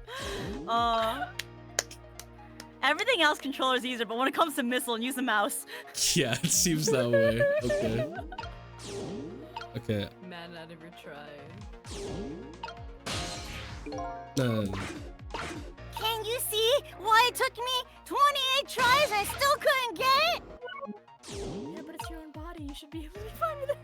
Everything else controller is easier, but when it comes to missile and use the mouse. Yeah, it seems that way. Okay. Okay. Man out of your try. No. Can you see why it took me 28 tries and I still couldn't get it? Yeah, but it's your own body. You should be able to be fine with it.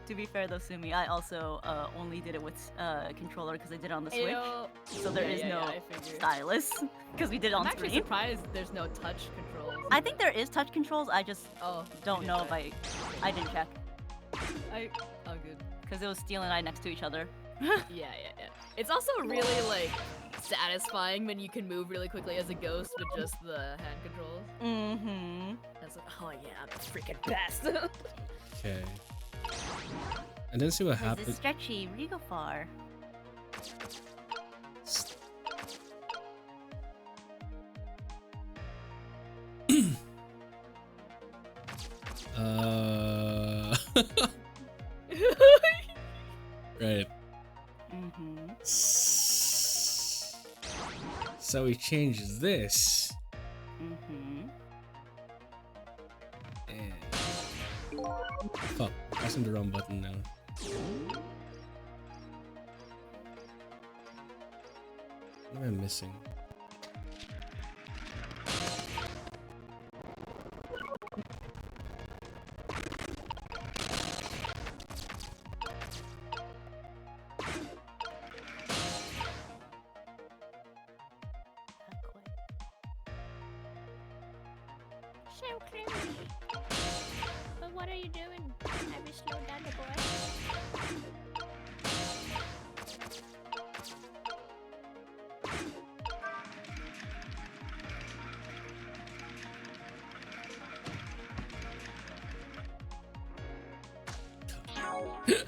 To be fair though, Sumi, I also only did it with controller because I did it on the Switch. Ayo. So there is no I figured. stylus because we did it I'm on actually screen. surprised there's no touch controls. I think there is touch controls. I just Oh, don't you know didn't if I didn't check Oh, good. because it was Steel and I next to each other. Yeah. It's also really like satisfying when you can move really quickly as a ghost with just the hand controls. Mm-hmm. That's like, oh yeah, I'm the freaking best. Okay. And then see what This is happens. stretchy Rigofar. Right. Mm-hmm. So we change this. Mm-hmm. And... Fuck, pressing the wrong button now. What am I missing? So creepy. But what are you doing? Have you slowed down the boy?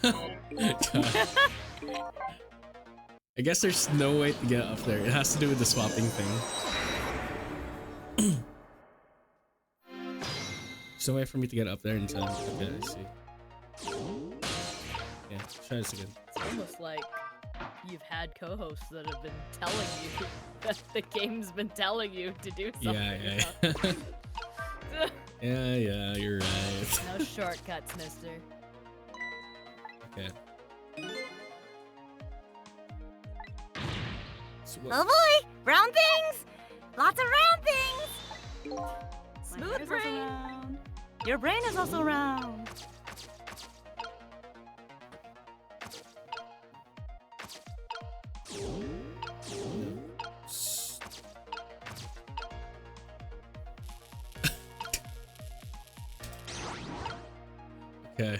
I guess there's no way to get up there. It has to do with the swapping thing. There's no way for me to get up there in time. Okay, I see. Yeah, try this again. It's almost like you've had co-hosts that have been telling you that the game's been telling you to do something. Yeah. Yeah, you're right. No shortcuts, mister. Okay. So Oh boy! Round things! Lots of round things! My Smooth brain is also brain. round. Your brain is also round. Okay.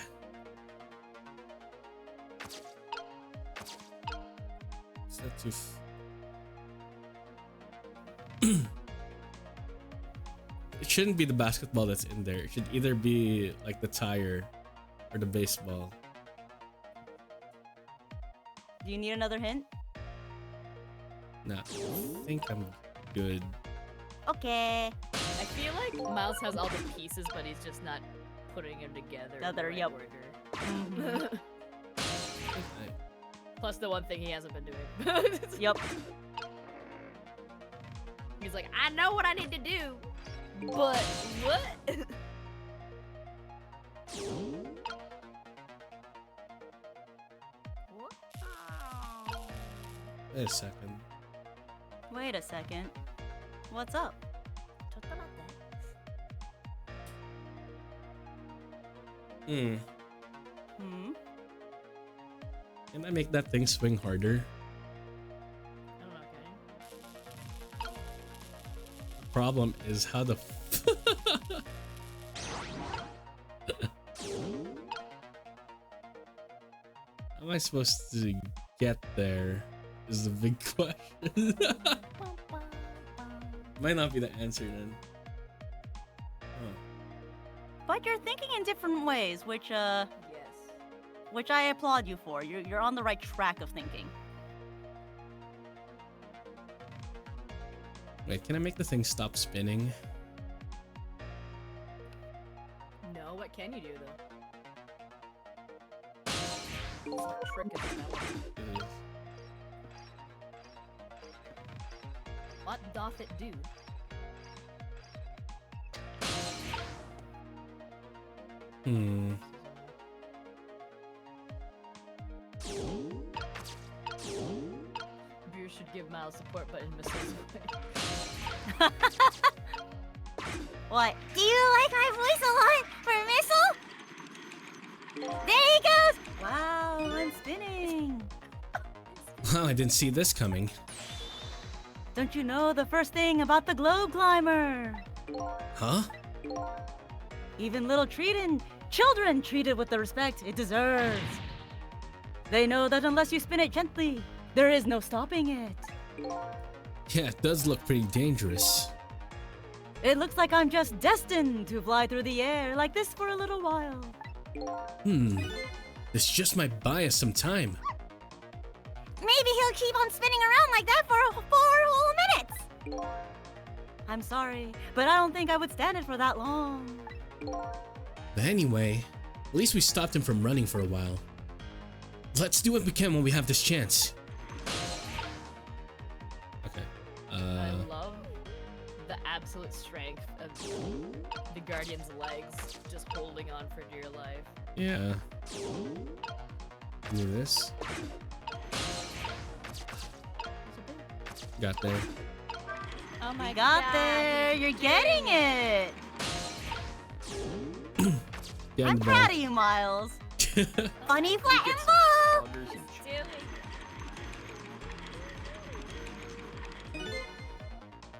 Is that too? It shouldn't be the basketball that's in there. It should either be like the tire or the baseball. Do you need another hint? Nah, I think I'm good. Okay. I feel like Miles has all the pieces, but he's just not putting them together. in the Together, right yep. order. Mhm. Plus the one thing he hasn't been doing. Yep. He's like, I know what I need to do, but what? Wait a second. Wait a second. What's up? Hmm. Hmm? Can I make that thing swing harder? I don't know, okay. The problem is how the how am I supposed to get there is the big question. Might not be the answer then. Oh. But you're thinking in different ways, which Yes. I applaud you for. You're on the right track of thinking. Wait, can I make the thing stop spinning? No, what can you do though? Trick in the melon. What doth it do? Hmm. Beer should give Miles support button missiles away. What? Do you like my voice a lot for a missile? There he goes! Wow, I'm spinning. Wow, I didn't see this coming. Don't you know the first thing about the globe climber? Huh? Even little children treated with the respect it deserves. They know that unless you spin it gently, there is no stopping it. Yeah, it does look pretty dangerous. It looks like I'm just destined to fly through the air like this for a little while. This just might buy us some time. Maybe he'll keep on spinning around like that for 4 whole minutes! I'm sorry, but I don't think I would stand it for that long. But anyway, at least we stopped him from running for a while. Let's do what we can when we have this chance. Okay. I love the absolute strength of the Guardian's legs just holding on for dear life. Yeah. Do this. Got there. Oh my You got there. You're getting it. Get in I'm the proud ball. of you, Miles. Funny flat and ball!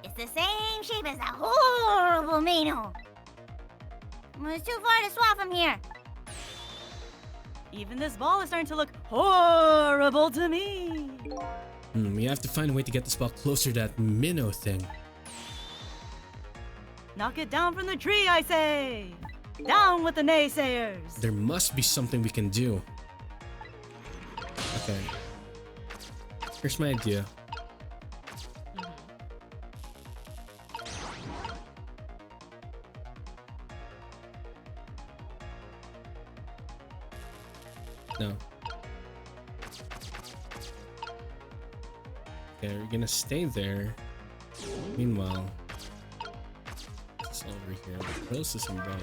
It's the same shape as that horrible Mano. It's too far to swap from here. Even this ball is starting to look horrible to me. We have to find a way to get this ball closer to that minnow thing. Knock it down from the tree, I say. Down with the naysayers. There must be something we can do. Okay. Here's my idea. No. Okay, we're gonna stay there. Meanwhile, it's over here. Close this umbrella.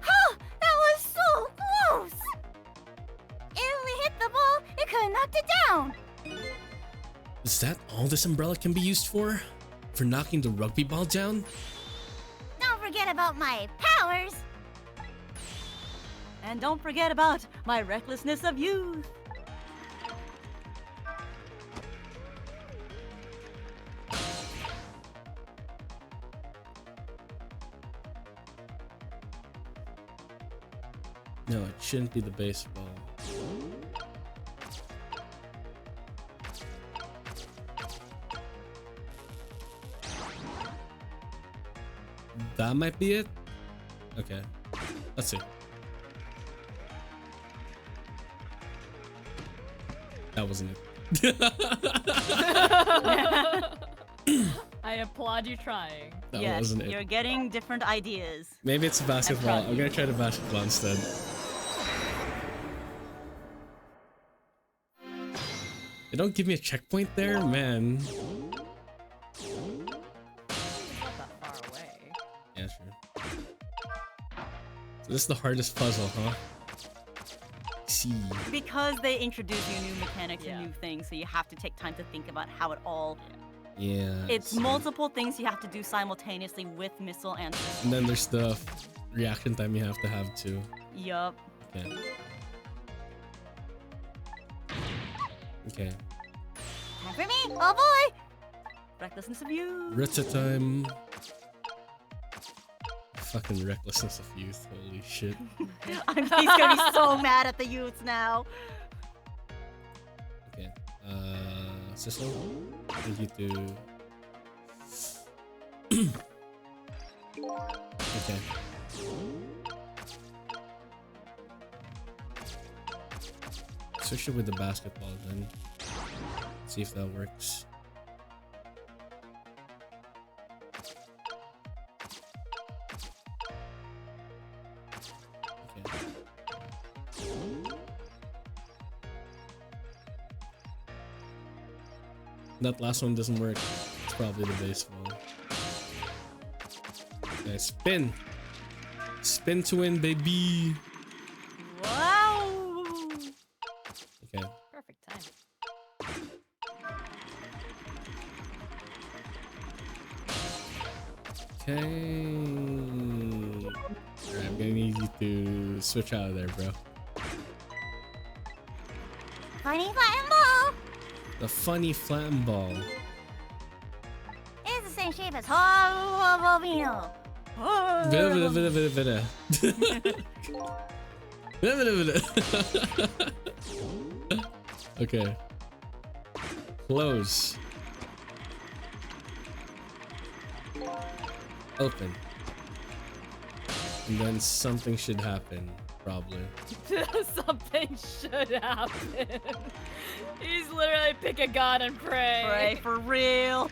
Oh, that was so close! If we hit the ball, it could have knocked it down. Is that all this umbrella can be used for? For knocking the rugby ball down? Don't forget about my powers. And don't forget about my recklessness of youth. No, it shouldn't be the baseball. That might be it? Okay. Let's see. That wasn't it. I applaud you trying. That Yes, wasn't it. you're getting different ideas. Maybe it's basketball. proud I'm of gonna try the basketball instead. They don't give me a checkpoint there, man. It's not that far away. Yeah, sure. So this is the hardest puzzle, huh? See. Because they introduce you new mechanics Yeah. and new things, so you have to take time to think about how it all. Yeah. It's multiple things you have to do simultaneously with missile and system. And then there's the reaction time you have to have too. Yup. Okay. Okay. Time for me. Oh boy. Recklessness of youth. Ritza time. Fucking recklessness of youth. Holy shit. He's gonna be so mad at the youths now. Okay. Sissel, I need you to. Okay. Switch it with the basketball then. See if that works. Okay. That last one doesn't work. It's probably the baseball. Okay, spin. Spin to win, baby. Wow. Okay. Perfect time. Okay. Alright, I'm gonna need you to switch out of there, bro. Funny flying ball. The funny flat ball. It's the same shape as Volvino. Vida, vida, vida, vida, vida. Vida, vida, vida. Okay. Close. Open. And then something should happen, probably. Something should happen. He's literally pick a god and pray. Pray for real.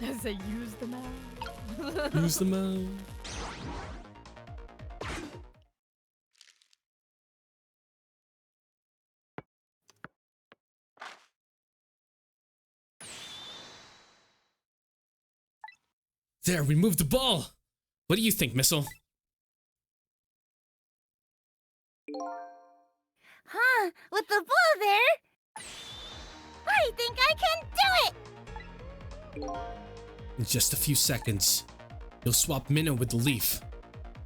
As I use the map. Use the mouse. There, we moved the ball. What do you think, Missile? Huh? With the ball there? I think I can do it! In just a few seconds, you'll swap Minnow with the leaf.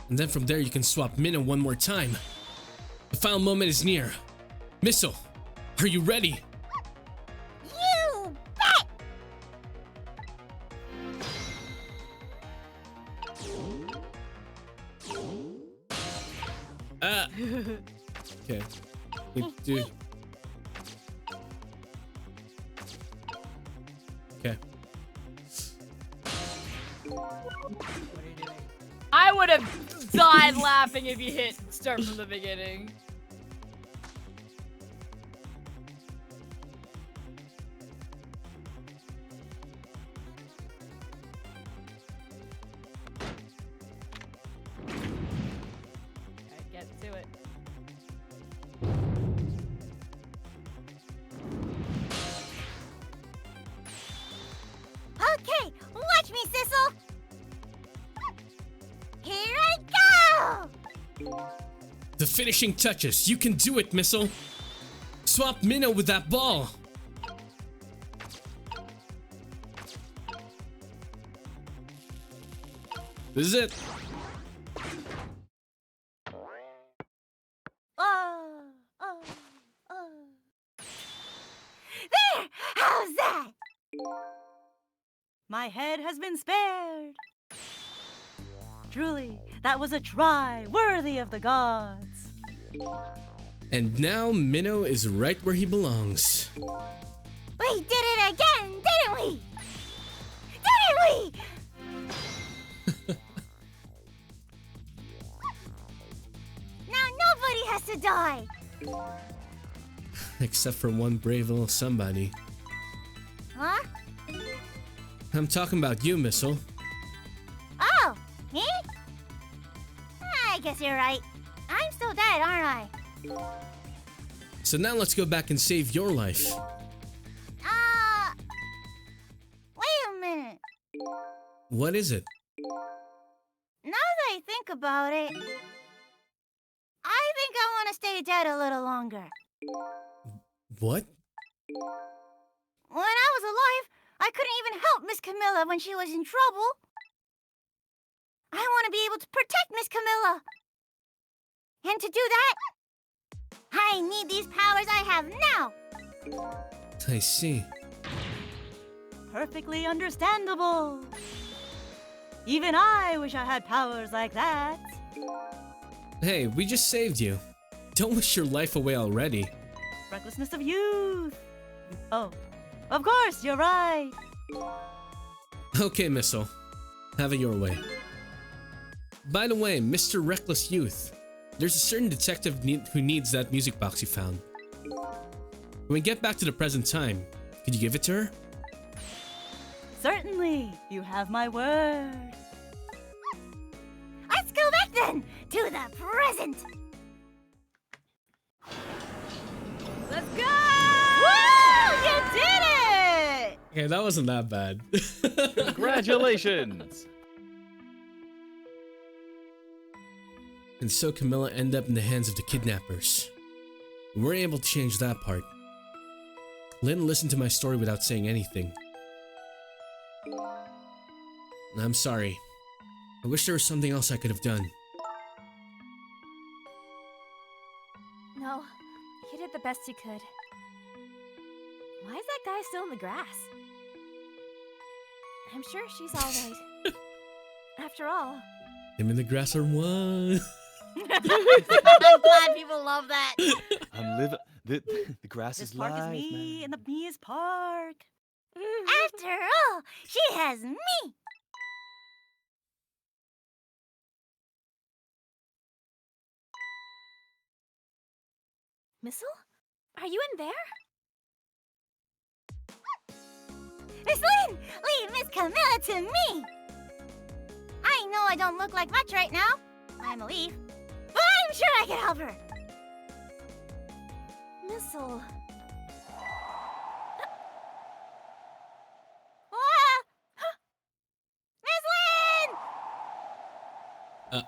And then from there you can swap Minnow one more time. The final moment is near. Missile, are you ready? You bet! Ah! Okay. Dude. Okay. I would have died laughing if you hit start from the beginning. Alright, get to it. Okay, watch me, Sissel! Here I go! The finishing touches. You can do it, Missile. Swap Minnow with that ball. This is it. Oh, oh, oh. There! How's that? My head has been spared. Truly, that was a try worthy of the gods. And now Minnow is right where he belongs. We did it again, didn't we? Didn't we? Now nobody has to die. Except for one brave little somebody. Huh? I'm talking about you, Missile. Oh, me? I guess you're right. I'm still dead, aren't I? So now let's go back and save your life. Wait a minute. What is it? Now that I think about it, I think I want to stay dead a little longer. What? When I was alive, I couldn't even help Miss Camilla when she was in trouble. I want to be able to protect Miss Camilla. And to do that, I need these powers I have now. I see. Perfectly understandable. Even I wish I had powers like that. Hey, we just saved you. Don't wish your life away already. Recklessness of youth. Oh, of course, you're right. Okay, Missile. Have it your way. By the way, Mr. Reckless Youth, there's a certain detective who needs that music box you found. When we get back to the present time, could you give it to her? Certainly, you have my word. Let's go back then to the present. Let's go! Woo! You did it! Okay, that wasn't that bad. Congratulations! And so Camilla ended up in the hands of the kidnappers. We weren't able to change that part. Lynn listened to my story without saying anything. I'm sorry. I wish there was something else I could have done. No, you did the best you could. Why is that guy still in the grass? I'm sure she's alright. After all. Him and the grass are one. I'm glad people love that. I'm living. The grass This is park live, is me, man. and the me is park. After all, she has me. Missile? Are you in there? Miss Lynn, leave Miss Camilla to me. I know I don't look like much right now. I'm a leaf. But I'm sure I can help her. Missile. Ah! Miss Lynn! Uh.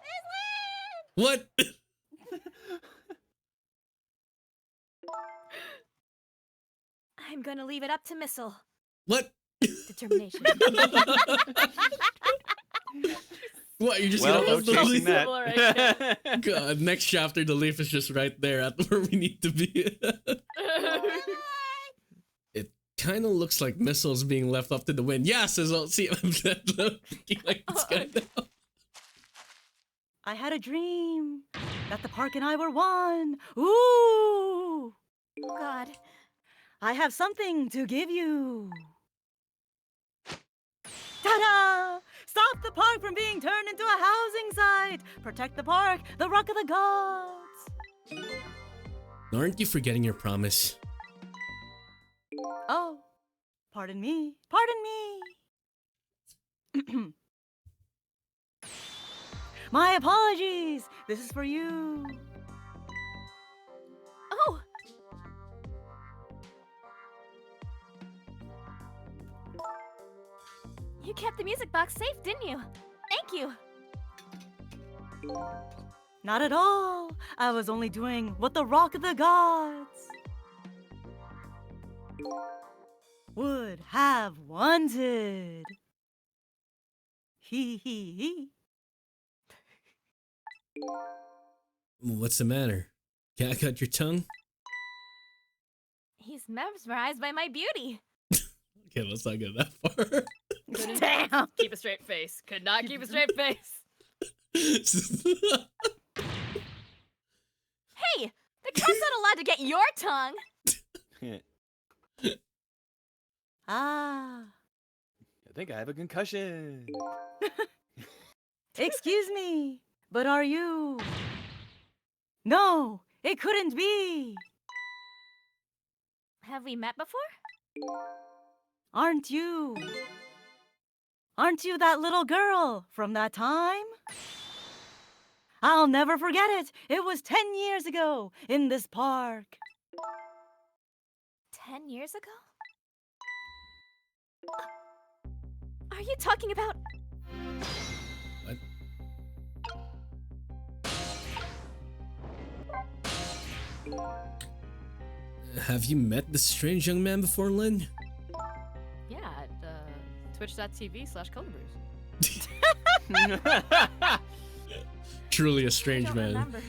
Miss Lynn! What? I'm gonna leave it up to Missile. What? Determination. What, you're just Well, gonna no hold the chasing leaf? that. Right, God, next chapter, the leaf is just right there at where we need to be. It kind of looks like missiles being left up to the wind. Yeah, Sizzle. See, I'm thinking like this guy now. I had a dream that the park and I were one. Ooh! Oh God. I have something to give you. Ta-da! Stop the park from being turned into a housing site. Protect the park, the Rock of the Gods. Aren't you forgetting your promise? Oh, pardon me. Pardon me. My apologies. This is for you. Oh. You kept the music box safe, didn't you? Thank you. Not at all. I was only doing what the Rock of the Gods would have wanted. Hee hee hee. What's the matter? Cat cut your tongue? He's mesmerized by my beauty. Okay, let's not go that far. Damn. Keep a straight face. Could not keep a straight face. Hey, the cat's not allowed to get your tongue. Ah, I think I have a concussion. excuse me, but are you? No, it couldn't be. Have we met before? Aren't you? Aren't you that little girl from that time? I'll never forget it. It was 10 years ago in this park. 10 years ago? Are you talking about... What? Have you met this strange young man before, Lynn? Yeah, at twitch.tv/colobrews. Truly a I strange don't man. remember.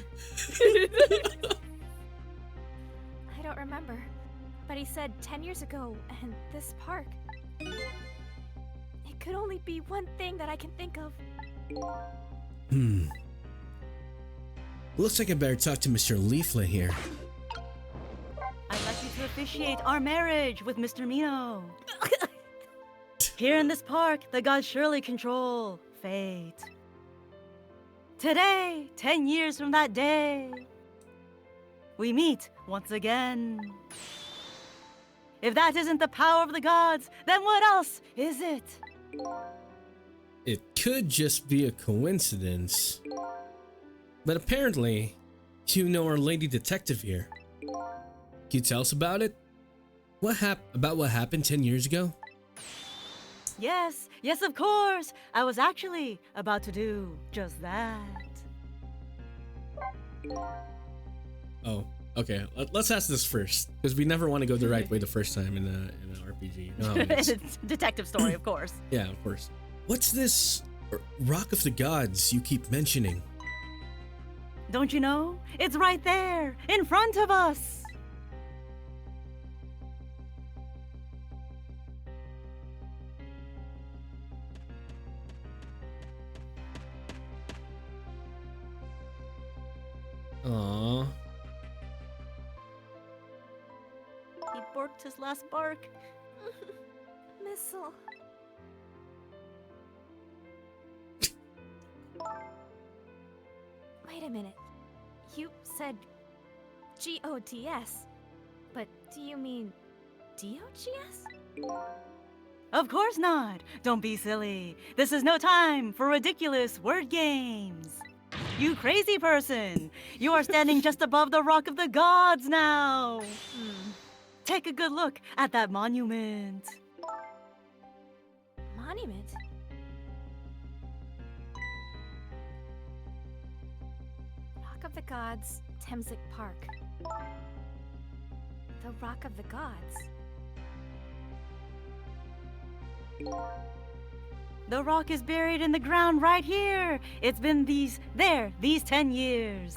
I don't remember. But he said 10 years ago, and this park. It could only be one thing that I can think of. Looks like I better talk to Mr. Leaflet here. I'd like you to officiate our marriage with Mr. Mino. Here in this park, the gods surely control fate. Today, 10 years from that day, we meet once again. If that isn't the power of the gods, then what else is it? It could just be a coincidence. But apparently, you know our lady detective here. Can you tell us about it? What happened 10 years ago? Yes, yes, of course. I was actually about to do just that. Oh, okay. Let's ask this first, because we never want to go the right way the first time in an RPG. You know how it is. It's a detective story, of course. Yeah, of course. What's this Rock of the Gods you keep mentioning? Don't you know? It's right there, in front of us. Aww. He barked his last bark. Missile. Wait a minute. You said G-O-D-S, but do you mean D-O-G-S? Of course not. Don't be silly. This is no time for ridiculous word games. You crazy person. You are standing just above the Rock of the Gods now. Take a good look at that monument. Monument? Rock of the Gods, Temsic Park. The Rock of the Gods. The rock is buried in the ground right here. It's been these 10 years.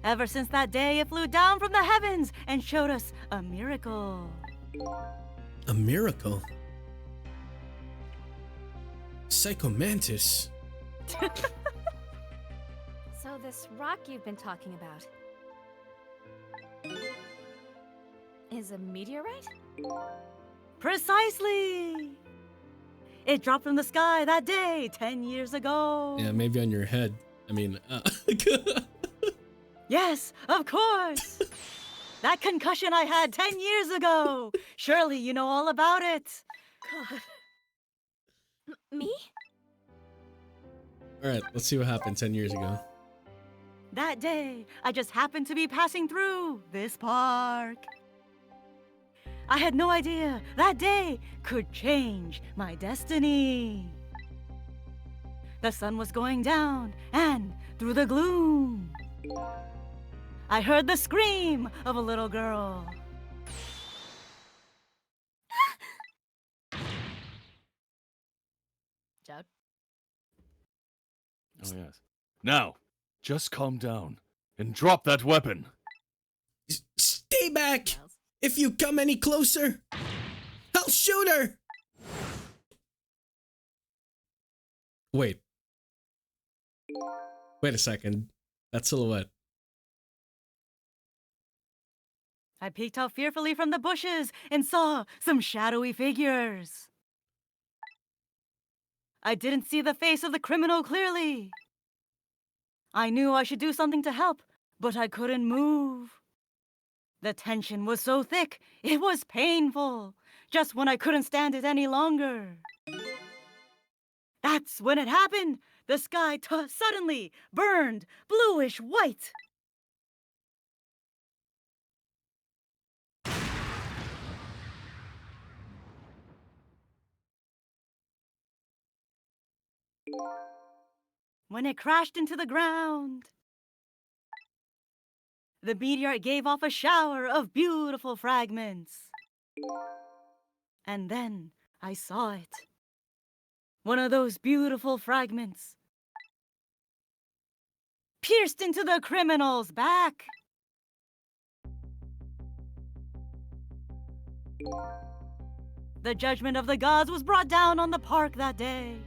Ever since that day, it flew down from the heavens and showed us a miracle. A miracle? Psychomantis? So this rock you've been talking about is a meteorite? Precisely! It dropped from the sky that day 10 years ago. Yeah, maybe on your head. I mean, Yes, of course! That concussion I had 10 years ago! Surely you know all about it! God. Me? Alright, let's see what happened 10 years ago. That day, I just happened to be passing through this park. I had no idea that day could change my destiny. The sun was going down, and through the gloom, I heard the scream of a little girl. Jowd? Oh, yes. Now, just calm down and drop that weapon. Stay back! Miles? If you come any closer, I'll shoot her! Wait. Wait a second. That silhouette. I peeked out fearfully from the bushes and saw some shadowy figures. I didn't see the face of the criminal clearly. I knew I should do something to help, but I couldn't move. The tension was so thick, it was painful, just when I couldn't stand it any longer. That's when it happened. The sky suddenly burned bluish white. When it crashed into the ground, the meteorite gave off a shower of beautiful fragments. And then I saw it. One of those beautiful fragments pierced into the criminal's back. The judgment of the gods was brought down on the park that day.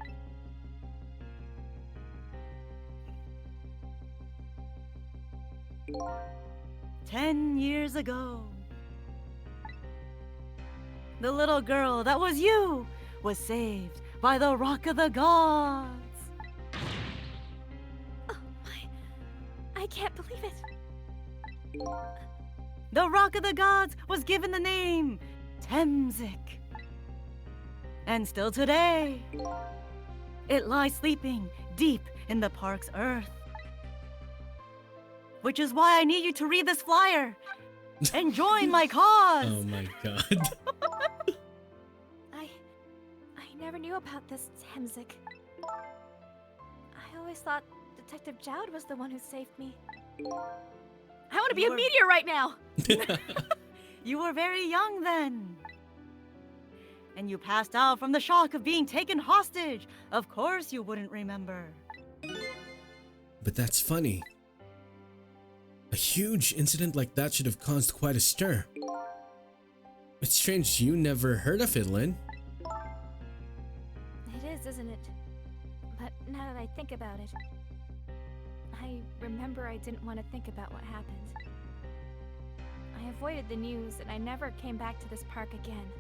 "10 years ago, the little girl that was you was saved by the Rock of the Gods." Oh my. I can't believe it. The Rock of the Gods was given the name Temzik. And still today, it lies sleeping deep in the park's earth. Which is why I need you to read this flyer and join my cause. Oh my god. I never knew about this Temzik. I always thought Detective Jowd was the one who saved me. I want to be a meteor right now! You were very young then. And you passed out from the shock of being taken hostage. Of course you wouldn't remember. But that's funny. A huge incident like that should have caused quite a stir. It's strange you never heard of it, Lynn. It is, isn't it? But now that I think about it, I remember I didn't want to think about what happened. I avoided the news and I never came back to this park again.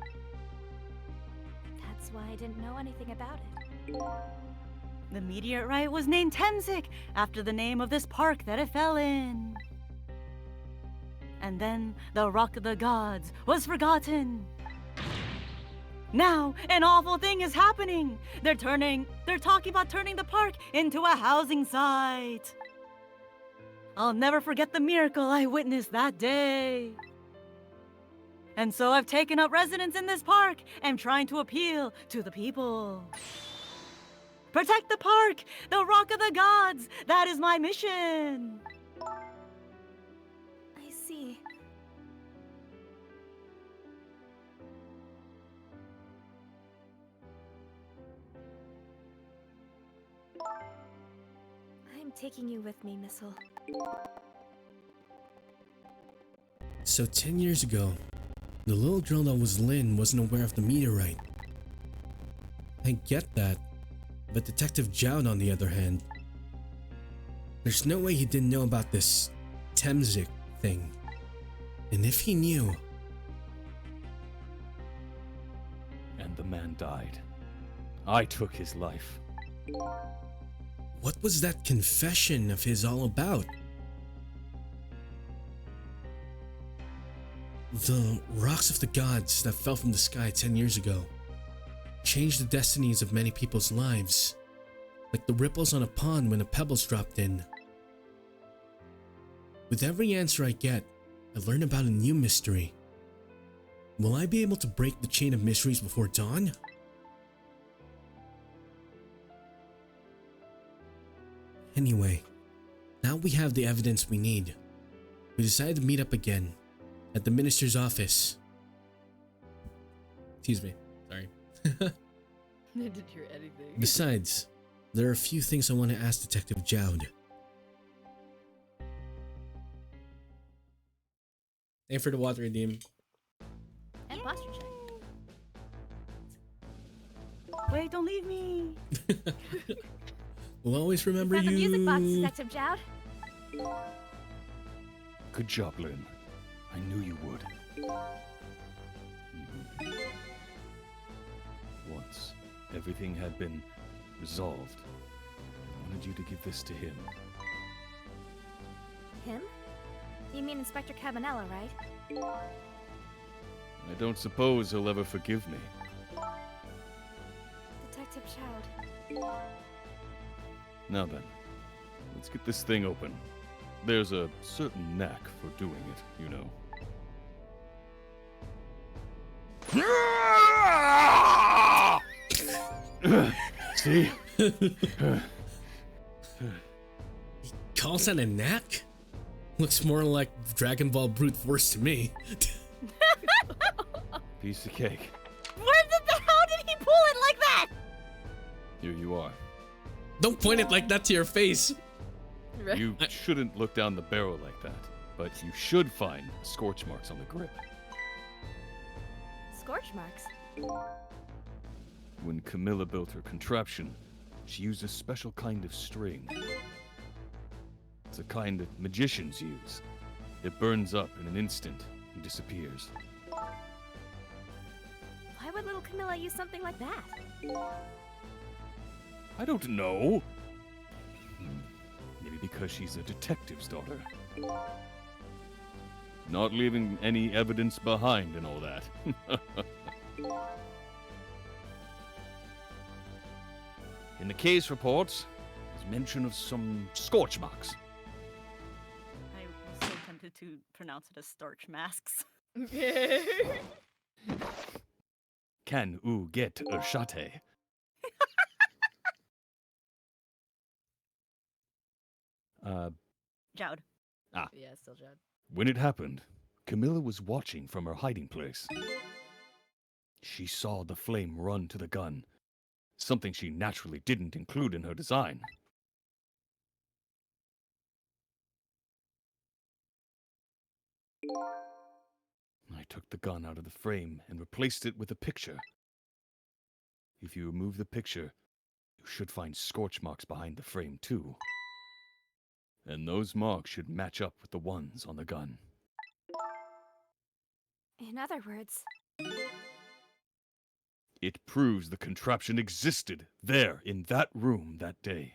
That's why I didn't know anything about it. The meteorite was named Temzik after the name of this park that it fell in. And then the Rock of the Gods was forgotten. Now an awful thing is happening. They're talking about turning the park into a housing site. I'll never forget the miracle I witnessed that day. And so I've taken up residence in this park and trying to appeal to the people. Protect the park, the Rock of the Gods. That is my mission. I see. I'm taking you with me, Missile. So 10 years ago, the little girl that was Lynn wasn't aware of the meteorite. I get that, but Detective Jowd on the other hand, there's no way he didn't know about this Temzik thing. And if he knew... And the man died. I took his life. What was that confession of his all about? The rocks of the gods that fell from the sky 10 years ago changed the destinies of many people's lives, like the ripples on a pond when a pebble's dropped in. With every answer I get, I learn about a new mystery. Will I be able to break the chain of mysteries before dawn? Anyway, now we have the evidence we need. We decided to meet up again at the minister's office. Excuse me, sorry. I didn't hear anything. Besides, there are a few things I want to ask Detective Jowd. Thank for the water redeem. And posture check. Wait, don't leave me. We'll always remember Found the you. music box, Detective Jowd. Good job, Lynn. I knew you would. Once everything had been resolved, I wanted you to give this to him. Him? You mean Inspector Cabanela, right? I don't suppose he'll ever forgive me. Detective Jowd. Now then, let's get this thing open. There's a certain knack for doing it, you know. See? Calls that a knack? Looks more like Dragon Ball brute force to me. Piece of cake. How did he pull it like that? Here you are. Don't point it like that to your face. Right. You shouldn't look down the barrel like that, but you should find scorch marks on the grip. Scorch marks. When Camilla built her contraption, she used a special kind of string. It's a kind that magicians use. It burns up in an instant and disappears. Why would little Camilla use something like that? I don't know. Maybe because she's a detective's daughter. Not leaving any evidence behind and all that. In the case reports, there's mention of some scorch marks. I was so tempted to pronounce it as starch masks. Can oo get a shate? Jowd. Yeah, still Jowd. When it happened, Camilla was watching from her hiding place. She saw the flame run to the gun, something she naturally didn't include in her design. I took the gun out of the frame and replaced it with a picture. If you remove the picture, you should find scorch marks behind the frame too. And those marks should match up with the ones on the gun. In other words, It proves the contraption existed there in that room that day.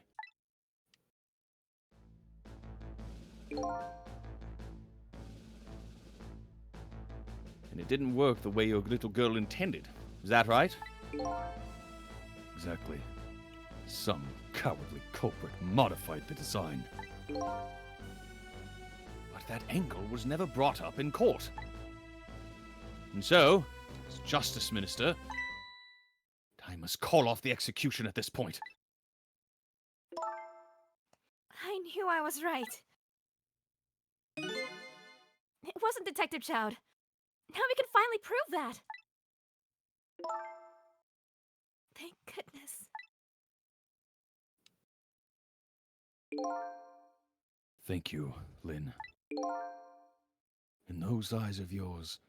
And it didn't work the way your little girl intended. Is that right? Exactly. Some cowardly culprit modified the design. But that angle was never brought up in court. And so, as Justice Minister, I must call off the execution at this point. I knew I was right. It wasn't Detective Jowd. Now we can finally prove that. Thank goodness. Thank you, Lynn. In those eyes of yours,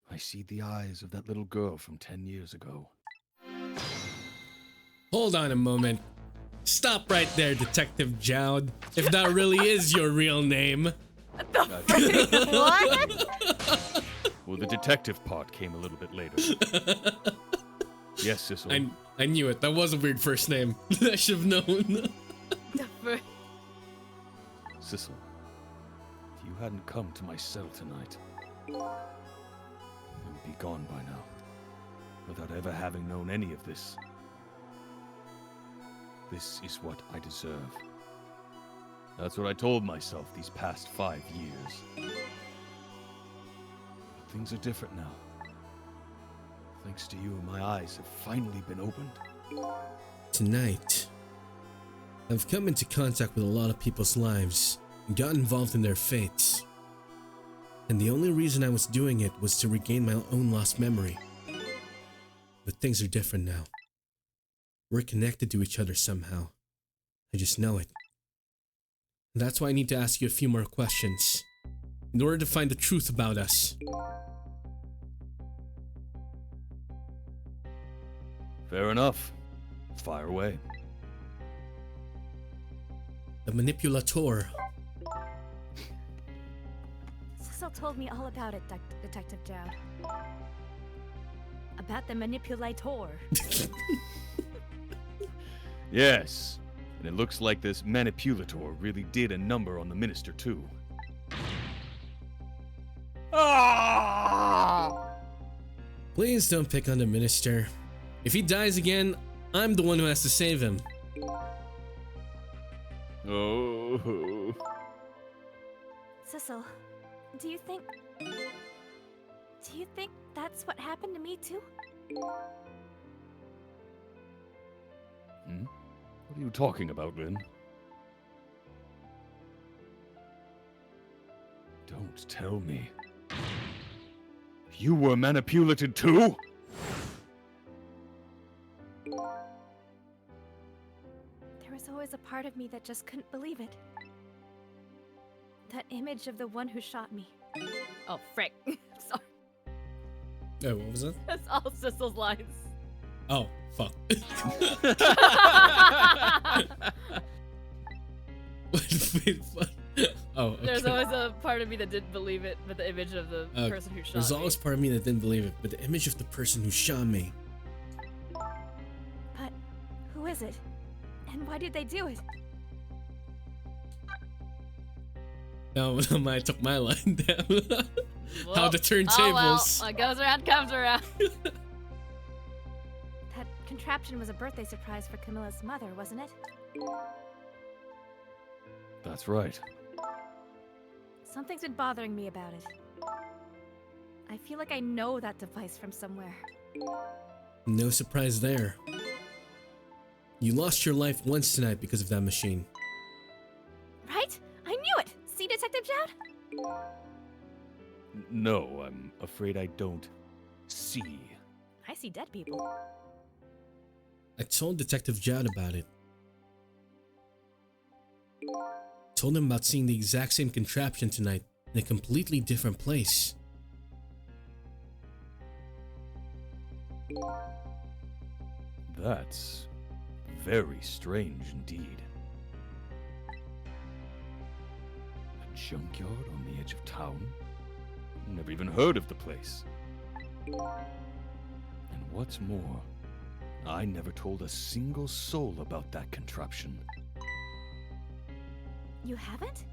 I see the eyes of that little girl from 10 years ago. Hold on a moment. Stop right there, Detective Jowd. If that really is your real name. What? Well, the detective part came a little bit later. Yes, Sissel. I knew it. That was a weird first name. I should have known. Sissel, if you hadn't come to my cell tonight, I would be gone by now, without ever having known any of this. This is what I deserve. That's what I told myself these past 5 years. But things are different now. Thanks to you, my eyes have finally been opened. Tonight, I've come into contact with a lot of people's lives and got involved in their fates. And the only reason I was doing it was to regain my own lost memory. But things are different now. We're connected to each other somehow. I just know it. And that's why I need to ask you a few more questions in order to find the truth about us. Fair enough. Fire away. The Manipulator. Cecil told me all about it, Detective Jowd. About the manipulator. Yes, and it looks like this Manipulator really did a number on the minister too. Please don't pick on the minister. If he dies again, I'm the one who has to save him. Oh. Cecil, do you think that's what happened to me too? What are you talking about, Lynn? Don't tell me. You were manipulated too? There was always a part of me that just couldn't believe it. That image of the one who shot me. Oh, frick. Sorry. Oh, what was that? That's all Cecil's lines. Oh, fuck. Wait, what? Oh, okay. There's always a part of me that didn't believe it, but the image of the person who shot There's me. always part of me that didn't believe it, but the image of the person who shot me. But who is it? And why did they do it? No, I took my line down. How Well, to turn Oh, well, tables. what goes around comes around. That contraption was a birthday surprise for Camilla's mother, wasn't it? That's right. Something's been bothering me about it. I feel like I know that device from somewhere. No surprise there. You lost your life once tonight because of that machine. Right? I knew it! See, Detective Jowd? No, I'm afraid I don't see. I see dead people. I told Detective Jowd about it. Told him about seeing the exact same contraption tonight in a completely different place. That's very strange indeed. A junkyard on the edge of town? Never even heard of the place. And what's more, I never told a single soul about that contraption. You haven't?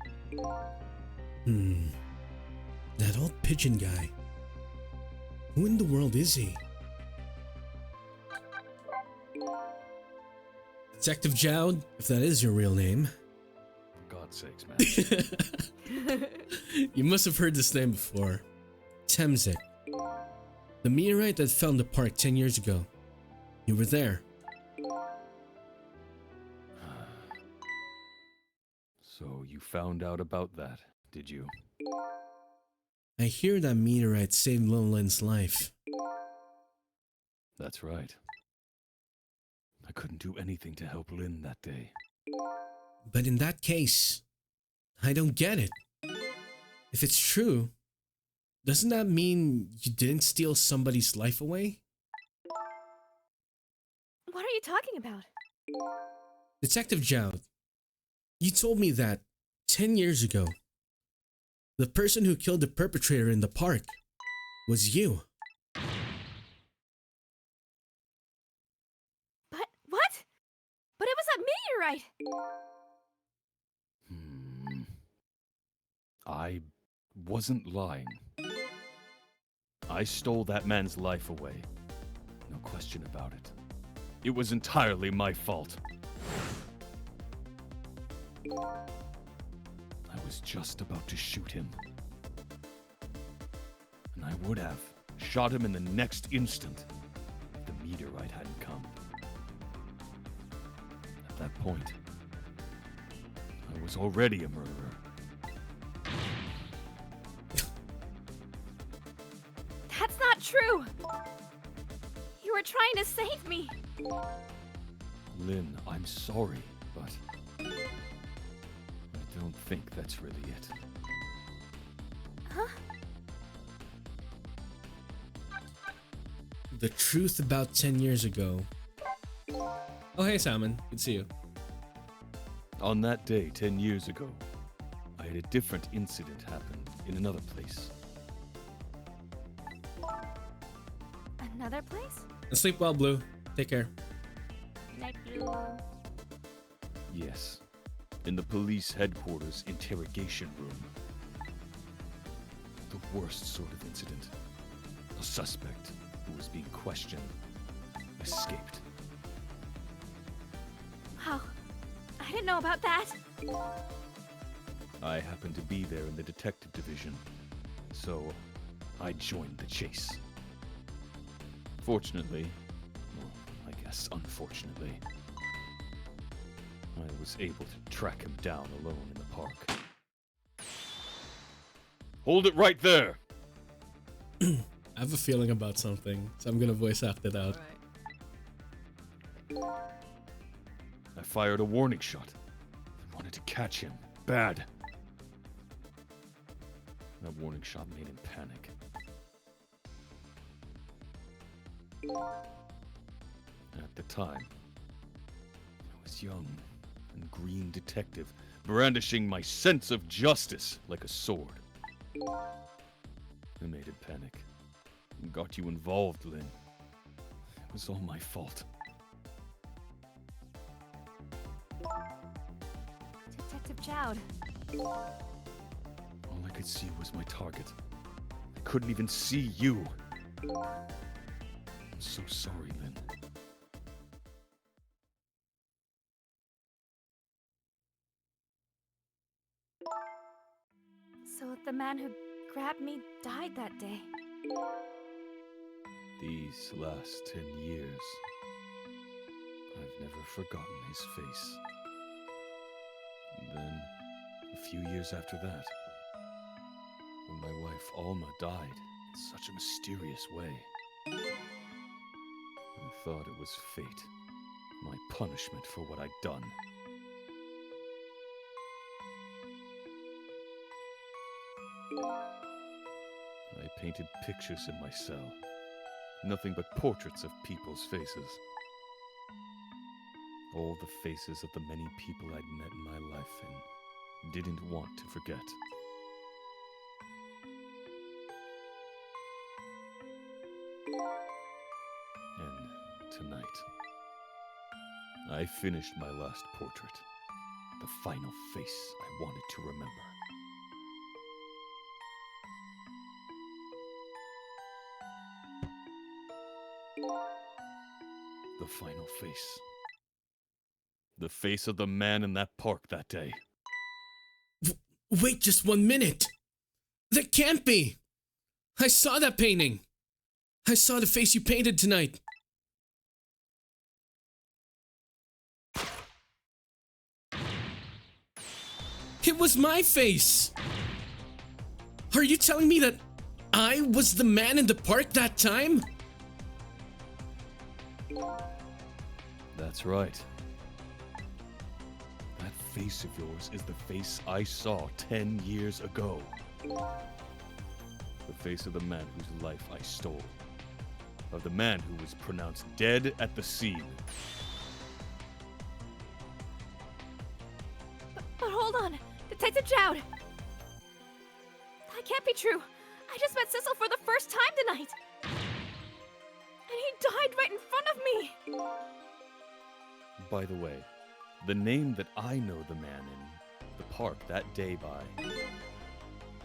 That old pigeon guy. Who in the world is he? Detective Jowd, if that is your real name. For God's sakes, man. You must have heard this name before. Temzik. The meteorite that fell in the park 10 years ago. You were there. So you found out about that, did you? I hear that meteorite saved Lil Lynn's life. That's right. I couldn't do anything to help Lynn that day. But in that case, I don't get it. If it's true, doesn't that mean you didn't steal somebody's life away? What are you talking about? Detective Jowd, you told me that 10 years ago, the person who killed the perpetrator in the park was you. But what? But it was a meteorite! I wasn't lying. I stole that man's life away. No question about it. It was entirely my fault. I was just about to shoot him. And I would have shot him in the next instant if the meteorite hadn't come. At that point, I was already a murderer. That's not true! You were trying to save me! Lynn, I'm sorry, but I don't think that's really it. Huh? The truth about 10 years ago. Oh, hey, Salmon. Good to see you. On that day, 10 years ago, I had a different incident happen in another place. Another place? And sleep well, Blue. Take care. Night Blue. Yes, in the police headquarters interrogation room. The worst sort of incident. A suspect who was being questioned escaped. Wow. I didn't know about that. I happened to be there in the detective division, so I joined the chase. Fortunately, well, I guess unfortunately, I was able to track him down alone in the park. Hold it right there! I have a feeling about something, so I'm gonna voice act it out. I fired a warning shot. I wanted to catch him. Bad. That warning shot made him panic. At the time, I was young and green detective, brandishing my sense of justice like a sword. I made him panic and got you involved, Lynn. It was all my fault. Detective Jowd. All I could see was my target. I couldn't even see you. I'm so sorry, Lynn. So the man who grabbed me died that day. These last 10 years, I've never forgotten his face. And then, a few years after that, when my wife Alma died in such a mysterious way, I thought it was fate, my punishment for what I'd done. I painted pictures in my cell. Nothing but portraits of people's faces. All the faces of the many people I'd met in my life and didn't want to forget. And tonight, I finished my last portrait. The final face I wanted to remember. The final face. The face of the man in that park that day. Wait just 1 minute! That can't be! I saw that painting! I saw the face you painted tonight! It was my face! Are you telling me that I was the man in the park that time? That's right. That face of yours is the face I saw 10 years ago. The face of the man whose life I stole. Of the man who was pronounced dead at the scene. But hold on, Detective Jowd! That can't be true. I just met Sissel for the first time tonight. And he died right in front of me. By the way, the name that I know the man in the park that day by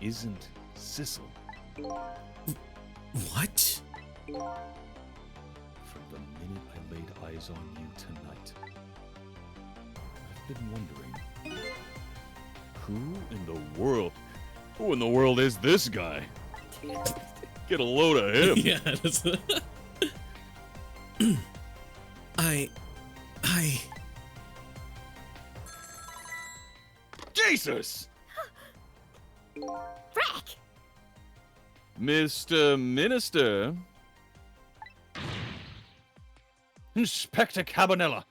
isn't Sissel. What? From the minute I laid eyes on you tonight, I've been wondering, who in the world is this guy? Get a load of him. Yeah, that's I Jesus! Frack! Mr. Minister? Inspector Cabanela,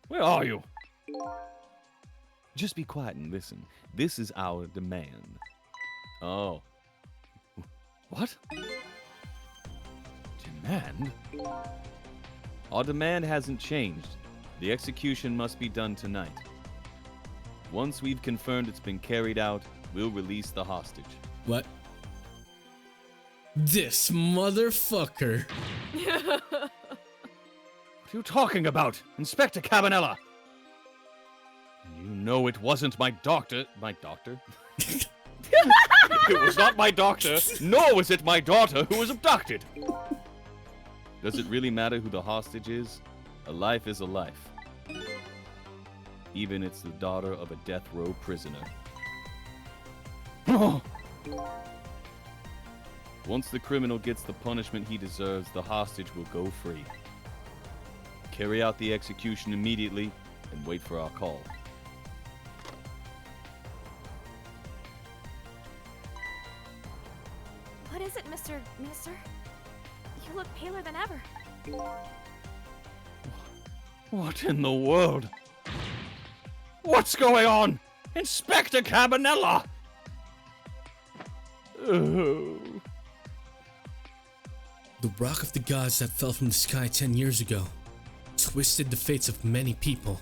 where are you? Just be quiet and listen. This is our demand. Oh. What? Demand? Our demand hasn't changed. The execution must be done tonight. Once we've confirmed it's been carried out, we'll release the hostage. what? This motherfucker. What are you talking about, Inspector Cabanela? You know it wasn't my doctor. My doctor? It was not my doctor, nor was it my daughter who was abducted. Does it really matter who the hostage is? A life is a life. Even it's the daughter of a death row prisoner. Once the criminal gets the punishment he deserves, the hostage will go free. Carry out the execution immediately and wait for our call. What is it, Mr. Minister? You look paler than ever. What in the world? What's going on? Inspector Cabanela! Oh. The rock of the gods that fell from the sky 10 years ago twisted the fates of many people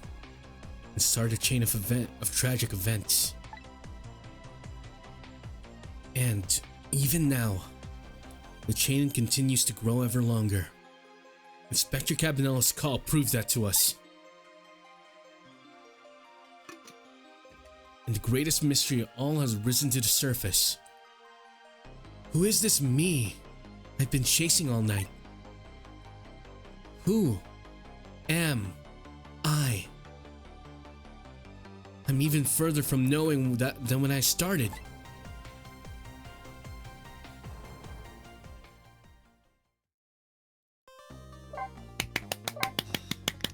and started a chain of tragic events. And even now, the chain continues to grow ever longer. Inspector Cabanela's call proves that to us. And the greatest mystery of all has risen to the surface. Who is this me I've been chasing all night? Who am I? I'm even further from knowing that than when I started.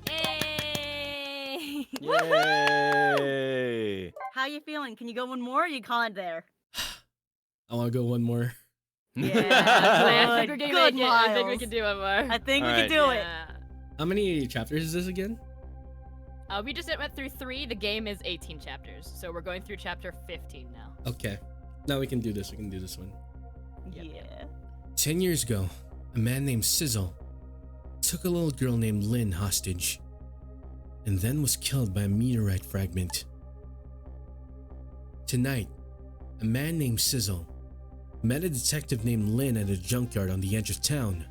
Hey! Yay! How you feeling? Can you go one more? Or you call it there? I want to go one more. Yeah, I think we're good, gonna make it. I think we Miles. can do one more. I think we Alright. can do it. Yeah. How many chapters is this again? We just went through 3. The game is 18 chapters, so we're going through chapter 15 now. Okay. Now we can do this. We can do this one. Yep, Yeah. 10 years ago, a man named Sizzle took a little girl named Lynn hostage and then was killed by a meteorite fragment. Tonight, a man named Sizzle met a detective named Lynn at a junkyard on the edge of town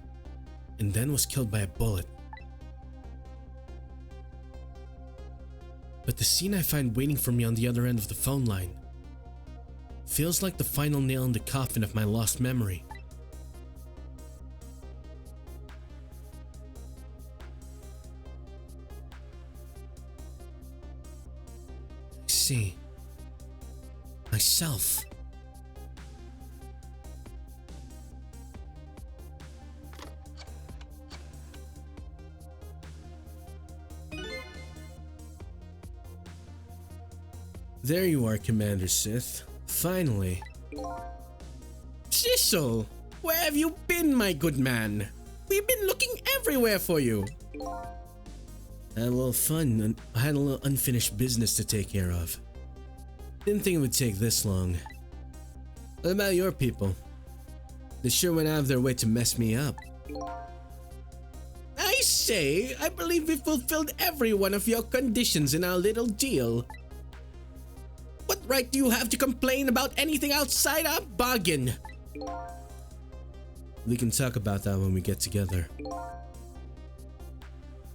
and then was killed by a bullet. But the scene I find waiting for me on the other end of the phone line feels like the final nail in the coffin of my lost memory. See, myself. There you are, Commander Sith. Finally. Sissel, where have you been, my good man? We've been looking everywhere for you. had a little fun, and I had a little unfinished business to take care of. Didn't think it would take this long. What about your people? They sure went out of their way to mess me up. I say, I believe we fulfilled every one of your conditions in our little deal. What right do you have to complain about anything outside our bargain? We can talk about that when we get together.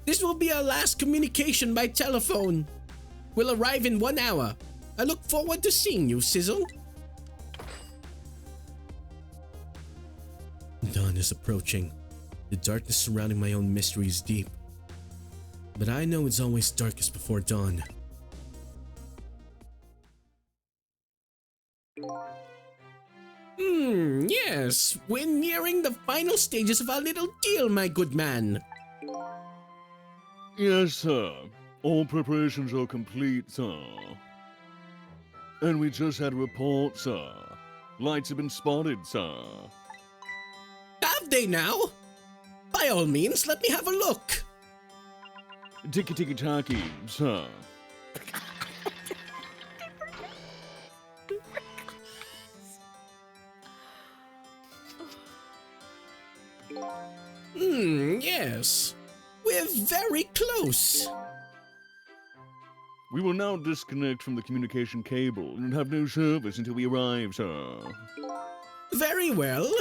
This will be our last communication by telephone. We'll arrive in 1 hour. I look forward to seeing you, Sizzle. Dawn is approaching. The darkness surrounding my own mystery is deep. But I know it's always darkest before dawn. Yes. We're nearing the final stages of our little deal, my good man. Yes, sir. All preparations are complete, sir. And we just had a report, sir. Lights have been spotted, sir. Have they now? By all means, let me have a look. Tiki-tiki-taki, sir. Yes. We're very close. We will now disconnect from the communication cable and have no service until we arrive, sir. Very well.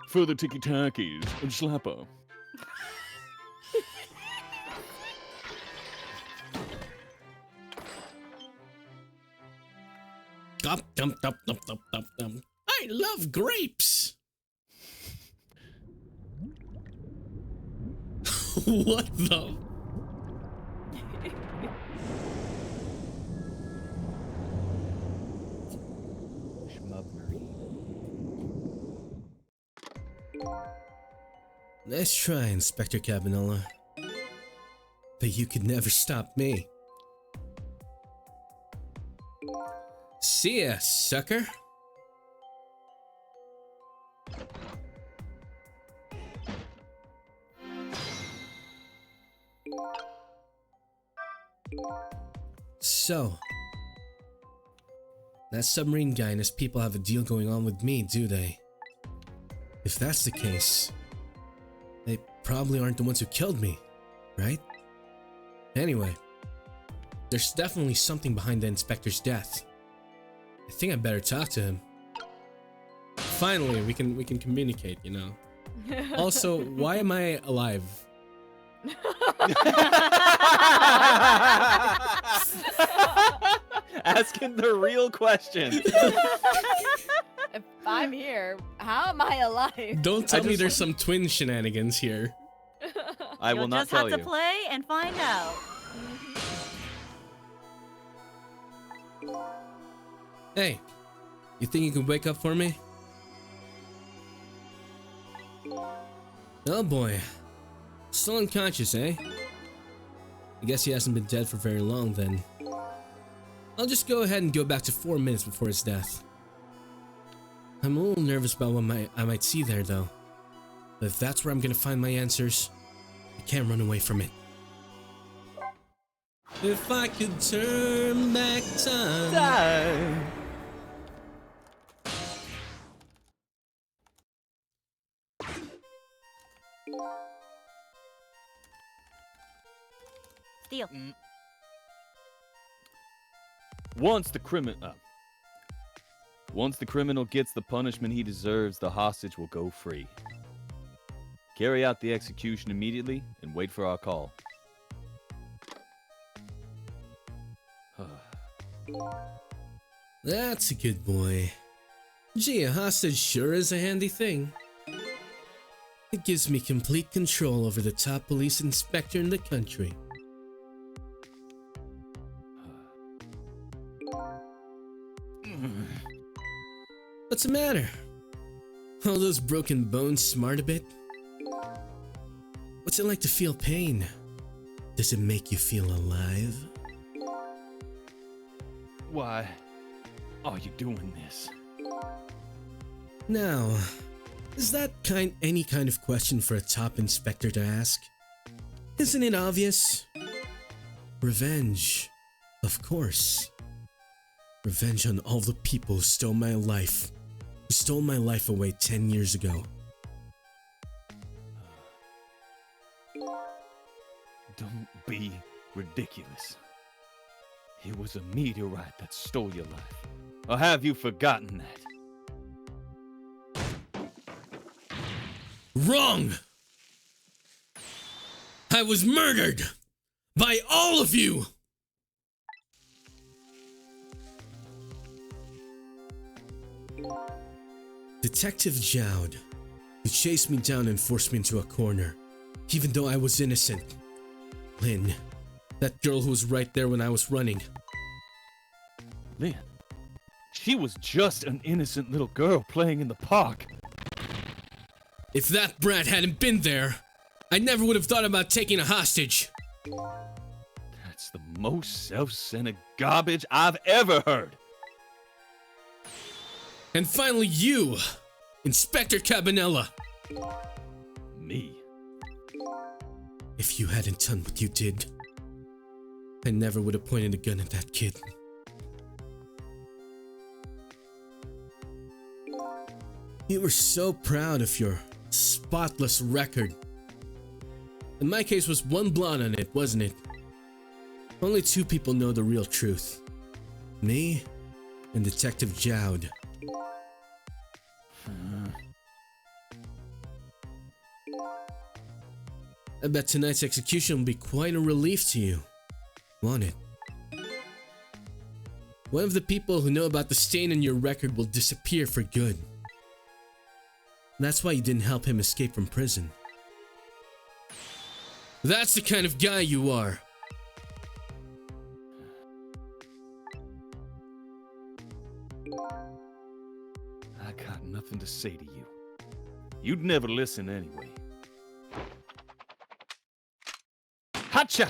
Further tiki-takis and slapper. I love grapes. What the? Nice try, Inspector Cabanela. But you could never stop me. See ya, sucker. So, that submarine guy and his people have a deal going on with me, do they? If that's the case, they probably aren't the ones who killed me, right? Anyway, there's definitely something behind the inspector's death. I think I better talk to him. Finally, we can communicate, you know. Also, why am I alive? Asking the real question. If I'm here, how am I alive? Don't tell me there's some twin shenanigans here. I will not tell You'll just have you. to play and find out. Hey, you think you can wake up for me? Oh boy. Still unconscious, eh? I guess he hasn't been dead for very long then. I'll just go ahead and go back to 4 minutes before his death. I'm a little nervous about what I might see there though. But if that's where I'm gonna find my answers, I can't run away from it. If I could turn back time. Steal. Once the criminal gets the punishment he deserves, the hostage will go free. Carry out the execution immediately and wait for our call. That's a good boy. Gee, a hostage sure is a handy thing. It gives me complete control over the top police inspector in the country. What's the matter? All those broken bones smart a bit? What's it like to feel pain? Does it make you feel alive? Why are you doing this? Now, is that any kind of question for a top inspector to ask? Isn't it obvious? Revenge. Of course. Revenge on all the people who stole my life. Who stole my life away 10 years ago. Don't be ridiculous. It was a meteorite that stole your life. Or have you forgotten that? Wrong! I was murdered! By all of you! Detective Jowd, who chased me down and forced me into a corner, even though I was innocent. Lynn, that girl who was right there when I was running. Lynn, she was just an innocent little girl playing in the park. If that brat hadn't been there, I never would have thought about taking a hostage. That's the most self-centered garbage I've ever heard. And finally you, Inspector Cabanela. Me? If you hadn't done what you did, I never would have pointed a gun at that kid. You were so proud of your spotless record. In my case was one blot on it, wasn't it? Only two people know the real truth. Me and Detective Jowd. I bet tonight's execution will be quite a relief to you, won't it? One of the people who know about the stain in your record will disappear for good. That's why you didn't help him escape from prison. That's the kind of guy you are. I got nothing to say to you. You'd never listen anyway. Hacha!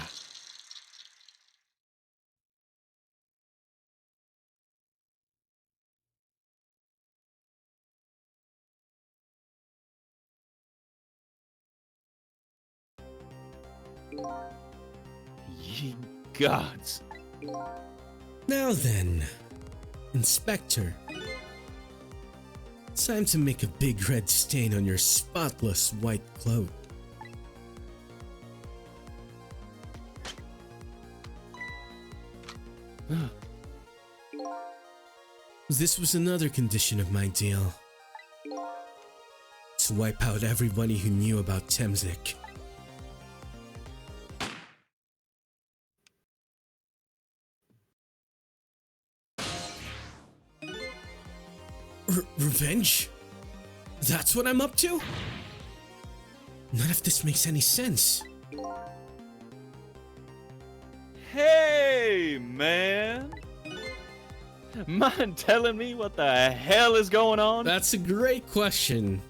Ye gods. Now then, Inspector. It's time to make a big red stain on your spotless white cloak. This was another condition of my deal. To wipe out everybody who knew about Temzik. Revenge? That's what I'm up to? None of this makes any sense. Hey, man! Mind telling me what the hell is going on? That's a great question.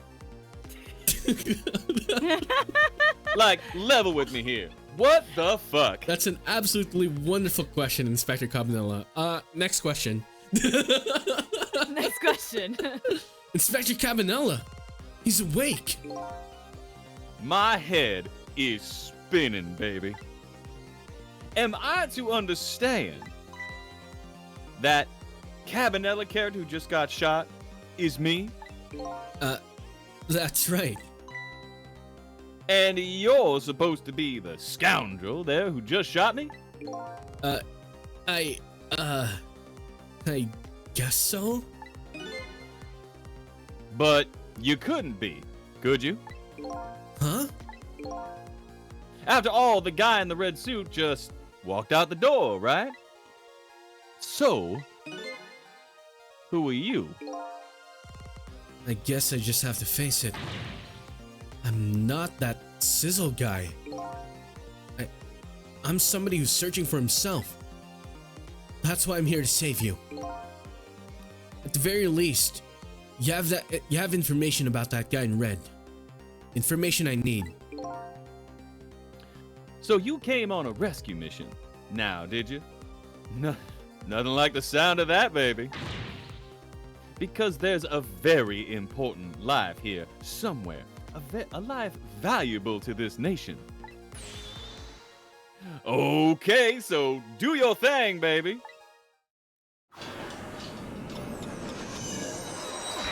Like, level with me here. What the fuck? That's an absolutely wonderful question, Inspector Cabanela. Next question. Next question. Inspector Cabanela, he's awake. My head is spinning, baby. Am I to understand that Cabanela character who just got shot is me? That's right. And you're supposed to be the scoundrel there who just shot me? I guess so? But you couldn't be, could you? Huh? After all, the guy in the red suit just walked out the door, right? So, who are you? I guess I just have to face it. I'm not that sizzle guy. I'm somebody who's searching for himself. That's why I'm here to save you. At the very least, you have information about that guy in red. Information I need. So you came on a rescue mission now, did you? Nothing like the sound of that, baby. Because there's a very important life here somewhere. A life valuable to this nation. Okay, so do your thing, baby.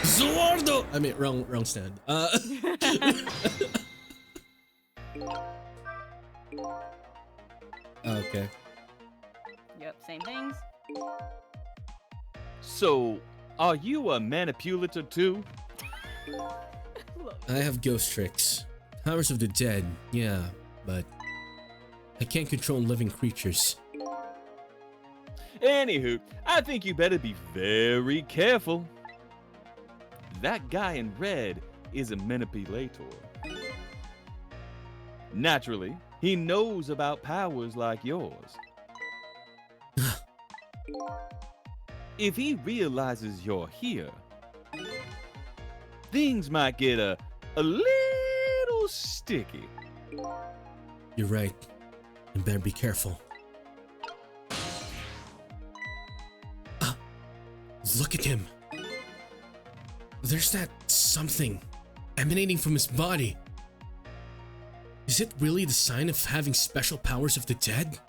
Zordo! I mean, wrong stand. Okay. Yep, same things. So, are you a manipulator too? I have ghost tricks. Powers of the dead, yeah, but I can't control living creatures. Anywho, I think you better be very careful. That guy in red is a manipulator. Naturally, he knows about powers like yours. If he realizes you're here, things might get a little sticky. You're right. You better be careful. Look at him. There's that something emanating from his body. Is it really the sign of having special powers of the dead?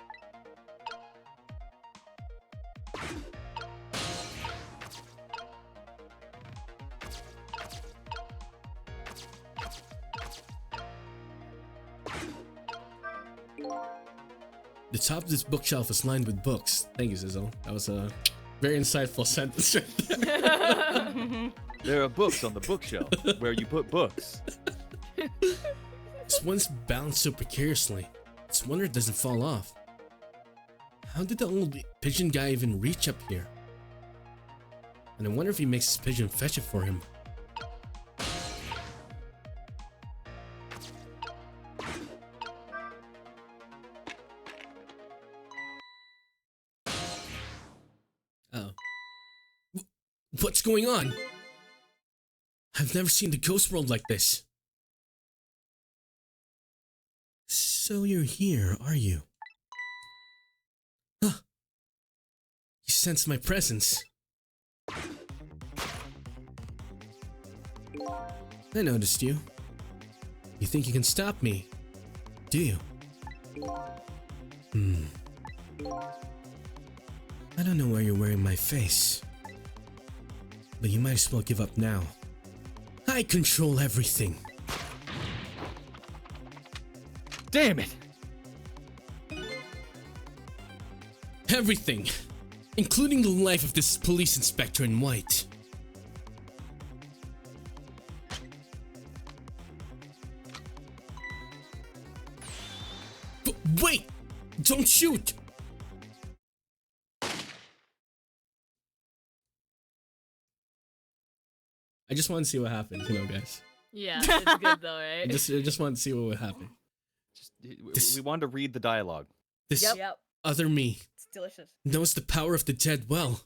The top of this bookshelf is lined with books. Thank you, Sizzle. That was a very insightful sentence right there. There are books on the bookshelf where you put books. This one's balanced so precariously. It's a wonder it doesn't fall off. How did the old pigeon guy even reach up here? And I wonder if he makes his pigeon fetch it for him. Oh. What's going on? I've never seen the ghost world like this. So you're here, are you? Huh. You sense my presence. I noticed you. You think you can stop me, do you? I don't know why you're wearing my face, but you might as well give up now. I control everything. Damn it! Everything, including the life of this police inspector in white. Wait! Don't shoot! I just want to see what happens, you know, guys. Yeah, it's good though, right? I just want to see what would happen. We wanted to read the dialogue. This Yep. other me It's delicious. knows the power of the dead well.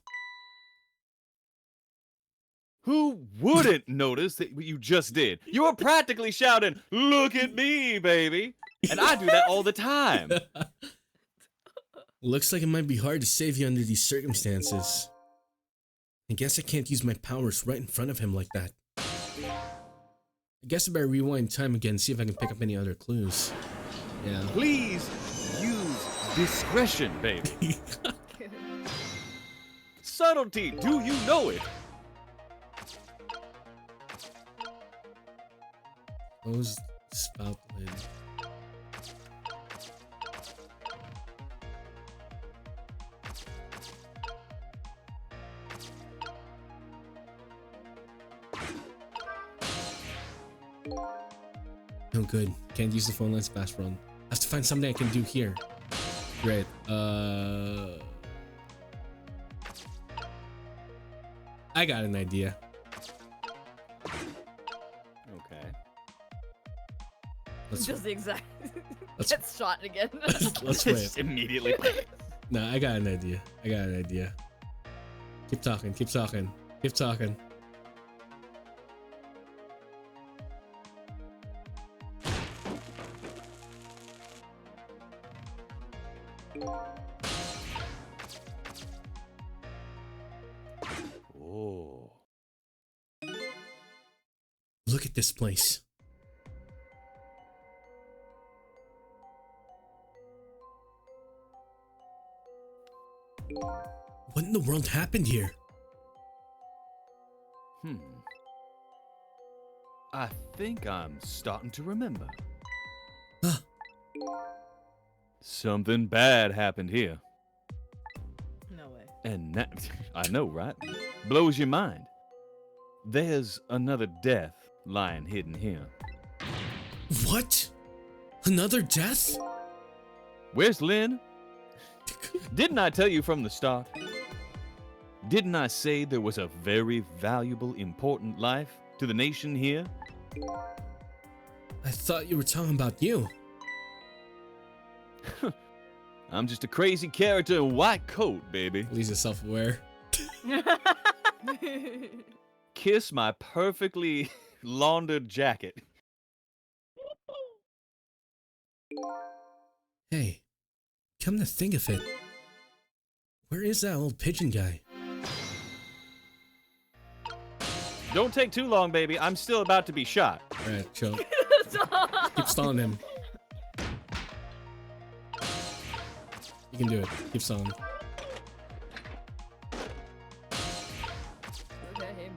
Who wouldn't notice that you just did? You were practically shouting, "Look at me, baby!" And I do that all the time. Looks like it might be hard to save you under these circumstances. I guess I can't use my powers right in front of him like that. I guess I better rewind time again and see if I can pick up any other clues. Yeah. Please use discretion, baby. Subtlety, do you know it? Close spout lid. No good. Can't use the phone lines fast run. Have to find something I can do here. Great. I got an idea. Okay. Let's Just the exact. Let's- Gets shot again. let's wait. Just immediately. No, I got an idea. Keep talking. Keep talking. Oh. Look at this place. What in the world happened here? I think I'm starting to remember. Huh. Something bad happened here. No way. And now, I know, right? Blows your mind. There's another death lying hidden here. What? Another death? Where's Lynn? Didn't I tell you from the start? Didn't I say there was a very valuable, important life to the nation here? I thought you were talking about you. I'm just a crazy character in white coat, baby. At least he's self-aware. Kiss my perfectly laundered jacket. Hey, come to think of it, where is that old pigeon guy? Don't take too long, baby. I'm still about to be shot. Alright, chill. Keep stalling him. You can do it. Keep stalling. Let him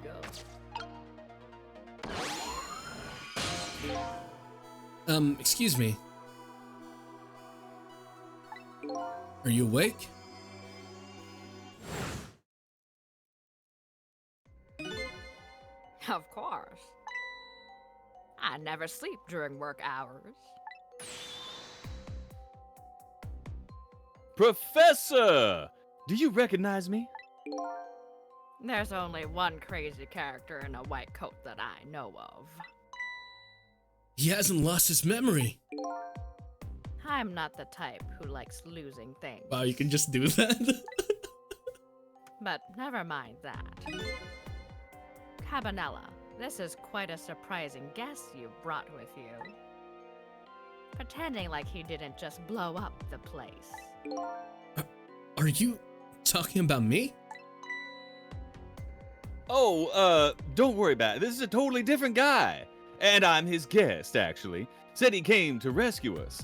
go. Excuse me. Are you awake? Of course. I never sleep during work hours. Professor! Do you recognize me? There's only one crazy character in a white coat that I know of. He hasn't lost his memory. I'm not the type who likes losing things. Wow, you can just do that? But never mind that. Cabanela, this is quite a surprising guest you brought with you. Pretending like he didn't just blow up the place. Are you talking about me? Oh, don't worry about it. This is a totally different guy. And I'm his guest, actually. Said he came to rescue us.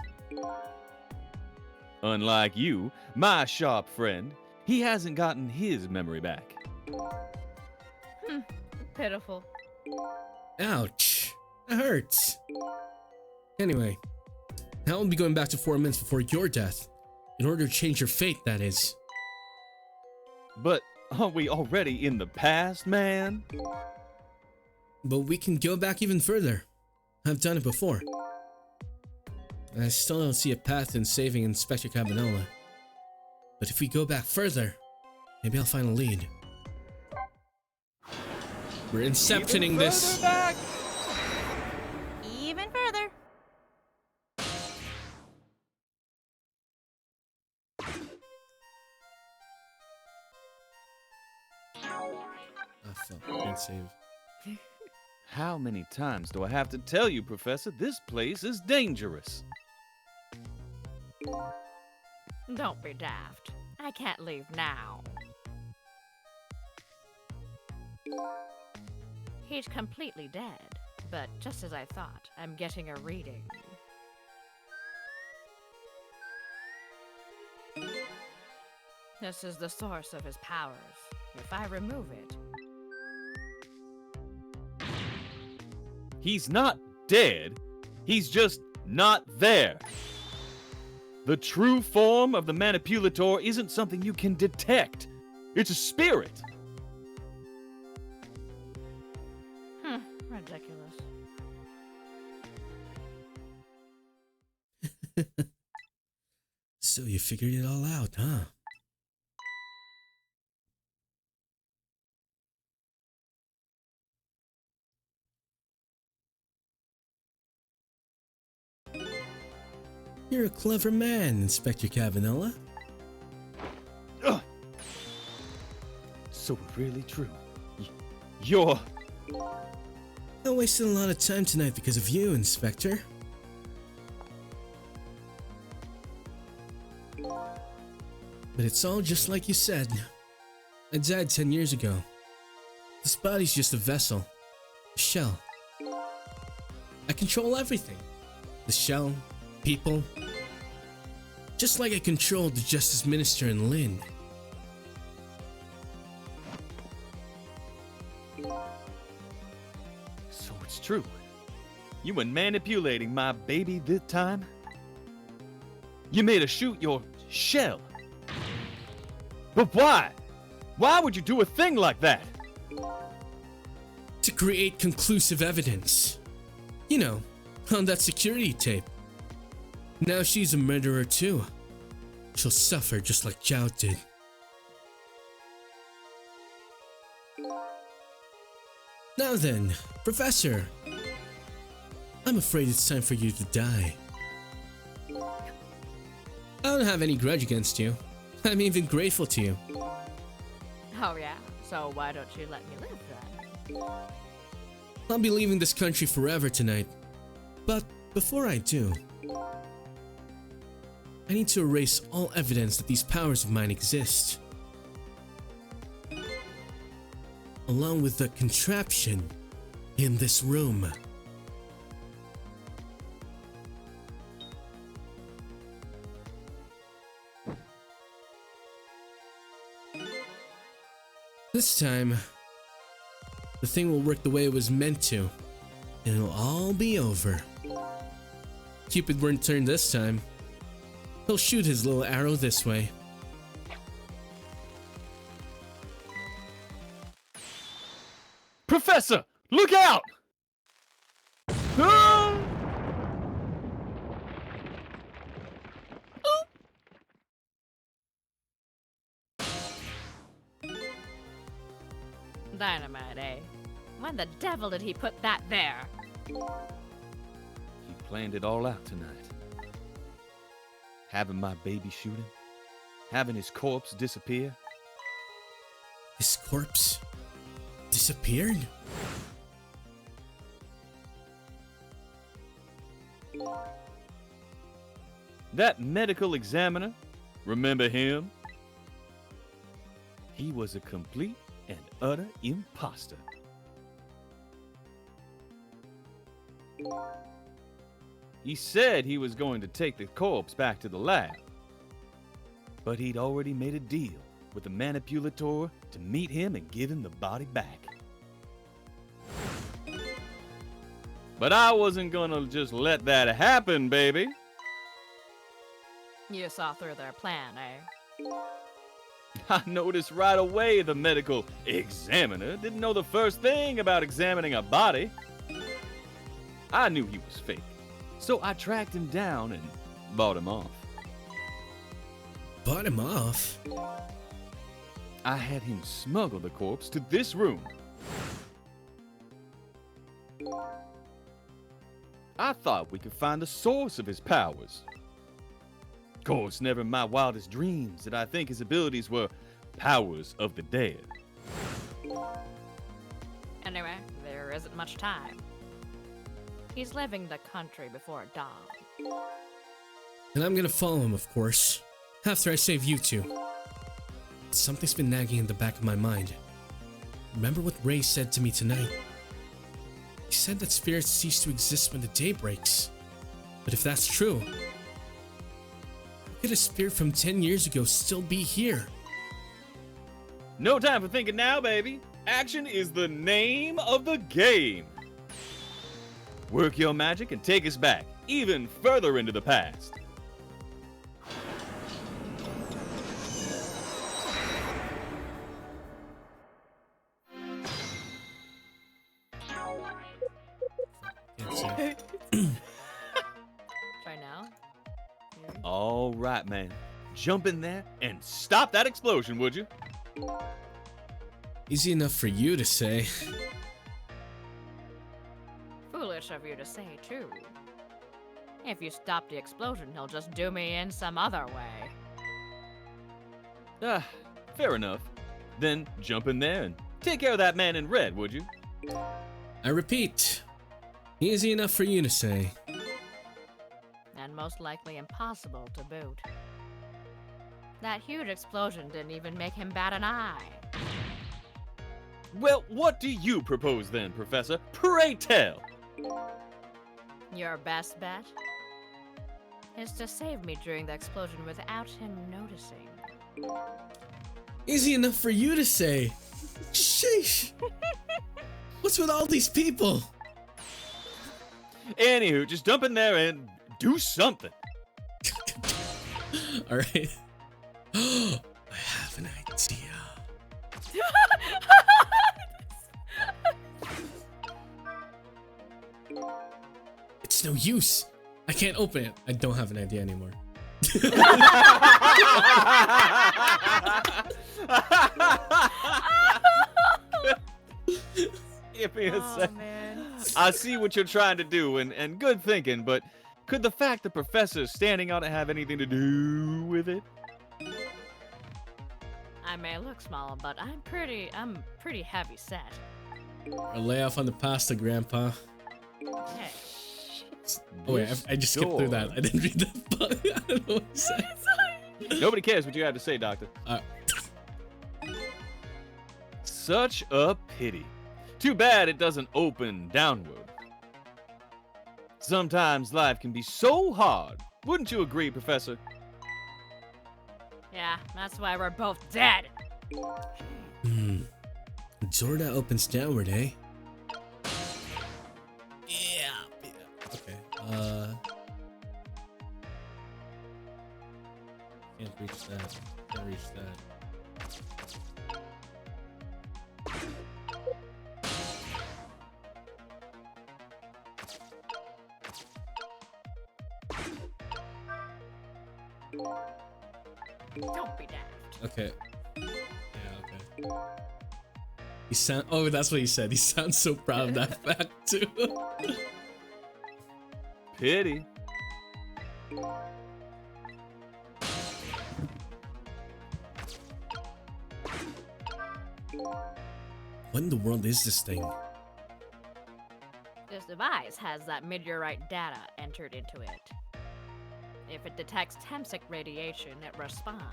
Unlike you, my sharp friend, he hasn't gotten his memory back. Pitiful. Ouch. That hurts. Anyway, now we'll be going back to 4 minutes before your death. In order to change your fate, that is. But aren't we already in the past, man? But we can go back even further. I've done it before. And I still don't see a path in saving Inspector Cabanela. But if we go back further, maybe I'll find a lead. We're inceptioning this. Back. Even further. Oh fuck, can't save. How many times do I have to tell you, Professor, this place is dangerous? Don't be daft. I can't leave now. He's completely dead, but just as I thought, I'm getting a reading. This is the source of his powers. If I remove it, He's not dead. He's just not there. The true form of the manipulator isn't something you can detect. It's a spirit. Ridiculous. So you figured it all out, huh? You're a clever man, Inspector Cabanela. So really true. You're... I wasted a lot of time tonight because of you, Inspector. But it's all just like you said. I died 10 years ago. This body's just a vessel. A shell. I control everything. The shell, people. Just like I controlled the Justice Minister and Lynn. So it's true. You were manipulating my baby this time? You made her shoot your shell. But why? Why would you do a thing like that? To create conclusive evidence. You know, on that security tape. Now she's a murderer too. She'll suffer just like Zhao did. Now then, Professor. I'm afraid it's time for you to die. I don't have any grudge against you. I'm even grateful to you. Oh yeah? So why don't you let me live then? I'll be leaving this country forever tonight. But before I do, I need to erase all evidence that these powers of mine exist. Along with the contraption in this room. This time, the thing will work the way it was meant to, and it'll all be over. Cupid won't turn this time. He'll shoot his little arrow this way. Professor, look out! Ah! Dynamite, eh? When the devil did he put that there? He planned it all out tonight. Having my baby shoot him, having his corpse disappear. His corpse disappeared? That medical examiner, remember him? He was a complete and utter imposter. He said he was going to take the corpse back to the lab, but he'd already made a deal with the manipulator to meet him and give him the body back. But I wasn't gonna just let that happen, baby. You saw through their plan, eh? I noticed right away the medical examiner didn't know the first thing about examining a body. I knew he was fake, so I tracked him down and bought him off. Bought him off? I had him smuggle the corpse to this room. I thought we could find the source of his powers. Of course, never in my wildest dreams did I think his abilities were powers of the dead. Anyway, there isn't much time. He's leaving the country before dawn. And I'm gonna follow him, of course. After I save you two. But something's been nagging in the back of my mind. Remember what Ray said to me tonight? He said that spirits cease to exist when the day breaks. But if that's true, how could a spirit from 10 years ago still be here? No time for thinking now, baby. Action is the name of the game. Work your magic and take us back, even further into the past. Try now. Here. All right, man. Jump in there and stop that explosion, would you? Easy enough for you to say. Foolish of you to say, too. If you stop the explosion, he'll just do me in some other way. Ah, fair enough. Then jump in there and take care of that man in red, would you? I repeat, easy enough for you to say. And most likely impossible to boot. That huge explosion didn't even make him bat an eye. Well, what do you propose then, Professor? Pray tell! Your best bet is to save me during the explosion without him noticing. Easy enough for you to say. Sheesh. What's with all these people? Anywho, just jump in there and do something. All right. I have an idea. It's no use. I can't open it. I don't have an idea anymore. Give me a Oh, sec. man. I see what you're trying to do, and good thinking, but could the fact the professor's standing on it have anything to do with it? I may look small, but I'm pretty heavy set. A layoff on the pasta, Grandpa. Hey. Oh wait, I just skipped through that. I didn't read that part. I don't know what he said. Nobody cares what you have to say, Doctor. Such a pity. Too bad it doesn't open downward. Sometimes life can be so hard. Wouldn't you agree, Professor? Yeah, that's why we're both dead. Zorda opens downward, eh? Yeah. Okay. Can't reach that. Can't reach that. Don't be daft. Okay. Yeah, okay. He sound. Oh, that's what he said. He sounds so proud of that fact too. Pity. What in the world is this thing? This device has that meteorite data entered into it. If it detects Temsic radiation, it responds.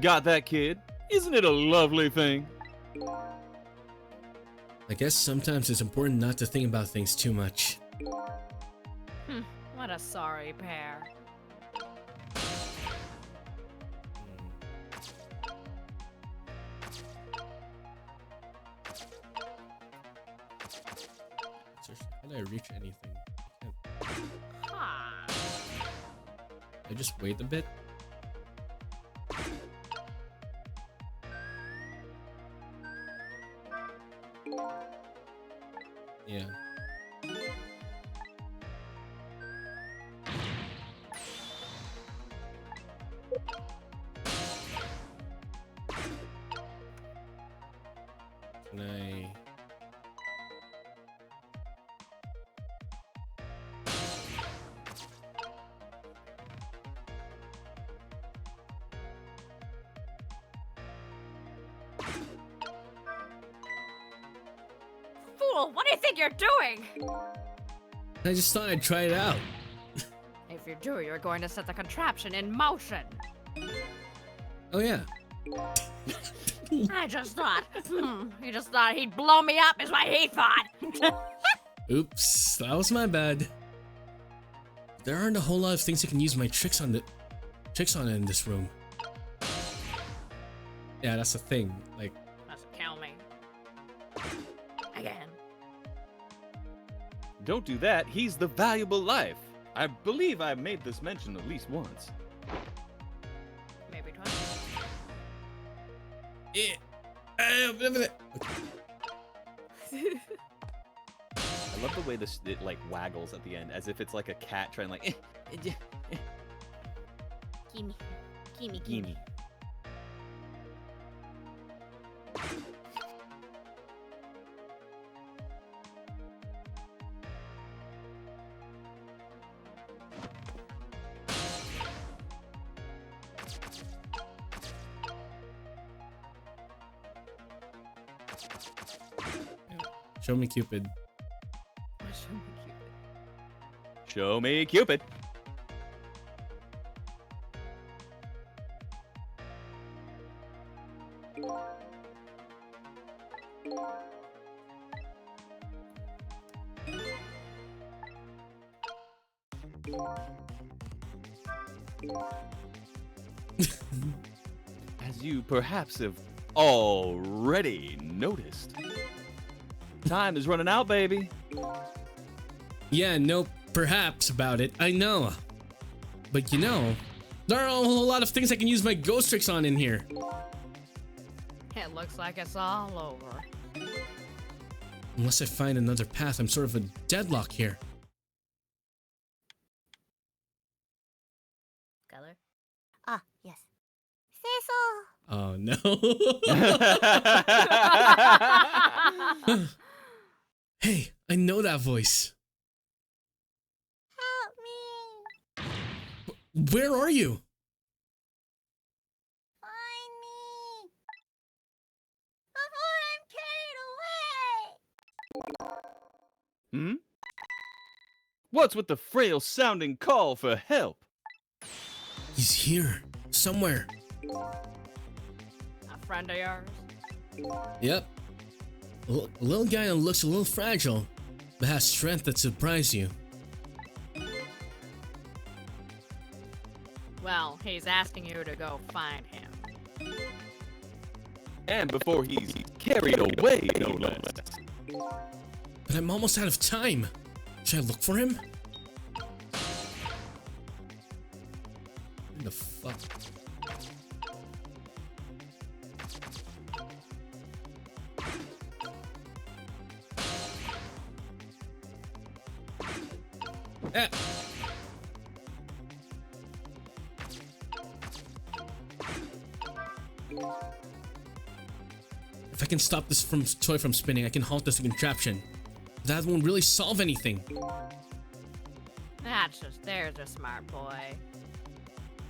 Got that, kid? Isn't it a lovely thing? I guess sometimes it's important not to think about things too much. What a sorry pair. How do I reach anything? I can't. Ah. I just wait a bit. Yeah. Can I? Fool, what do you think you're doing? I just thought I'd try it out. If you do, you're going to set the contraption in motion. Oh yeah. I just thought, he just thought he'd blow me up is what he thought. Oops, that was my bad. There aren't a whole lot of things I can use my tricks on in this room. Yeah, that's the thing. Like, Must kill me. Again. Don't do that. He's the valuable life. I believe I made this mention at least once. Maybe twice. I love the way it like waggles at the end, as if it's like a cat trying like. Gimme. Gimme, gimme. Gimme. show me Cupid. Show me Cupid. As you perhaps have already noticed, Time is running out, baby. Yeah, no, perhaps about it. I know. But you know, there are a whole lot of things I can use my ghost tricks on in here. It looks like it's all over. Unless I find another path, I'm sort of a deadlock here. Color? Ah, yes. Cecil! Oh no. Hey, I know that voice. Help me! Where are you? Find me! Before I'm carried away! Hmm? What's with the frail sounding call for help? He's here, somewhere. A friend of yours? Yep. A little guy that looks a little fragile, but has strength that surprise you. Well, he's asking you to go find him. And before he's carried away, no less. But I'm almost out of time. Should I look for him? What the fuck? Ah. If I can stop this toy from spinning, I can halt this contraption. That won't really solve anything. There's a smart boy.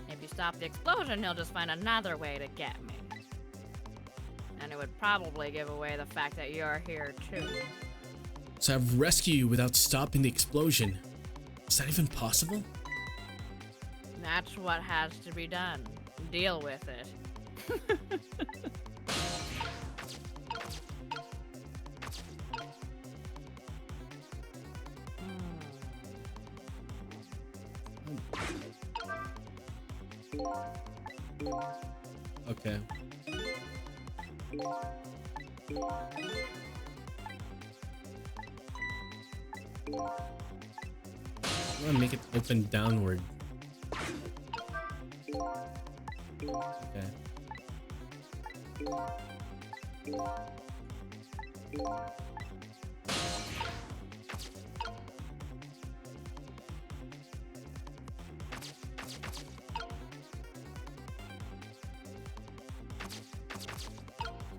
If you stop the explosion, he'll just find another way to get me. And it would probably give away the fact that you're here too. So I've rescued you without stopping the explosion. Is that even possible? That's what has to be done. Deal with it. Okay. I'm gonna make it open downward. Okay.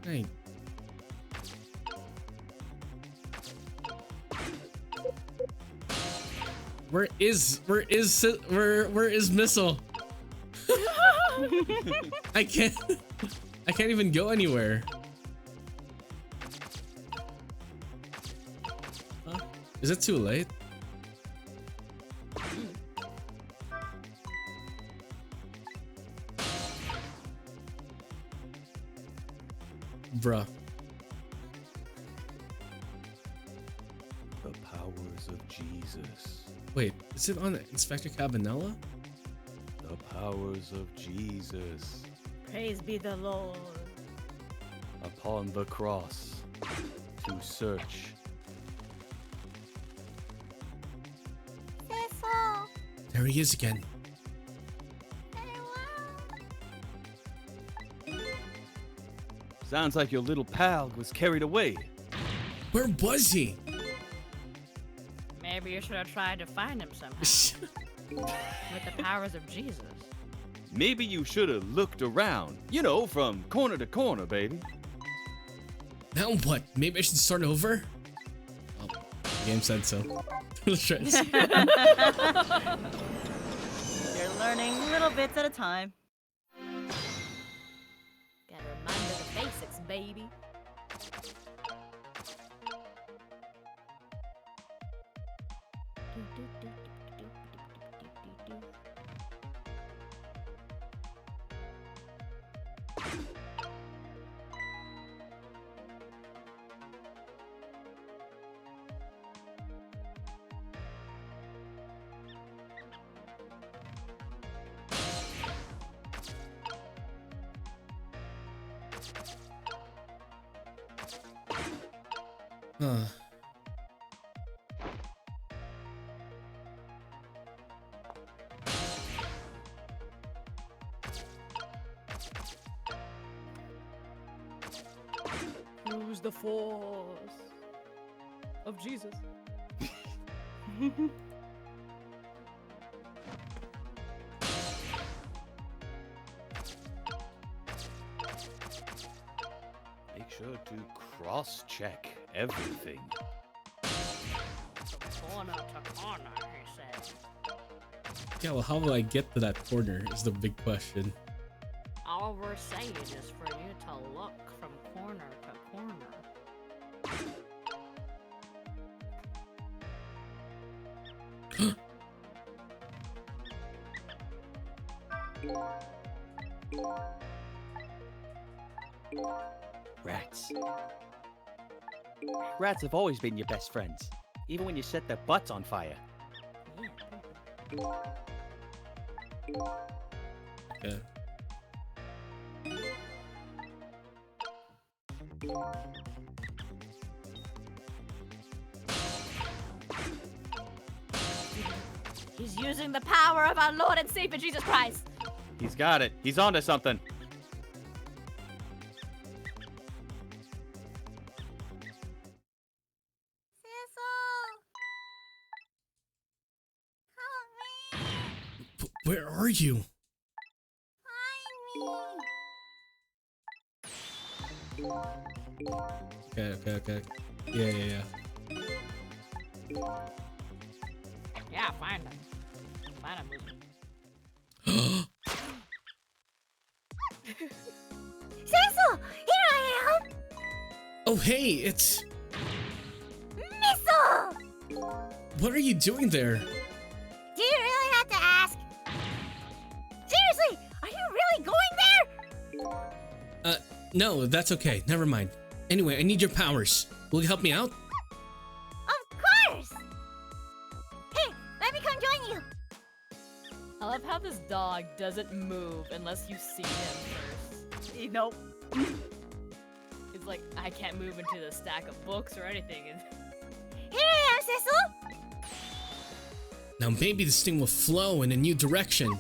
Hey. Where is Missile? I can't even go anywhere. Huh? Is it too late? Bruh. The powers of Jesus. Wait, is it on Inspector Cabanela? The powers of Jesus. Praise be the Lord. Upon the cross. To search. Cecil! There he is again. Farewell! Sounds like your little pal was carried away. Where was he? Maybe you should have tried to find him somehow. With the powers of Jesus. Maybe you should have looked around. You know, from corner to corner, baby. Now what? Maybe I should start over? Oh, the game said so. Let's try this. You're learning little bits at a time. Gotta remind her the basics, baby. Huh. Use the force of Jesus. Make sure to cross-check everything. Corner to corner, he said. Yeah, well, how will I get to that corner is the big question. All we're saying is for you to look from corner to corner. Rats. Rats have always been your best friends, even when you set their butts on fire. Okay. He's using the power of our Lord and Savior Jesus Christ. He's got it. He's onto something. Sissel! Help me! Where are you? Find me! Okay. Yeah. Yeah, find him. Find him. Sissel! Here I am! Oh, hey, it's... Missile! What are you doing there? Do you really have to ask? Seriously, are you really going there? No, that's okay. Never mind. Anyway, I need your powers. Will you help me out? Of course! Hey, let me come join you. I love how this dog doesn't move unless you see him first. Nope. It's like, I can't move into the stack of books or anything. And Here I am, Sissel! Now maybe this thing will flow in a new direction.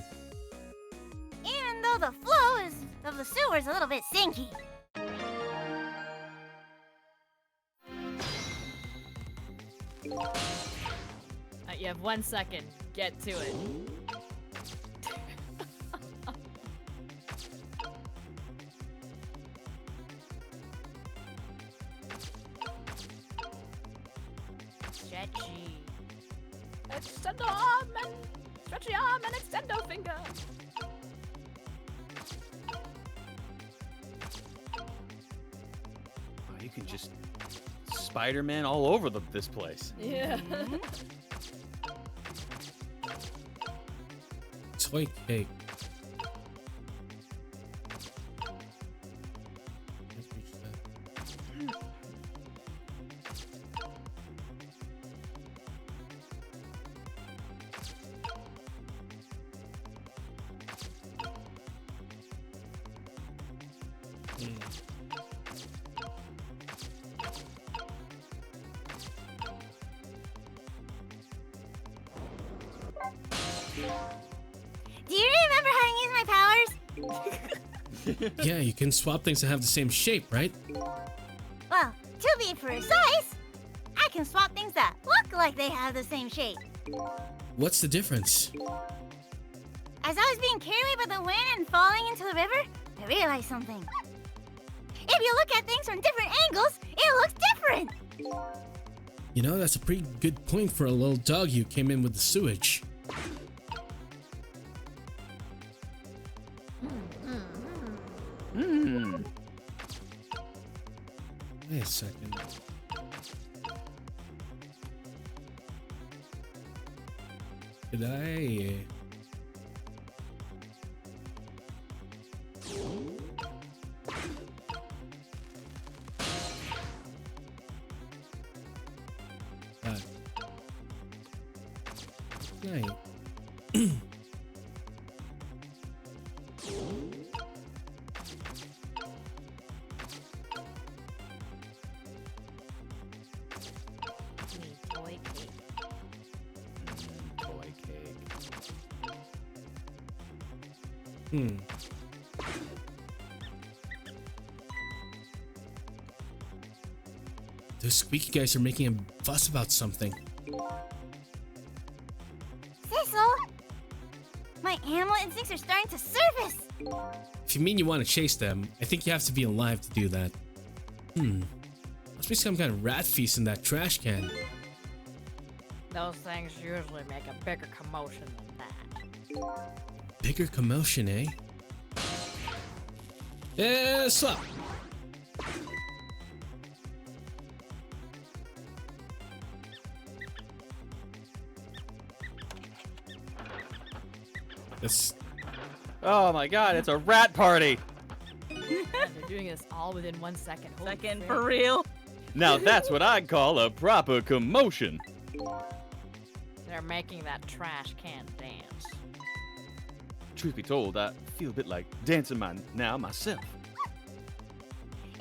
Even though the flow of the sewer is a little bit stinky. you have 1 second. Get to it. Stretchy. Extend the arm and stretch the arm and extendo finger. Oh, you can just Spider-Man all over this place. Yeah. Toy cake. Do you remember how to use my powers? Yeah, you can swap things that have the same shape, right? Well, to be precise, I can swap things that look like they have the same shape. What's the difference? As I was being carried away by the wind and falling into the river, I realized something. If you look at things from different angles, it looks different. You know, that's a pretty good point for a little dog you came in with the sewage. Wait a second. Did I... Right. Hmm. Those squeaky guys are making a fuss about something. Cecil! My animal instincts are starting to surface! If you mean you want to chase them, I think you have to be alive to do that. Must be some kind of rat feast in that trash can. Those things usually make a bigger commotion than that. Bigger commotion, eh? Yeah, slap. This. Oh my god, it's a rat party! They're doing this all within 1 second. Holy Second, frick. for real. Now that's what I'd call a proper commotion. They're making that trash can dance. Truth be told, I feel a bit like dancing now myself.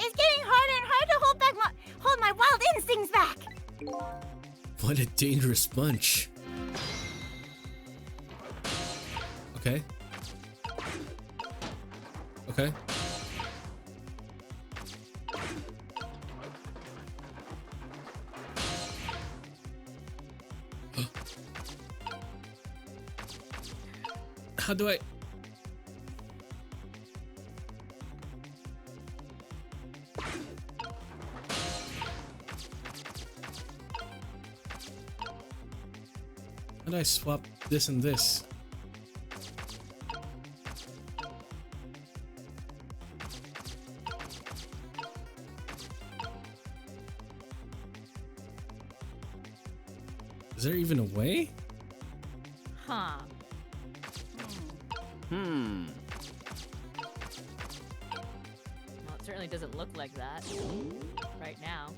It's getting harder and harder to hold my wild instincts back! What a dangerous bunch. Okay. Okay. How do I... How do I swap this and this? Is there even a way? Huh. Hmm. Well, it certainly doesn't look like that right now.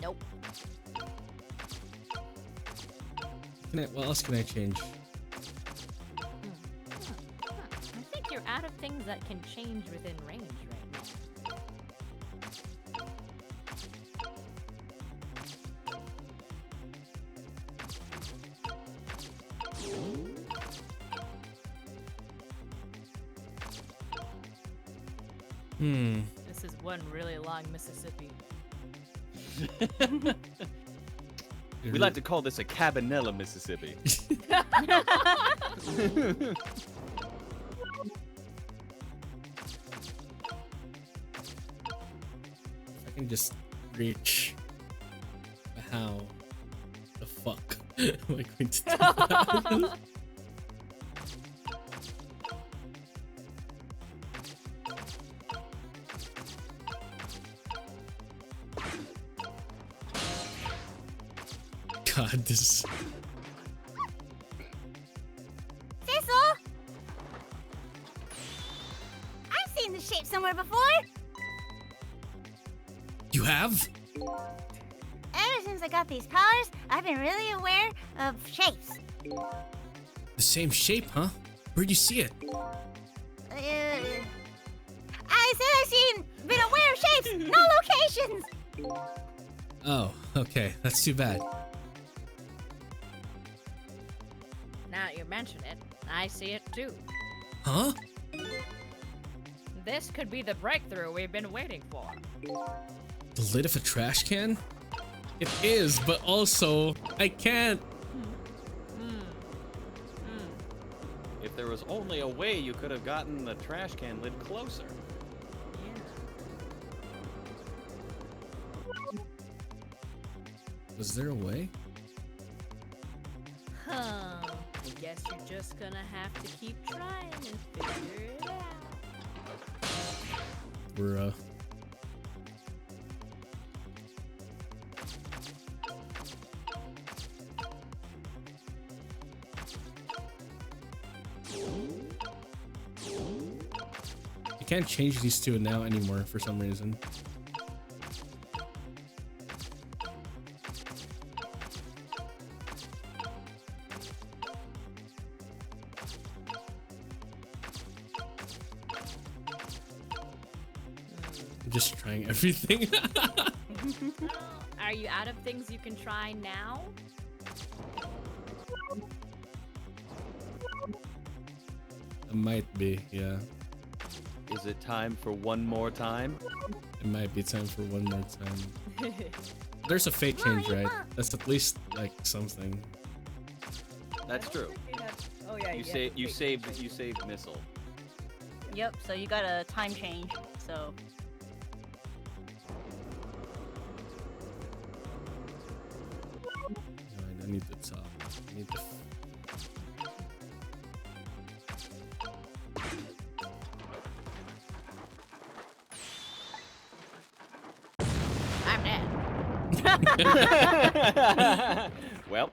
Nope. What else can I change? I think you're out of things that can change within range right now. This is one really long Mississippi. We like to call this a Cabanella, Mississippi. I can just reach. How the fuck am I going to do that? God, this. Cecil! I've seen this shape somewhere before! You have? Ever since I got these powers, I've been really aware of shapes. The same shape, huh? Where'd you see it? I said been aware of shapes, no locations! Oh, okay. That's too bad. Now that you mention it, I see it too. Huh? This could be the breakthrough we've been waiting for. The lid of a trash can? It is, but also, I can't. If there was only a way you could have gotten the trash can lid closer. Was there a way? Huh. I guess you're just gonna have to keep trying and figure it out. Bruh. I can't change these two now anymore for some reason. I'm just trying everything. Are you out of things you can try now? It might be, yeah. Is it time for one more time? It might be time for one more time. There's a fate change, right? That's at least like something. That's true. Oh yeah. You saved missile. Yep. So you got a time change. So. No, I don't need the top. I need the. I'm dead. Well.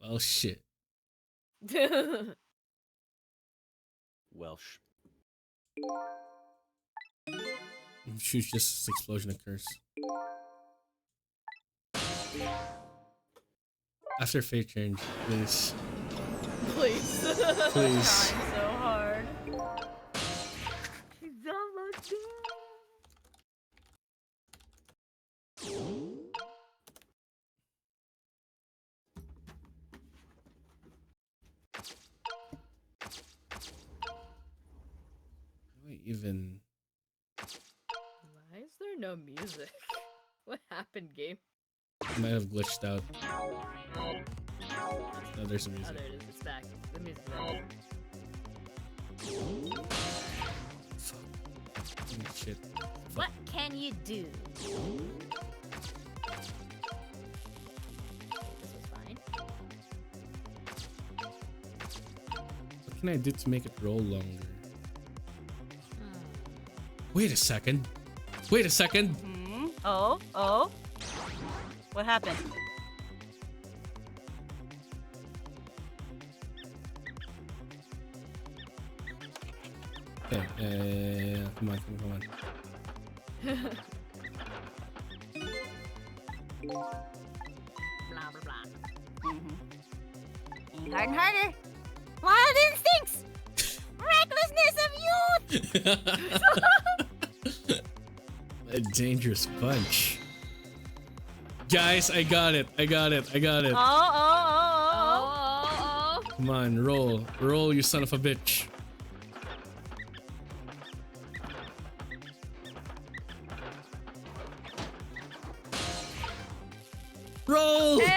Well, shit. Welsh. Shoot, just explosion occurs. After fate change, please. Please. Please. Trying so hard. How do I even? Why is there no music? What happened, game? I might have glitched out. Oh, there's some Oh, music. there it is. It's back. The music's back. Fuck. Holy shit. What can you do? This was fine. What can I do to make it roll longer? Wait a second. Wait a second. Hmm. Oh. What happened? Okay. Come on. Blah blah blah. Harder and harder. Wild instincts. Recklessness of youth. A dangerous bunch. Guys, I got it. Oh. Oh. Come on, roll. Roll, you son of a bitch. Roll! Hey!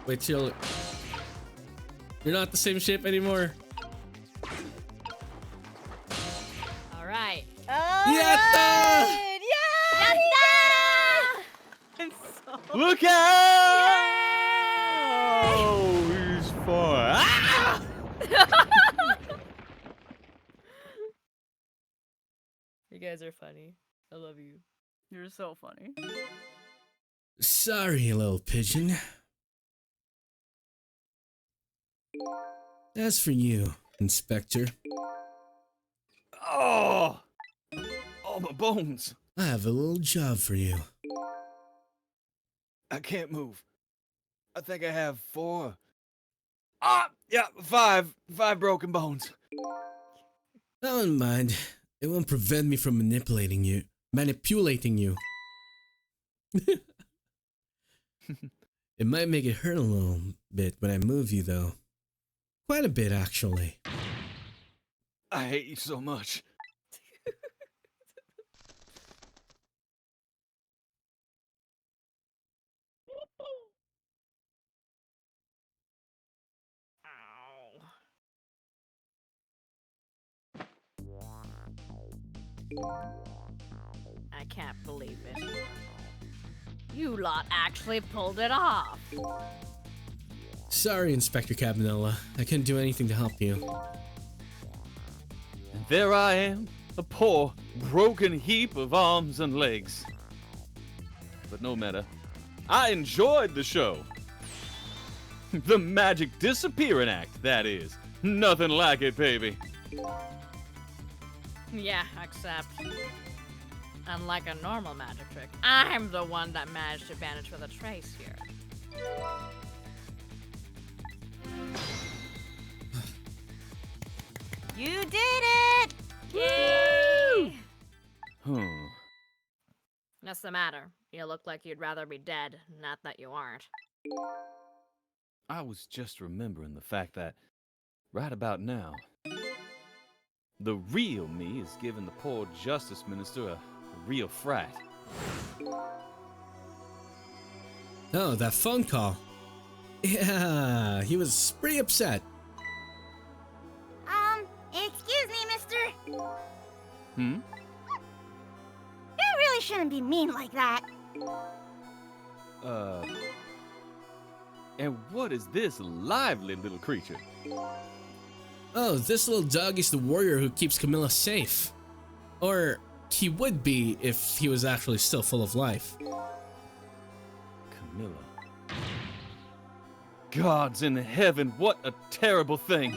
Wait till... You're not the same shape anymore. All right. Yatta! I'm so. Look out! Oh, he's far. Ah! You guys are funny. I love you. You're so funny. Sorry, little pigeon. As for you, Inspector, Oh! Oh, my bones. I have a little job for you. I can't move. I think I have 4. Yeah, 5 broken bones. Don't mind. It won't prevent me from manipulating you. It might make it hurt a little bit when I move you, though. Quite a bit, actually. I hate you so much. I can't believe it. You lot actually pulled it off. Sorry, Inspector Cabanella. I couldn't do anything to help you. And there I am, a poor, broken heap of arms and legs. But no matter. I enjoyed the show. The magic disappearing act, that is. Nothing like it, baby. Yeah, except, unlike a normal magic trick, I'm the one that managed to vanish with a trace here. You did it! Yay! What's the matter? You look like you'd rather be dead, not that you aren't. I was just remembering the fact that, right about now, the real me is giving the poor justice minister a real fright. Oh, that phone call. Yeah, he was pretty upset. Excuse me, mister. Hmm? You really shouldn't be mean like that. And what is this lively little creature? Oh, this little dog is the warrior who keeps Camilla safe. Or he would be if he was actually still full of life. Camilla. Gods in heaven, what a terrible thing!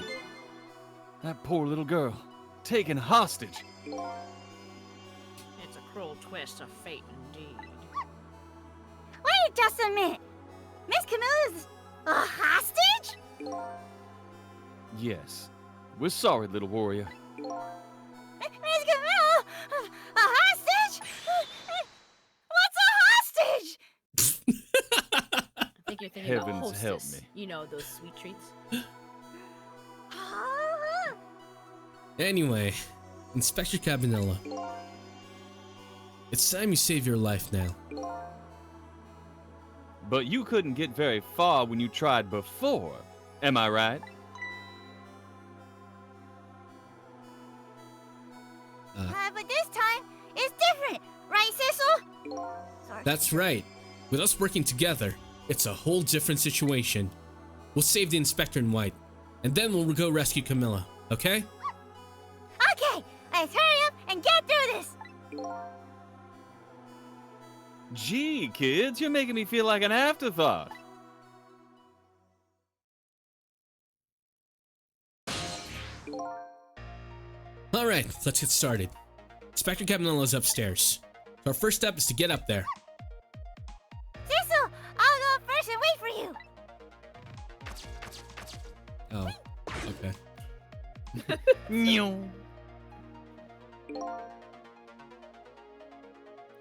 That poor little girl, taken hostage. It's a cruel twist of fate indeed. Wait just a minute. Miss Camilla's a hostage? Yes. We're sorry, little warrior. Miss Camilla? A hostage? What's a hostage? I think you're thinking about Heavens hostess. help me. You know, those sweet treats. Anyway, Inspector Cabanela. It's time you save your life now. But you couldn't get very far when you tried before. Am I right? But this time, it's different. Right, Cecil? Sorry. That's right. With us working together, it's a whole different situation. We'll save the Inspector in white, and then we'll go rescue Camilla, okay? Okay, let's hurry up and get through this. Gee, kids, you're making me feel like an afterthought. Alright, let's get started. Inspector Cabanela's upstairs. So our first step is to get up there. Cecil, I'll go up first and wait for you. Oh, okay.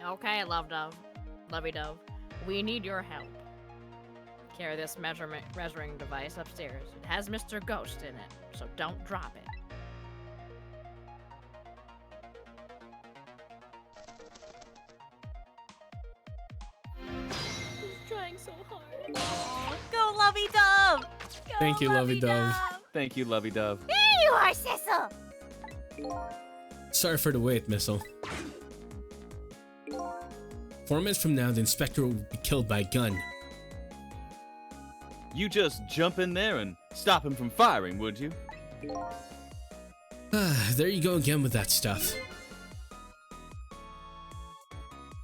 Okay, Lovey Dove. We need your help. Carry this measuring device upstairs. It has Mr. Ghost in it, so don't drop it. He's trying so hard. Oh, go, Lovey Dove! Go, Thank you, Lovey Dove. Thank you, Lovey Dove. There you are, Cecil. Sorry for the wait, Missile. 4 minutes from now, the Inspector will be killed by a gun. You just jump in there and stop him from firing, would you? There you go again with that stuff.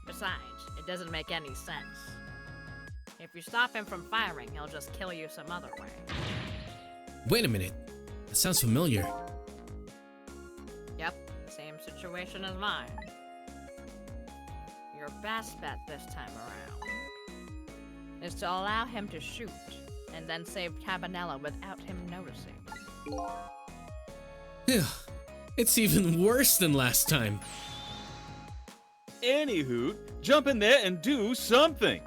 Besides, it doesn't make any sense. If you stop him from firing, he'll just kill you some other way. Wait a minute. That sounds familiar. Yep, same situation as mine. Your best bet this time around is to allow him to shoot, and then save Cabanela without him noticing. Phew. It's even worse than last time. Anywho, jump in there and do something.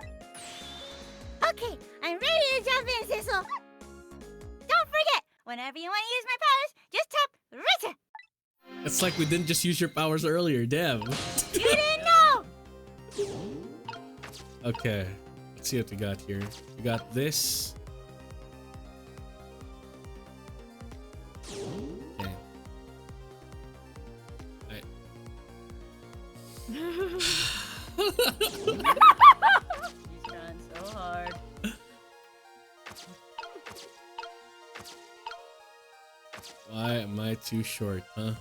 Okay, I'm ready to jump in, Cecil. Don't forget, whenever you want to use my powers, just tap Rita. It's like we didn't just use your powers earlier, damn. You didn't know. Okay, let's see what we got here. We got this. Okay. Alright. He's trying so hard. Why am I too short, huh?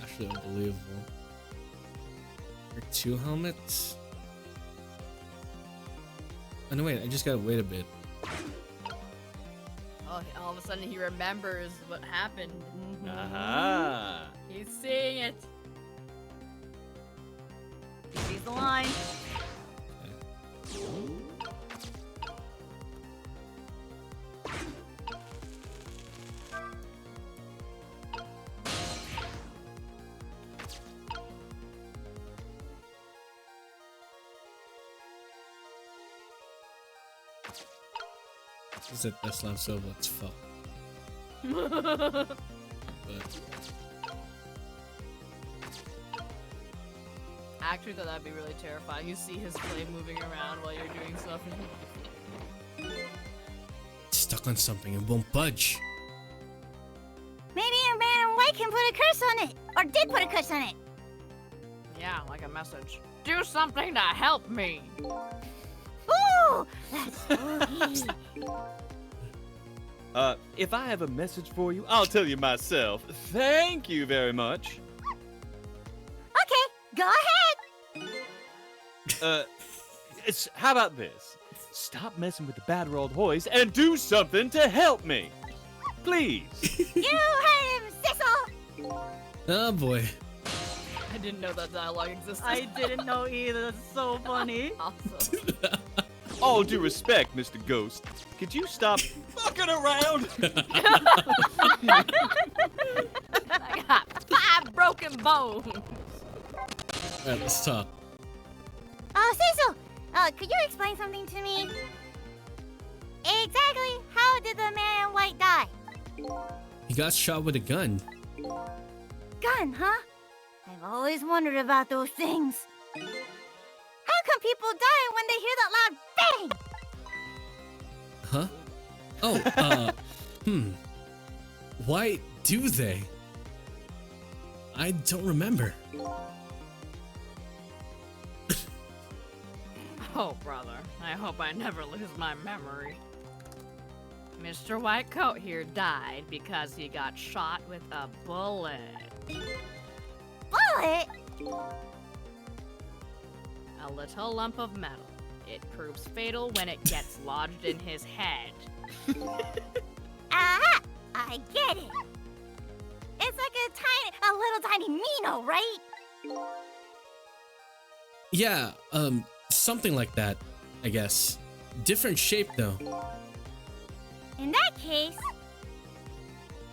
Actually unbelievable. There are 2 helmets? Oh no, wait, I just gotta wait a bit. Oh, all of a sudden he remembers what happened. Aha! He's seeing it. He sees the line. Is it Islam so let's fuck. But I actually thought that'd be really terrifying. You see his flame moving around while you're doing stuff. it's stuck on something and won't budge. Maybe your man in white can put a curse on it, or did put a curse on it. Yeah, like a message. Do something to help me. Ooh, that's spooky. If I have a message for you, I'll tell you myself. Thank you very much. Okay, go ahead. How about this? Stop messing with the Batterold Hoys and do something to help me. Please. You heard him, Sissel. Oh boy. I didn't know that dialogue existed. I didn't know either. That's so funny. Awesome. All due respect, Mr. Ghost, could you stop fucking around? I got 5 broken bones. Alright, let's talk. Cecil, could you explain something to me? Exactly how did the man in white die? He got shot with a gun. Gun, huh? I've always wondered about those things. How come people die when they hear that loud bang? Huh? Oh, Why do they? I don't remember. Oh, brother. I hope I never lose my memory. Mr. Whitecoat here died because he got shot with a bullet. Bullet? A little lump of metal. It proves fatal when it gets lodged in his head. Aha! I get it. It's like a little tiny Mino, right? Yeah, something like that, I guess. Different shape though. In that case,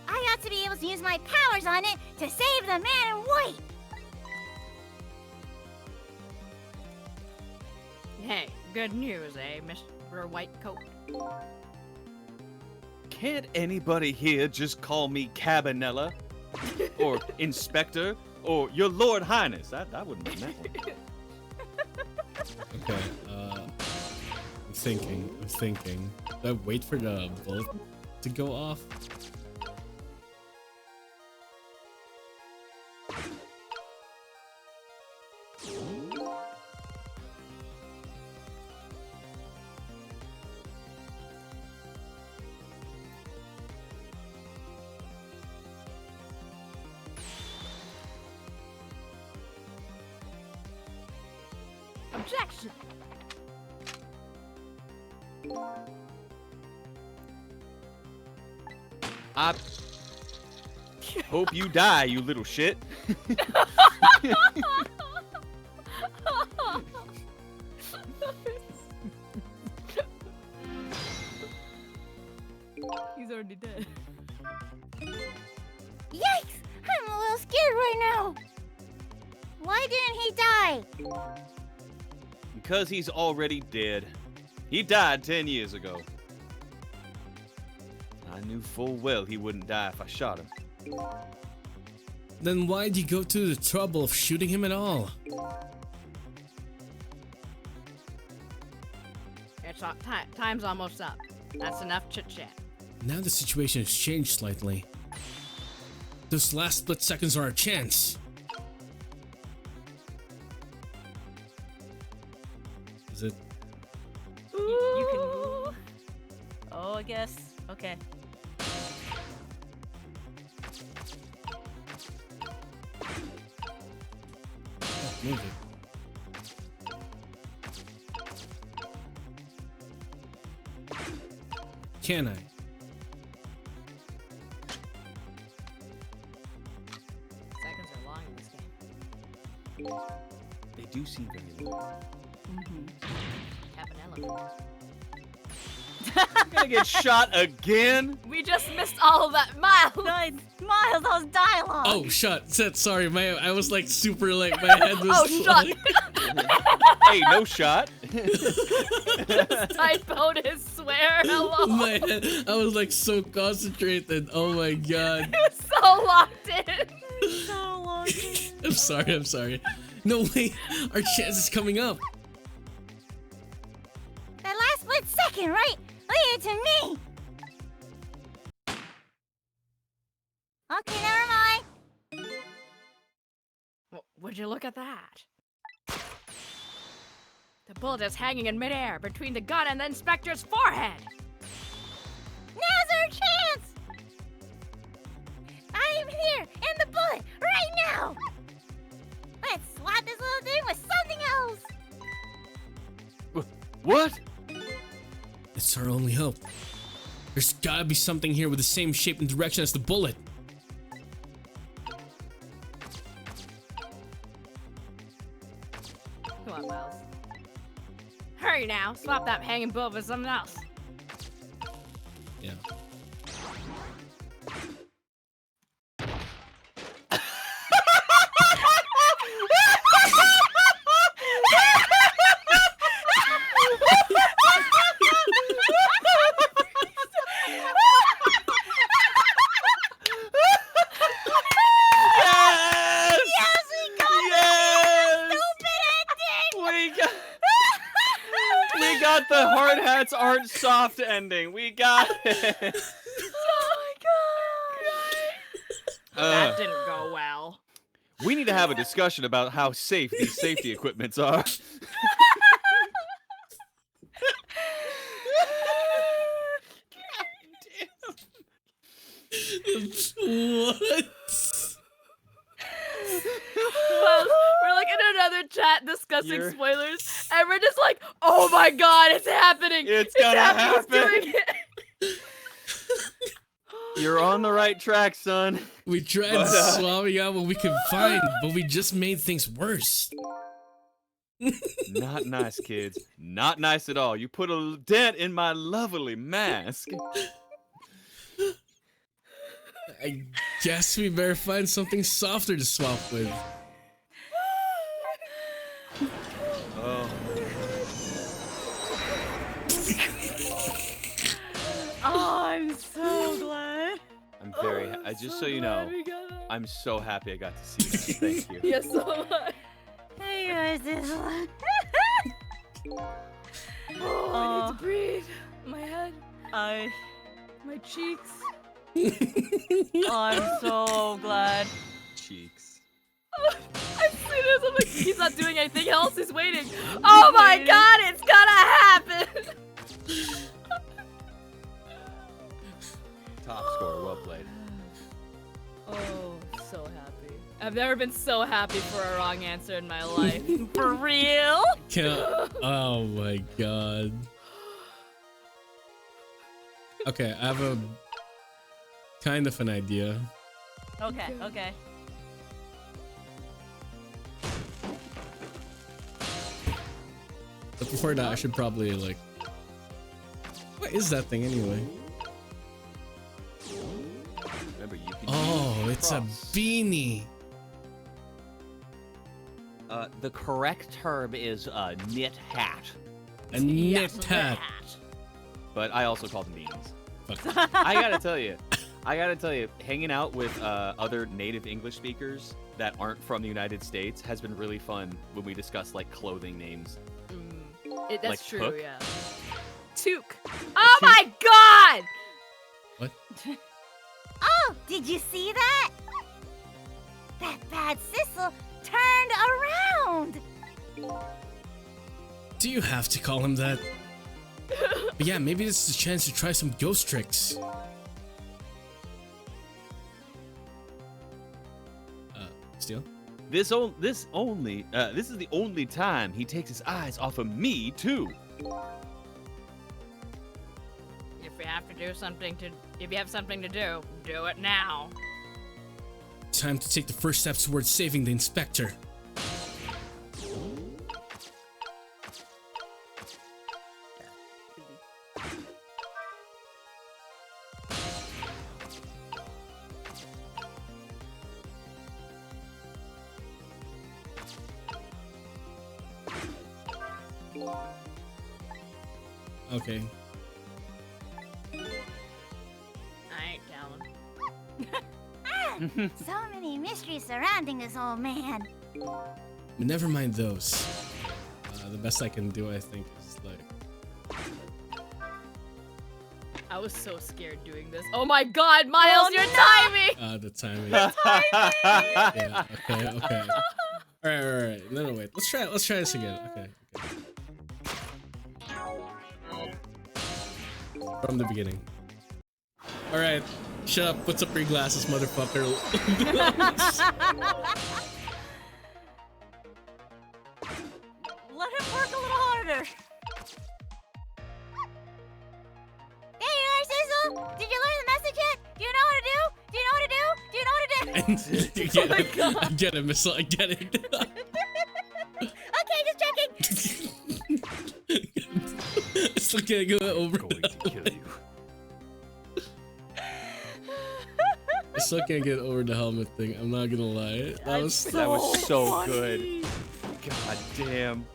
I ought to be able to use my powers on it to save the man in white. Hey, good news, eh, Mr. Whitecoat? Can't anybody here just call me Cabanella? Or Inspector? Or Your Lord Highness? That wouldn't be that one. Okay, I'm thinking. Do I wait for the bolt to go off? Objection. I hope you die, you little shit. He's already dead. Yikes! I'm a little scared right now. Why didn't he die? Because he's already dead. He died 10 years ago. I knew full well he wouldn't die if I shot him. Then why'd you go to the trouble of shooting him at all? It's time's almost up. That's enough chit-chat. Now the situation has changed slightly. Those last split seconds are our chance. Is it? You can move. Oh, I guess. Okay. Move it. Can I? Seconds are long in this game. They do seem very long. Cabanella. I'm gonna get shot again? We just missed all of that. Miles! No, Miles, that was dialogue. Oh, shut. Sorry, I was like super like my head was. Oh, shut. Hey, no shot. Typoed his swear. Hello. My head, I was like so concentrated. Oh my god. So locked in. So long. I'm sorry. No way. Our chance is coming up. That last split second, right? Leave it to me. Okay, never mind. Would you look at that? The bullet is hanging in midair between the gun and the inspector's forehead. Now's our chance. I'm here, and the bullet right now. Let's swap this little thing with something else. What? It's our only hope. There's gotta be something here with the same shape and direction as the bullet. Come on, Miles. Hurry now. Swap that hanging bullet with something else. Yeah. The hard hats aren't soft ending. We got it. That didn't go well. We need to have a discussion about how safe these safety equipments are. What? Well, we're like in another chat discussing spoilers, and we're just like, oh my god, it's happening! It's gonna happening! It's happen. doing it. You're on the right track, son. We tried swapping out what we could find, but we just made things worse. Not nice, kids. Not nice at all. You put a dent in my lovely mask. I guess we better find something softer to swap with. Oh. Oh, I'm so glad. I'm very just so you know, I'm so happy I got to see this. Thank you. Yes, so am I. Hey, guys, this one. Oh, I need to breathe. My head, I my cheeks. I'm so glad. Cheeks. As soon as I'm like, he's not doing anything else, he's waiting. Oh my god, it's gonna happen! Top score, well played. Oh, so happy. I've never been so happy for a wrong answer in my life. For real? Oh my god. Okay, I have a kind of an idea. Okay. But before that, I should probably like... What is that thing anyway? Remember, you can Oh, it's a cross. beanie. The correct term is a knit hat, A knit hat. But I also call them beans. Fuck. I gotta tell you, hanging out with other native English speakers that aren't from the United States has been really fun when we discuss like clothing names. That's Like true, toque? yeah. Toque. Oh my god! What? Oh, did you see that? That bad Sissel turned around. Do you have to call him that? But yeah, maybe this is a chance to try some ghost tricks. Steel? This is the only time he takes his eyes off of me too. If you have something to do, do it now. Time to take the first steps towards saving the inspector. Okay. I ain't down. So many mysteries surrounding this old man. But never mind those. The best I can do, I think, is like. I was so scared doing this. Oh my god, Miles, your timing! The timing. Yeah. Okay. Okay. All right. No, wait. Let's try this again. Okay. From the beginning. All right. Shut up. What's up your glasses, motherfucker? Let him work a little harder. Hey, you are, Sizzle! Did you learn the message yet? Do you know what to do? Do you know what to do? Do you know what to do? I get it, Missile. I get it. Okay, just checking. I still can't go over. Going to kill you. I still can't get over the helmet thing. I'm not gonna lie. That was so good. God damn.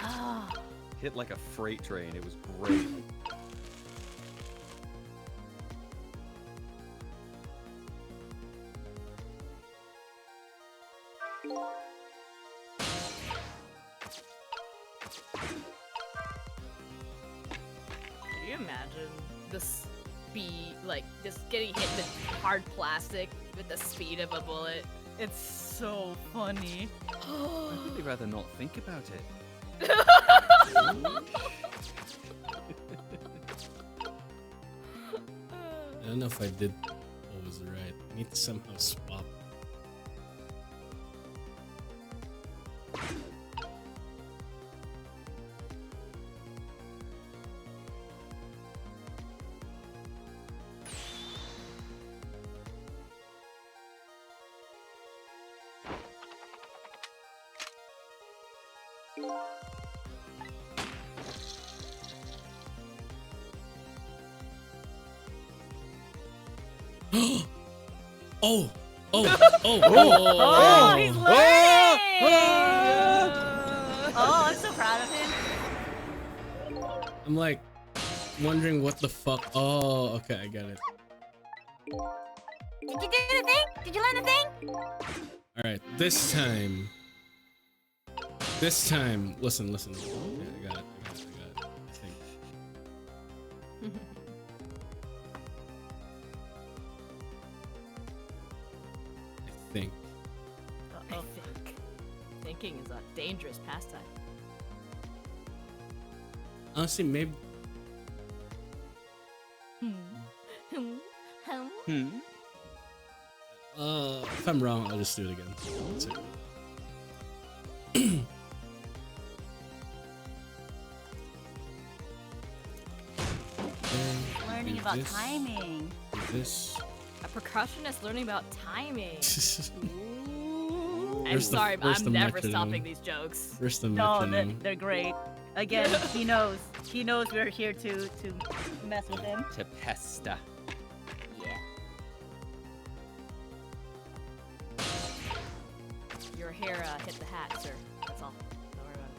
Ah, Hit like a freight train. It was great. Can you imagine this speed, like, just getting hit with hard plastic with the speed of a bullet? it's so funny. I'd really rather not think about it. I don't know if I did what was right. I need to somehow swap. Oh, Oh, he's learning! Oh, I'm so proud of him. I'm like wondering what the fuck. Oh, okay, I got it. Did you do the thing? Did you learn the thing? All right, this time. Listen. Okay, I got it. I think. I think. I think. Thinking is a dangerous pastime. Honestly, maybe. If I'm wrong, I'll just do it again. That's it. Learning Do about this, timing. do This. A percussionist learning about timing. I'm Where's the- sorry, where's I'm the never metronome? stopping these jokes. First the No, metronome. they're great. Again, he knows. He knows we're here to mess with him. To pesta. Your hair hit the hat, sir. That's all. Don't worry about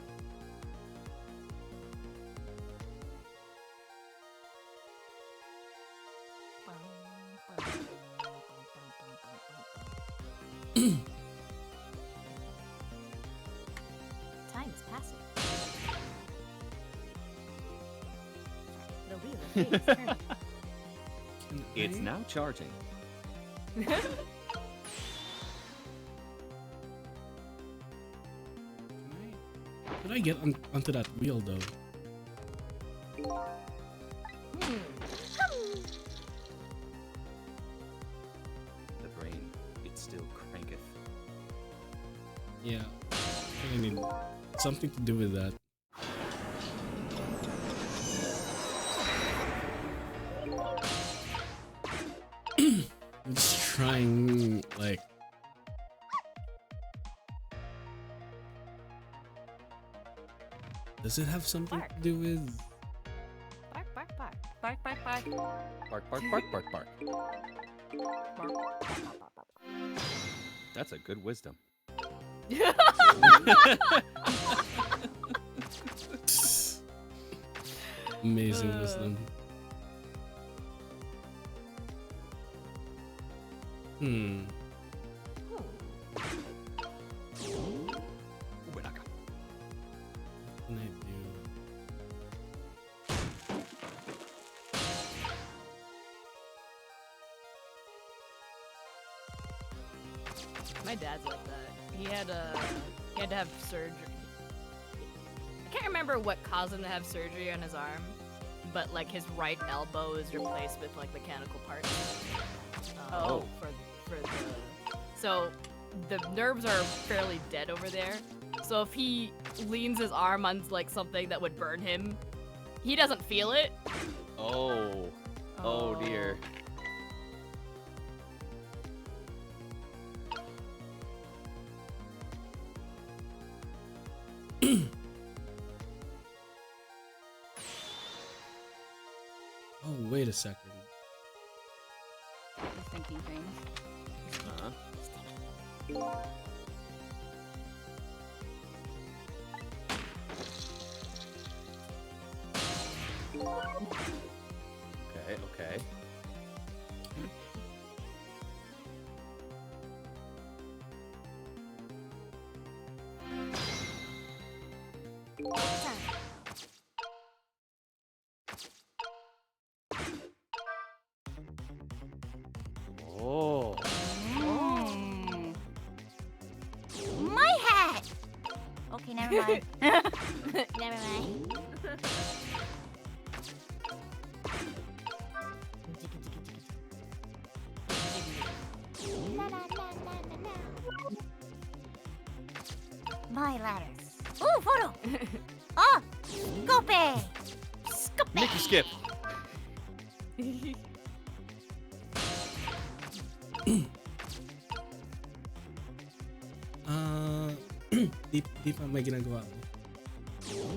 it. Time is passing. The wheel of fate is turning. It's now charging. Could I get onto that wheel though? The brain, it still cranketh. Yeah. I need something to do with that. I'm just trying, like. Does it have something to do with? Bark, bark, bark. Bark, bark, bark. Bark, bark, bark, bark, bark. That's a good wisdom. Amazing wisdom. Hmm. Ubenaka. What can I do? My dad's like that. He had to have surgery. I can't remember what caused him to have surgery on his arm, but like his right elbow is replaced with like mechanical parts. Oh. So the nerves are fairly dead over there. So if he leans his arm on like something that would burn him, he doesn't feel it. Oh. Oh dear. Oh, wait a second. Just thinking things. Uh-huh. Okay, okay. Oh. Mm. My hat! Okay, never mind. Never mind. La, la, la, la, la, la. My ladders. Ooh, photo! Oh! Scope! Scope! Mickey skip. Di pa may ginagawa ko.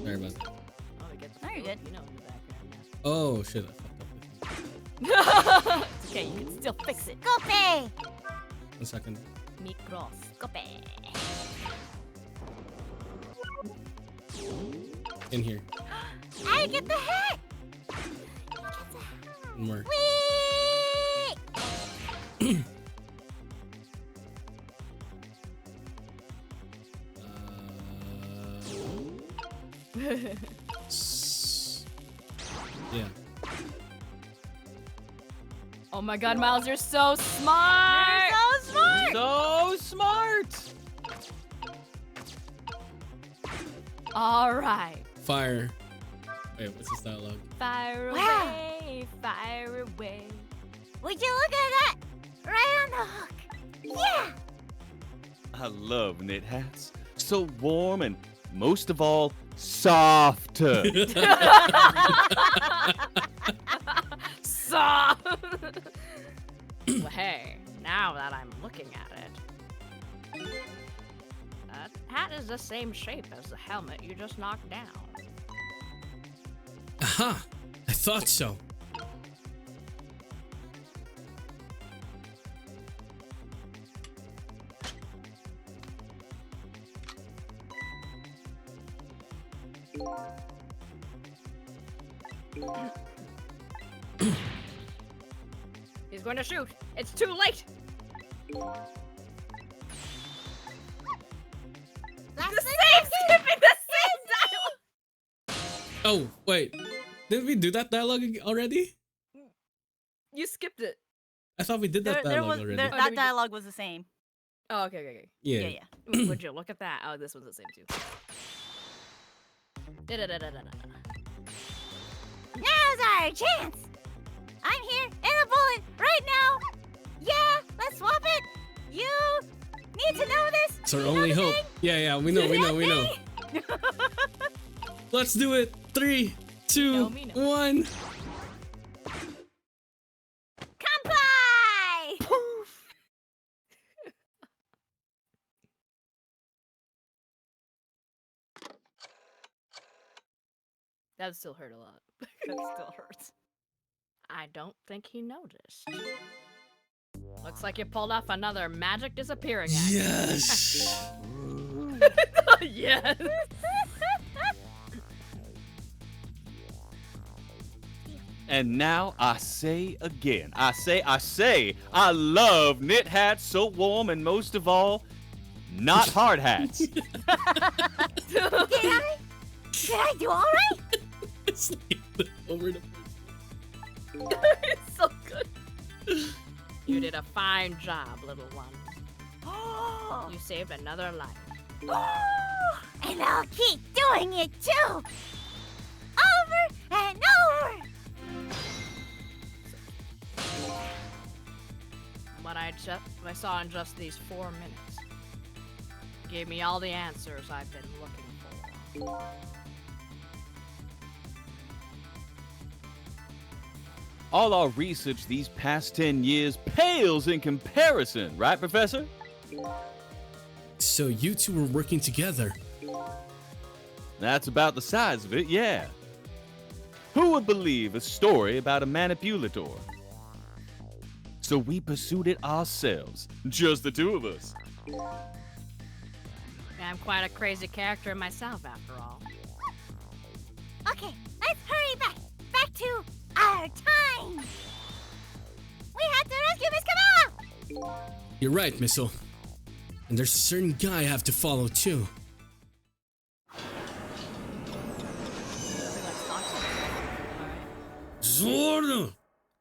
Sorry about that. Oh, it gets No, you're good. You know, in the background. Oh, shit. I fucked up. It's okay, you can still fix it. Scope! 1 second. Microscope. In here. I get the hat! One more. Whee! Yeah. Oh my god, Miles, you're so smart! So smart! So smart. Alright. Fire. Wait, what's this dialogue? Fire Wow. away, fire away. Would you look at that? Right on the hook. Yeah! I love knit hats. So warm and most of all, soft. Stop! Well, hey, now that I'm looking at it, that hat is the same shape as the helmet you just knocked down. Aha! I thought so. He's going to shoot. It's too late. Last The thing same skipping the same dialogue. Oh, wait. Didn't we do that dialogue already? You skipped it. I thought we did that dialogue already. Oh, did that we dialogue was the same. Oh, okay, okay, okay. Yeah. Yeah, yeah. Would you look at that? Oh, this one's the same too. Da-da-da-da-da-da. Now's our chance! I'm here in a bullet right now! Yeah, let's swap it! You need to know this! It's our You know only the hope. thing? Yeah, we know. Let's do it. 3, 2, No, me no. 1. Comply! That still hurt a lot. That still hurts. I don't think he noticed. Looks like you pulled off another magic disappearing act. Yes. Yes. And now I say again, I say, I love knit hats so warm and most of all, not hard hats. Did I do all right? It's like over the It's so good. You did a fine job, little one. Oh, You saved another life. and I'll keep doing it too. Over and over. What I saw in just these 4 minutes gave me all the answers I've been looking for. All our research these past 10 years pales in comparison, right, Professor? So you two were working together. That's about the size of it, yeah. Who would believe a story about a manipulator? So we pursued it ourselves, just the two of us. I'm quite a crazy character myself, after all. Okay, let's hurry back to our time. We have to rescue Miss Kamal. You're right, Missile. And there's a certain guy I have to follow too. Zorno!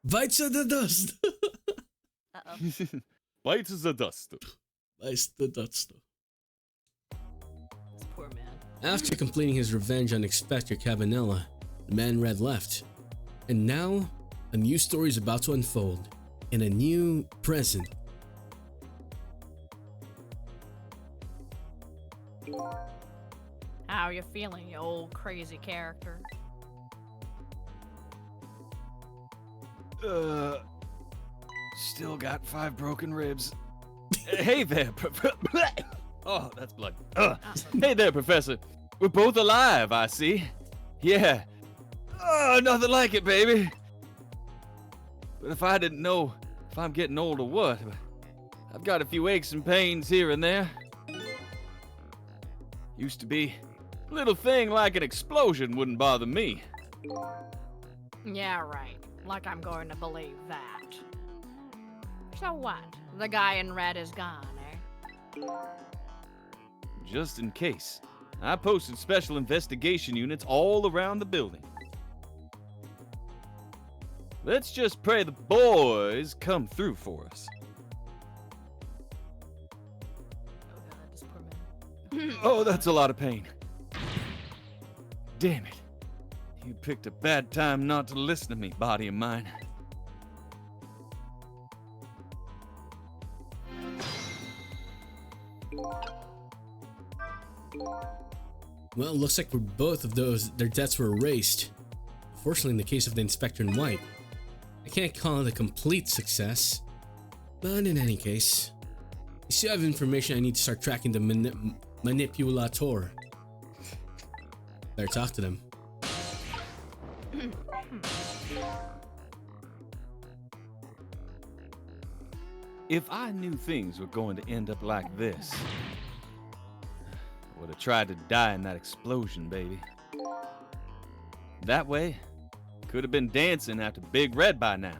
Bites of the dust! Bites the dust. Bites the dust. This poor man. After completing his revenge on Inspector Cabanella, the man Red left. And now, a new story is about to unfold in a new present. How are you feeling, you old crazy character? Still got 5 broken ribs. Hey there, oh, that's blood. Hey there, Professor. We're both alive, I see. Yeah. Oh, nothing like it, baby. But if I didn't know if I'm getting old or what, I've got a few aches and pains here and there. Used to be, a little thing like an explosion wouldn't bother me. Yeah, right. Like I'm going to believe that. So what? The guy in red is gone, eh? Just in case, I posted special investigation units all around the building. Let's just pray the boys come through for us. Oh god, this poor man. Oh, that's a lot of pain. Damn it. You picked a bad time not to listen to me, body of mine. Well, looks like for both of those, their deaths were erased. Fortunately, in the case of the Inspector in white, I can't call it a complete success. But in any case, I still have information I need to start tracking the manipulator. Better talk to them. If I knew things were going to end up like this, I would have tried to die in that explosion, baby. That way, could have been dancing after Big Red by now.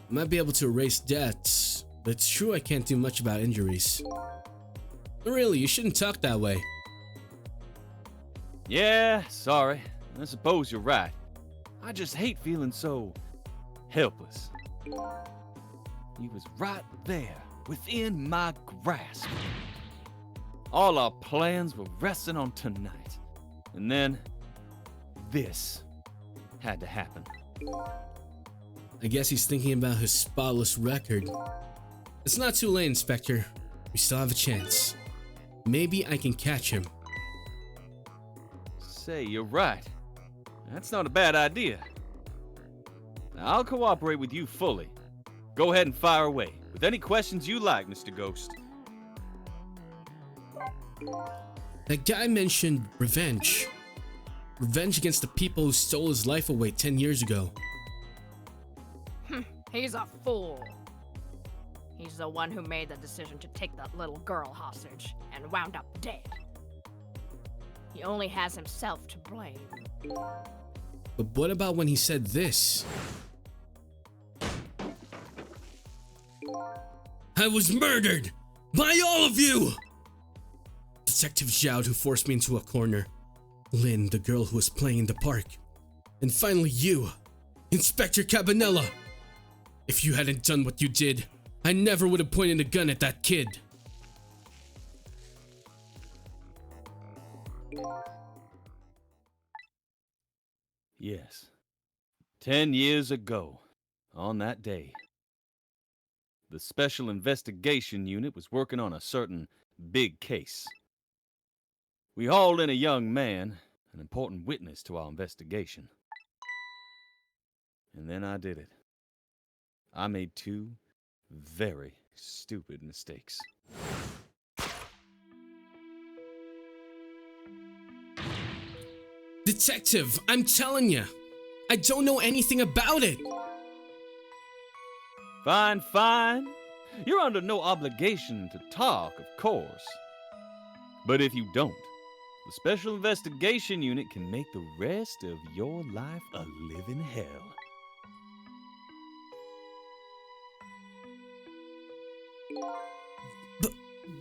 Might be able to erase deaths, but it's true I can't do much about injuries. Really, you shouldn't talk that way. Yeah, sorry. I suppose you're right. I just hate feeling so helpless. He was right there, within my grasp. All our plans were resting on tonight. And then, this had to happen. I guess he's thinking about his spotless record. It's not too late, Inspector. We still have a chance. Maybe I can catch him. Say, you're right. That's not a bad idea. I'll cooperate with you fully. Go ahead and fire away, with any questions you like, Mr. Ghost. That guy mentioned revenge. Revenge against the people who stole his life away 10 years ago. He's a fool. He's the one who made the decision to take that little girl hostage and wound up dead. He only has himself to blame. But what about when he said this? I was murdered! By all of you! Detective Zhao, who forced me into a corner. Lynn, the girl who was playing in the park. And finally you, Inspector Cabanela. If you hadn't done what you did, I never would have pointed a gun at that kid. Yes. 10 years ago, on that day, the Special Investigation Unit was working on a certain big case. We hauled in a young man, an important witness to our investigation. And then I did it. I made 2 very stupid mistakes. Detective, I'm telling you, I don't know anything about it. Fine, fine. You're under no obligation to talk, of course. But if you don't, the Special Investigation Unit can make the rest of your life a living hell.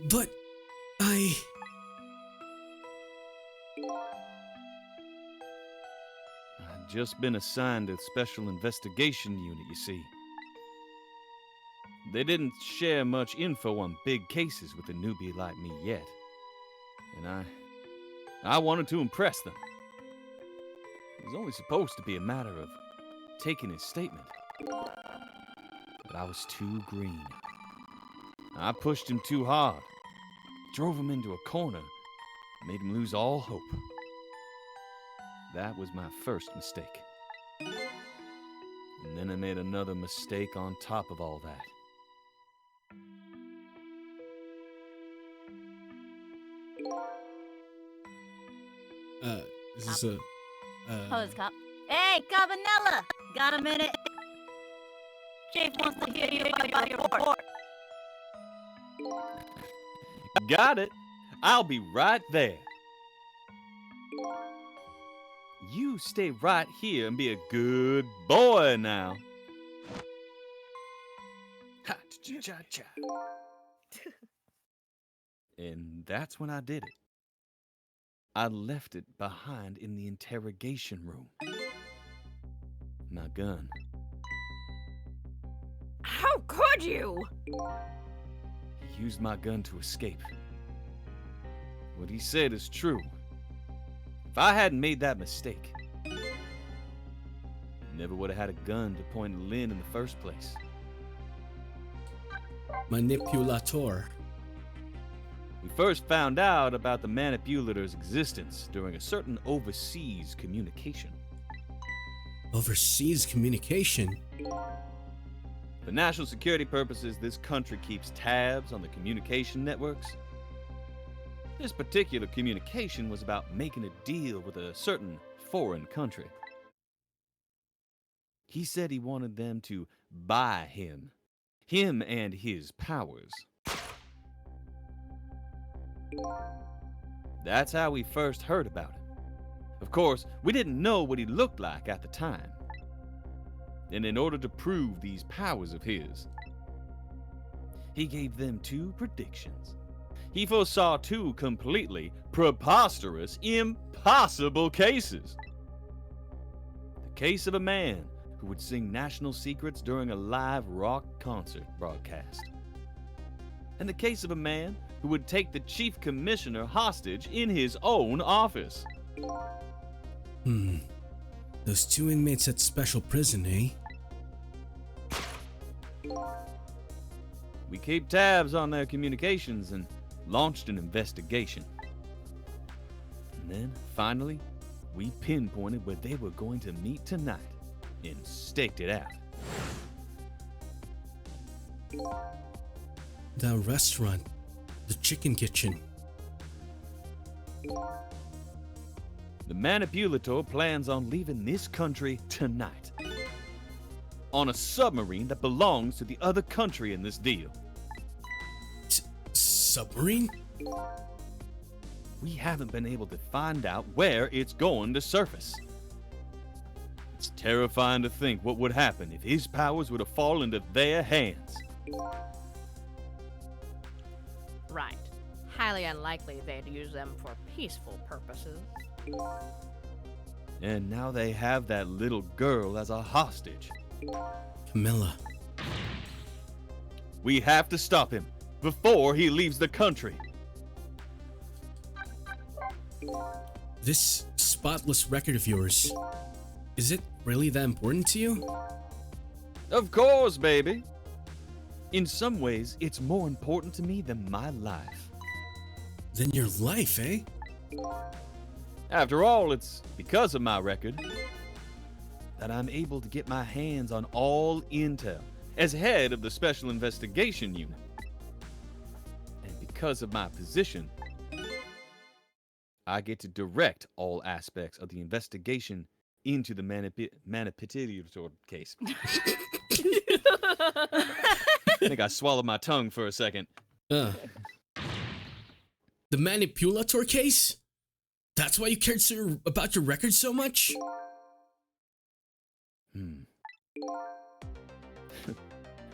But I've just been assigned to the Special Investigation Unit, you see. They didn't share much info on big cases with a newbie like me yet. And I wanted to impress them. It was only supposed to be a matter of taking his statement. But I was too green. I pushed him too hard. Drove him into a corner. Made him lose all hope. That was my first mistake. And then I made another mistake on top of all that. Is this Hose cop. Hey, Cabanela! Got a minute? Chief wants to hear you about your report. Got it. I'll be right there. You stay right here and be a good boy now. Ha, cha, cha. And that's when I did it. I left it behind in the interrogation room. My gun. How could you? He used my gun to escape. What he said is true. If I hadn't made that mistake, I never would have had a gun to point at Lynn in the first place. manipulator? We first found out about the manipulator's existence during a certain overseas communication. Overseas communication? For national security purposes, this country keeps tabs on the communication networks. This particular communication was about making a deal with a certain foreign country. He said he wanted them to buy him and his powers. That's how we first heard about him. Of course, we didn't know what he looked like at the time. And in order to prove these powers of his, he gave them 2 predictions. He foresaw 2 completely preposterous, impossible cases. The case of a man who would sing national secrets during a live rock concert broadcast. And the case of a man who would take the chief commissioner hostage in his own office. Those 2 inmates at special prison, eh? We kept tabs on their communications and launched an investigation. And then, finally, we pinpointed where they were going to meet tonight and staked it out. The restaurant. The chicken kitchen. The manipulator plans on leaving this country tonight. On a submarine that belongs to the other country in this deal. Submarine? We haven't been able to find out where it's going to surface. It's terrifying to think what would happen if his powers were to fall into their hands. Right. Highly unlikely they'd use them for peaceful purposes. And now they have that little girl as a hostage. Camilla. We have to stop him before he leaves the country. This spotless record of yours, is it really that important to you? Of course, baby. In some ways, it's more important to me than my life. Then your life, eh? After all, it's because of my record that I'm able to get my hands on all intel as head of the Special Investigation Unit. And because of my position, I get to direct all aspects of the investigation into the Manipulator case. I think I swallowed my tongue for a second. The Manipulator case? That's why you cared about your record so much?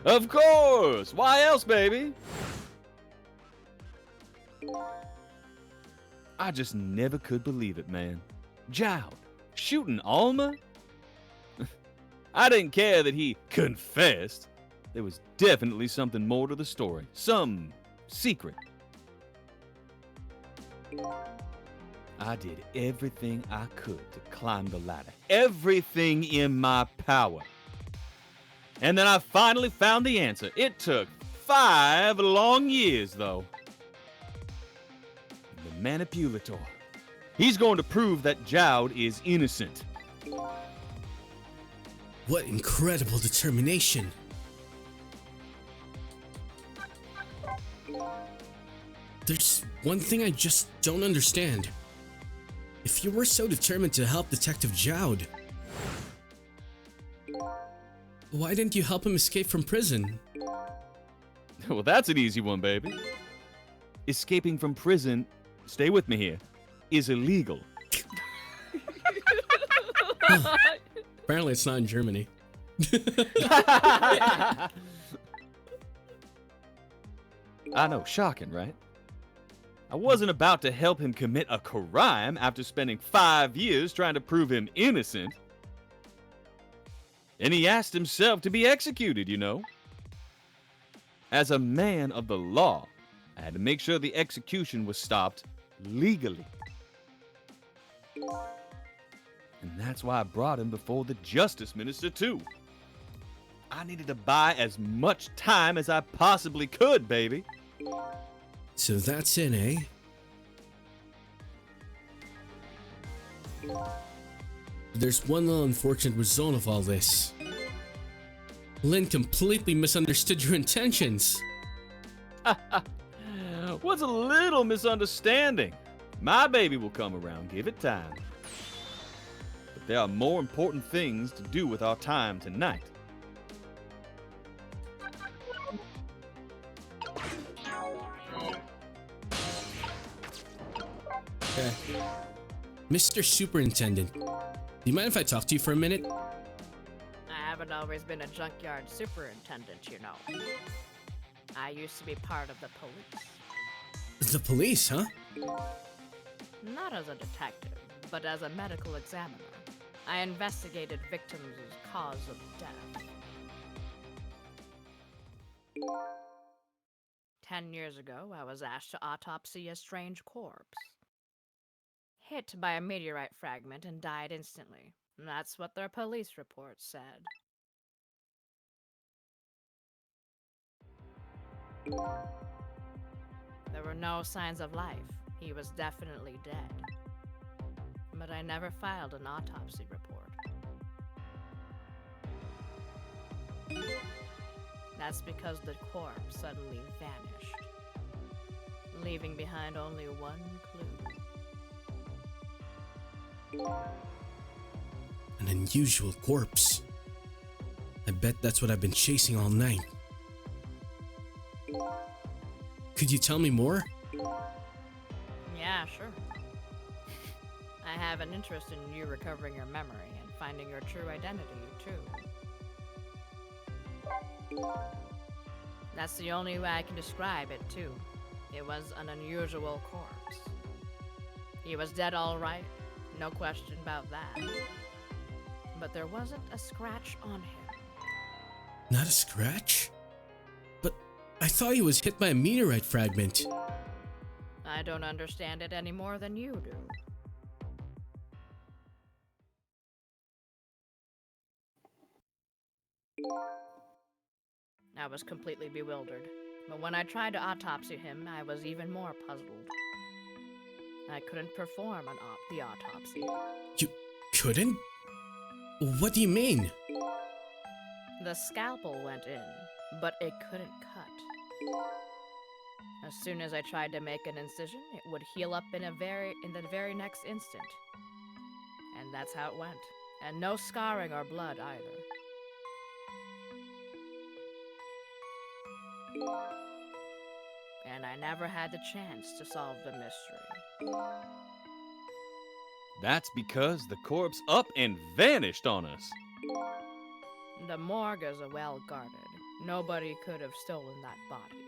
Of course! Why else, baby? I just never could believe it, man. Jowd, shooting Alma? I didn't care that he confessed. There was definitely something more to the story. Some secret. I did everything I could to climb the ladder. Everything in my power. And then I finally found the answer. It took 5 long years, though. The Manipulator. He's going to prove that Jowd is innocent. What incredible determination. There's one thing I just don't understand. If you were so determined to help Detective Jowd, why didn't you help him escape from prison? Well, that's an easy one, baby. Escaping from prison, stay with me here, is illegal. Apparently it's not in Germany. I know, shocking, right? I wasn't about to help him commit a crime after spending 5 years trying to prove him innocent. And he asked himself to be executed, you know. As a man of the law, I had to make sure the execution was stopped legally. And that's why I brought him before the Justice Minister, too. I needed to buy as much time as I possibly could, baby. So that's it, eh? There's one little unfortunate result of all this. Lynn completely misunderstood your intentions. What's a little misunderstanding? My baby will come around, give it time. But there are more important things to do with our time tonight. Okay. Mr. Superintendent, do you mind if I talk to you for a minute? I haven't always been a junkyard superintendent, you know. I used to be part of the police. The police, huh? Not as a detective, but as a medical examiner. I investigated victims' cause of death. 10 years ago, I was asked to autopsy a strange corpse. Hit by a meteorite fragment and died instantly. That's what their police report said. There were no signs of life. He was definitely dead. But I never filed an autopsy report. That's because the corpse suddenly vanished, leaving behind only one clue. An unusual corpse. I bet that's what I've been chasing all night. Could you tell me more? Yeah, sure. I have an interest in you recovering your memory and finding your true identity, too. That's the only way I can describe it, too. It was an unusual corpse. He was dead all right, no question about that. But there wasn't a scratch on him. Not a scratch? But I thought he was hit by a meteorite fragment. I don't understand it any more than you do. I was completely bewildered, but when I tried to autopsy him, I was even more puzzled. I couldn't perform the autopsy. You couldn't? What do you mean? The scalpel went in, but it couldn't cut. As soon as I tried to make an incision, it would heal up in the very next instant. And that's how it went. And no scarring or blood either. And I never had the chance to solve the mystery. That's because the corpse up and vanished on us. The morgue is well guarded. Nobody could have stolen that body.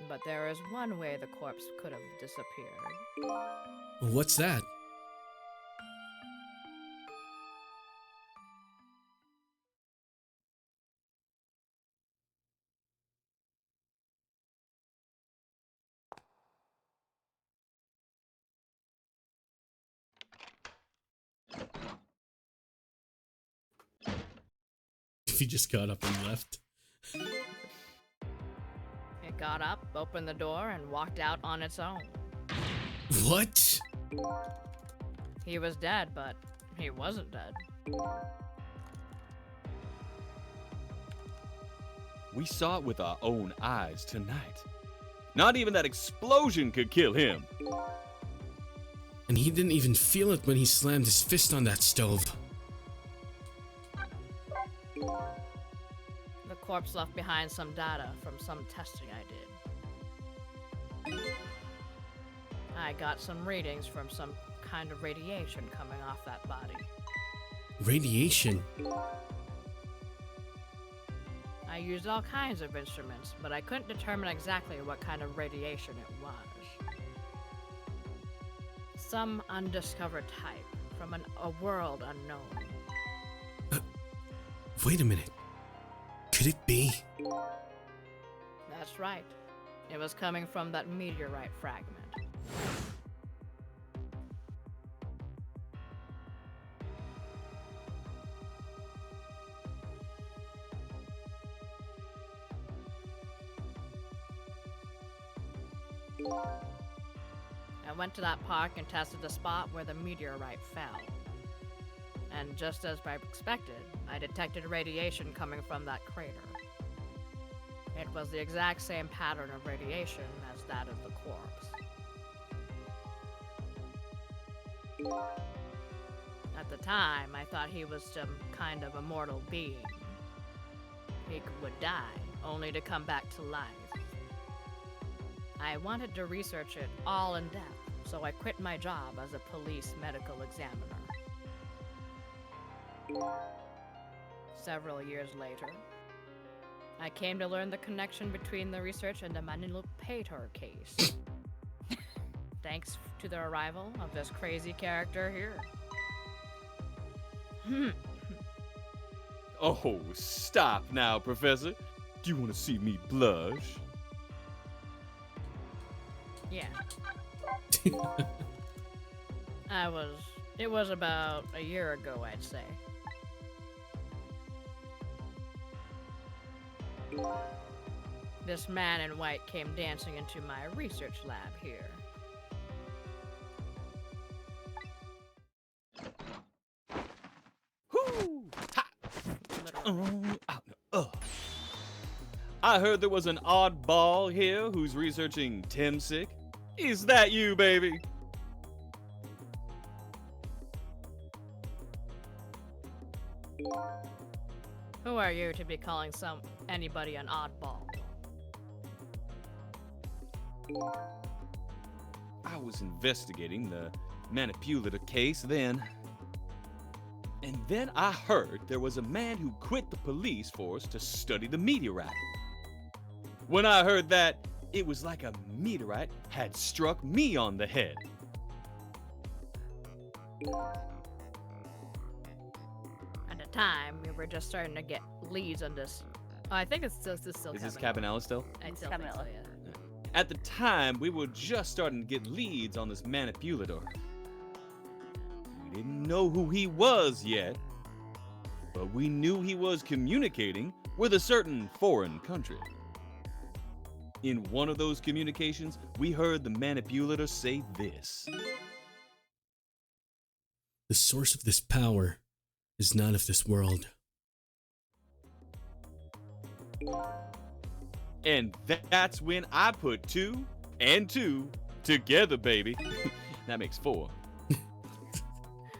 But there is one way the corpse could have disappeared. What's that? He just got up and left. It got up, opened the door, and walked out on its own. What? He was dead, but he wasn't dead. We saw it with our own eyes tonight. Not even that explosion could kill him. And he didn't even feel it when he slammed his fist on that stove. The corpse left behind some data from some testing I did. I got some readings from some kind of radiation coming off that body. Radiation? I used all kinds of instruments, but I couldn't determine exactly what kind of radiation it was. Some undiscovered type from a world unknown. Wait a minute. Could it be? That's right. It was coming from that meteorite fragment. I went to that park and tested the spot where the meteorite fell. And just as I expected, I detected radiation coming from that crater. It was the exact same pattern of radiation as that of the corpse. At the time, I thought he was some kind of immortal being. He would die, only to come back to life. I wanted to research it all in depth, so I quit my job as a police medical examiner. Several years later, I came to learn the connection between the research and the Manila Pater case. Thanks to the arrival of this crazy character here. Oh, stop now, Professor. Do you want to see me blush? Yeah. It was about a year ago, I'd say. This man in white came dancing into my research lab here. Whoo! Ha! I heard there was an oddball here who's researching Temsic. Is that you, baby? Who are you to be calling anybody an oddball? I was investigating the Manipulator case then. And then I heard there was a man who quit the police force to study the meteorite. When I heard that, it was like a meteorite had struck me on the head. At the time, we were just starting to get leads on this. Oh, I think it's still Is this Cabanela. Cabanela still? I still think so, Cabanela. yeah. At the time, we were just starting to get leads on this Manipulador. We didn't know who he was yet, but we knew he was communicating with a certain foreign country. In one of those communications, we heard the Manipulator say this. The source of this power is not of this world. And that's when I put 2 and 2 together, baby. That makes 4.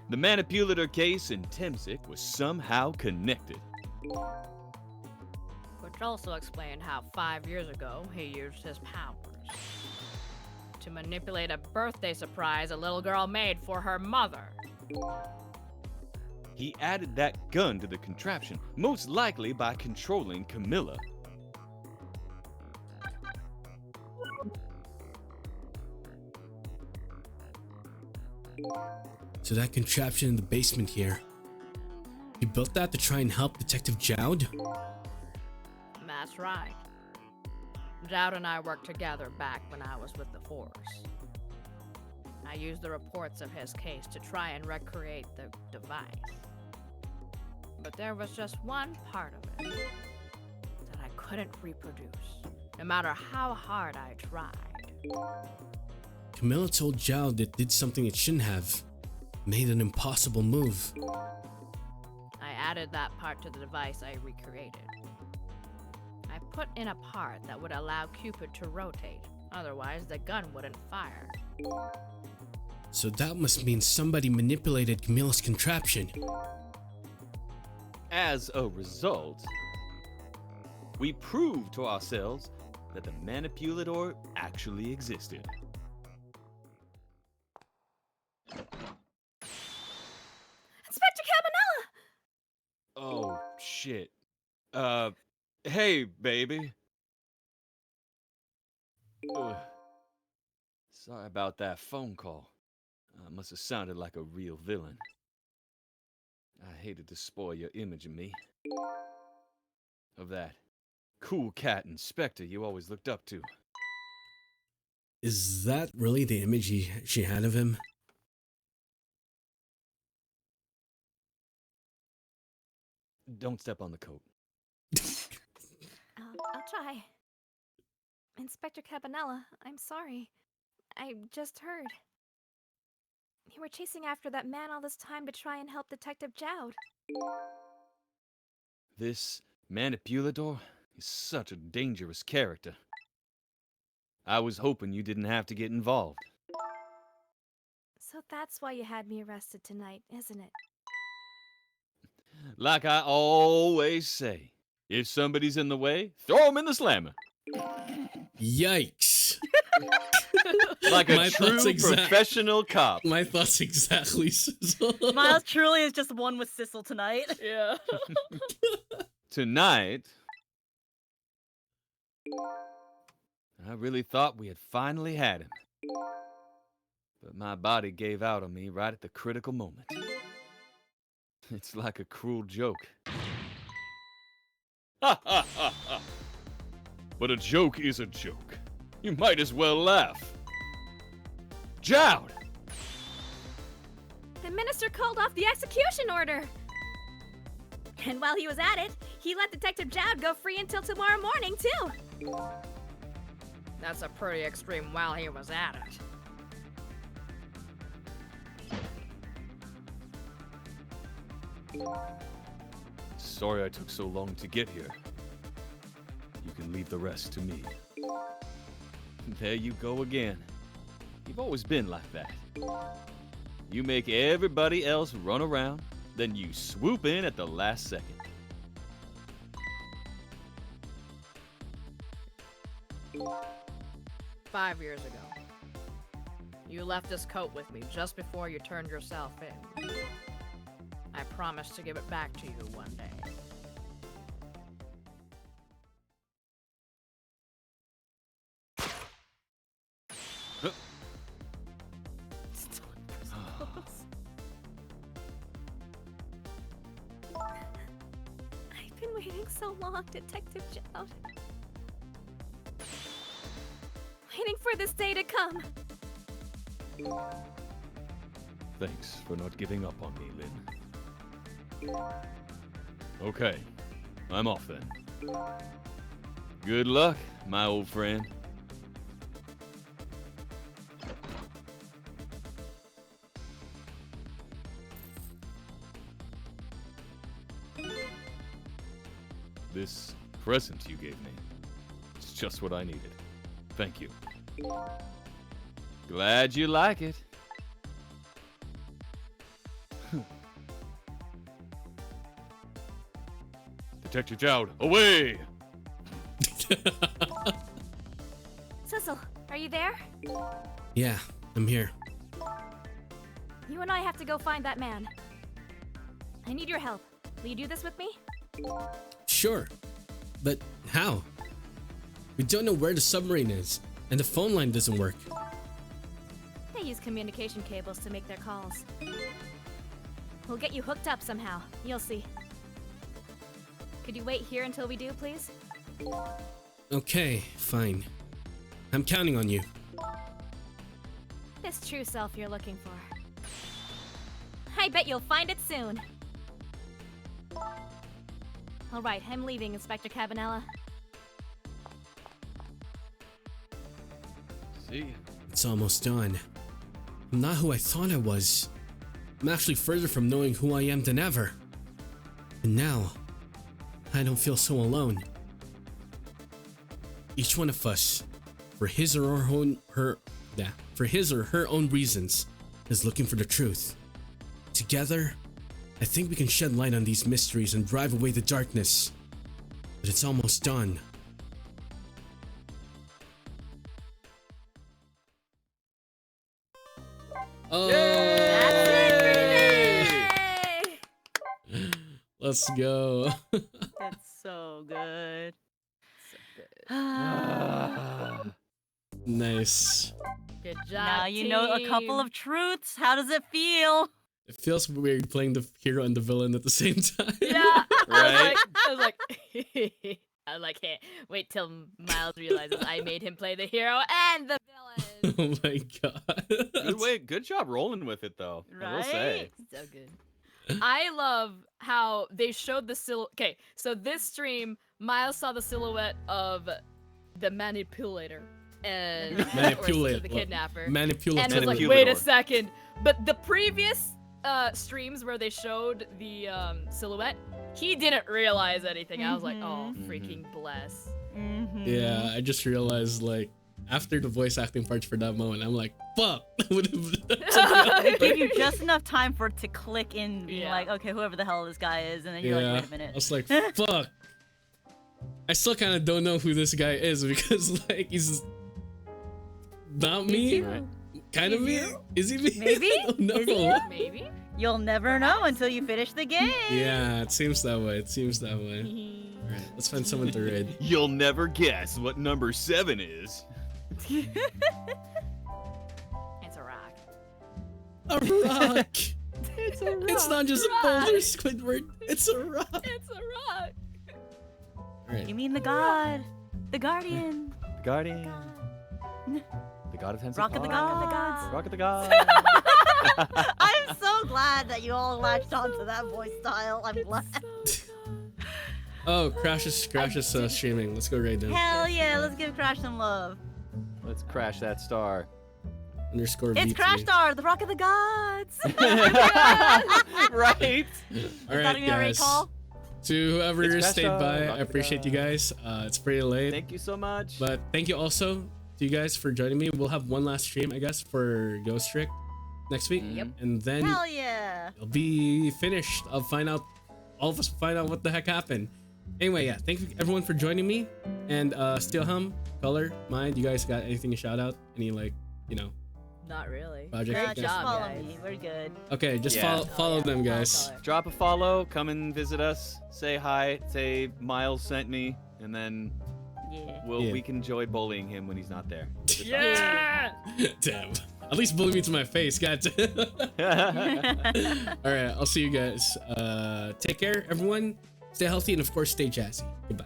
The Manipulator case in Temsic was somehow connected. Which also explained how 5 years ago he used his powers to manipulate a birthday surprise a little girl made for her mother. He added that gun to the contraption, most likely by controlling Camilla. So that contraption in the basement here, you built that to try and help Detective Jowd? That's right. Jowd and I worked together back when I was with the Force. I used the reports of his case to try and recreate the device. But there was just one part of it that I couldn't reproduce, no matter how hard I tried. Camilla told Jowd it did something it shouldn't have. Made an impossible move. I added that part to the device I recreated. I put in a part that would allow Cupid to rotate, otherwise the gun wouldn't fire. So that must mean somebody manipulated Camilla's contraption. As a result, we proved to ourselves that the Manipulador actually existed. Inspector Cabanela! Oh, shit. Hey, baby. Ugh. Sorry about that phone call. I must have sounded like a real villain. I hated to spoil your image of me. Of that cool cat inspector you always looked up to. Is that really the image she had of him? Don't step on the coat. I'll try. Inspector Cabanela, I'm sorry. I just heard. You were chasing after that man all this time to try and help Detective Jowd. This Manipulador is such a dangerous character. I was hoping you didn't have to get involved. So that's why you had me arrested tonight, isn't it? Like I always say, if somebody's in the way, throw them in the slammer. Yikes. Like a My thoughts true exact- professional cop. My thoughts exactly, Sizzle. Miles truly is just one with Sissel tonight. Yeah. Tonight, I really thought we had finally had him. But my body gave out on me right at the critical moment. It's like a cruel joke. Ha ha ha ha! But a joke is a joke. You might as well laugh. Jowd! The minister called off the execution order! And while he was at it, he let Detective Jowd go free until tomorrow morning, too! That's a pretty extreme while he was at it. Sorry I took so long to get here. You can leave the rest to me. There you go again. You've always been like that. You make everybody else run around, then you swoop in at the last second. "5 years ago, you left this coat with me just before you turned yourself in. I promise to give it back to you one day. I've been waiting so long, Detective Jowd. Waiting for this day to come. Thanks for not giving up on me, Lynn. Okay, I'm off then. Good luck, my old friend. This present you gave me, it's just what I needed. Thank you. Glad you like it. Detective Jowd, away! Cecil, are you there? Yeah, I'm here. You and I have to go find that man. I need your help. Will you do this with me? Sure, but how? We don't know where the submarine is, and the phone line doesn't work. They use communication cables to make their calls. We'll get you hooked up somehow. You'll see. Could you wait here until we do, please? Okay, fine. I'm counting on you. This true self you're looking for. I bet you'll find it soon. All right, I'm leaving, Inspector Cabanela. See? It's almost done. I'm not who I thought I was. I'm actually further from knowing who I am than ever. And now, I don't feel so alone. Each one of us, for his or her own reasons, is looking for the truth. Together, I think we can shed light on these mysteries and drive away the darkness. But it's almost done. Oh, let's go. That's so good. Nice. Good job. Now you know a couple team. of truths. How does it feel? It feels weird playing the hero and the villain at the same time. Yeah. Right? I was like, hey, wait till Miles realizes I made him play the hero and the villain. Oh my god. Good job rolling with it, though. I will say. So good. I love how they showed the silhouette. Okay, so this stream, Miles saw the silhouette of the manipulator and or the kidnapper, Manipulator. and was like, wait a second. But the previous streams where they showed the silhouette, he didn't realize anything. I was like, oh, freaking bless. Yeah, I just realized, like, after the voice acting parts for that moment, I'm like, fuck. They give you just enough time for it to click in, being Yeah. like, okay, whoever the hell this guy is, and then you're like, wait a I minute. was like, fuck. I still kind of don't know who this guy is because, like, he's not me. Right. Kind of me. Is he me? Maybe? I don't know. Is he you? Maybe. You'll never know until you finish the game. Yeah, it seems that way. Alright, let's find someone to raid. You'll never guess what number 7 is. It's a rock. A rock. It's a rock. It's not just a boulder, Squidward. It's a rock. It's a rock. Alright. You mean the god, the guardian, The Guardian. God. The God of Tensei Rock of the gods. Rock of the Gods. I'm so glad that you all latched onto that voice style. I'm glad. Oh, Crash is streaming. Let's go raid them. Hell yeah, let's give Crash some love. Let's crash that star. Underscore It's V3. Crash Star, the Rock of the Gods. Right? Alright, guys. To whoever It's Crash stayed Star, by, Rock I of the appreciate you guys. It's pretty late. Thank you so much. But thank you also to you guys for joining me. We'll have one last stream, I guess, for Ghost Trick next week. Yep. And then Hell yeah. it'll be finished. All of us will find out what the heck happened. Anyway, yeah, thank you everyone for joining me. And Steelhelm, Color, Mind, you guys got anything to shout out? Any, like, you know, Not really. Project Nah, Great just job, follow guys. me. We're good. Okay, just Yeah. follow yeah, them, follow guys. color. Drop a follow, come and visit us, say hi, say Miles sent me, and then Yeah. Yeah. we can enjoy bullying him when he's not there. Yeah! Damn. At least bully me to my face, God. All right, I'll see you guys. Take care, everyone. Stay healthy and of course, stay jazzy. Goodbye.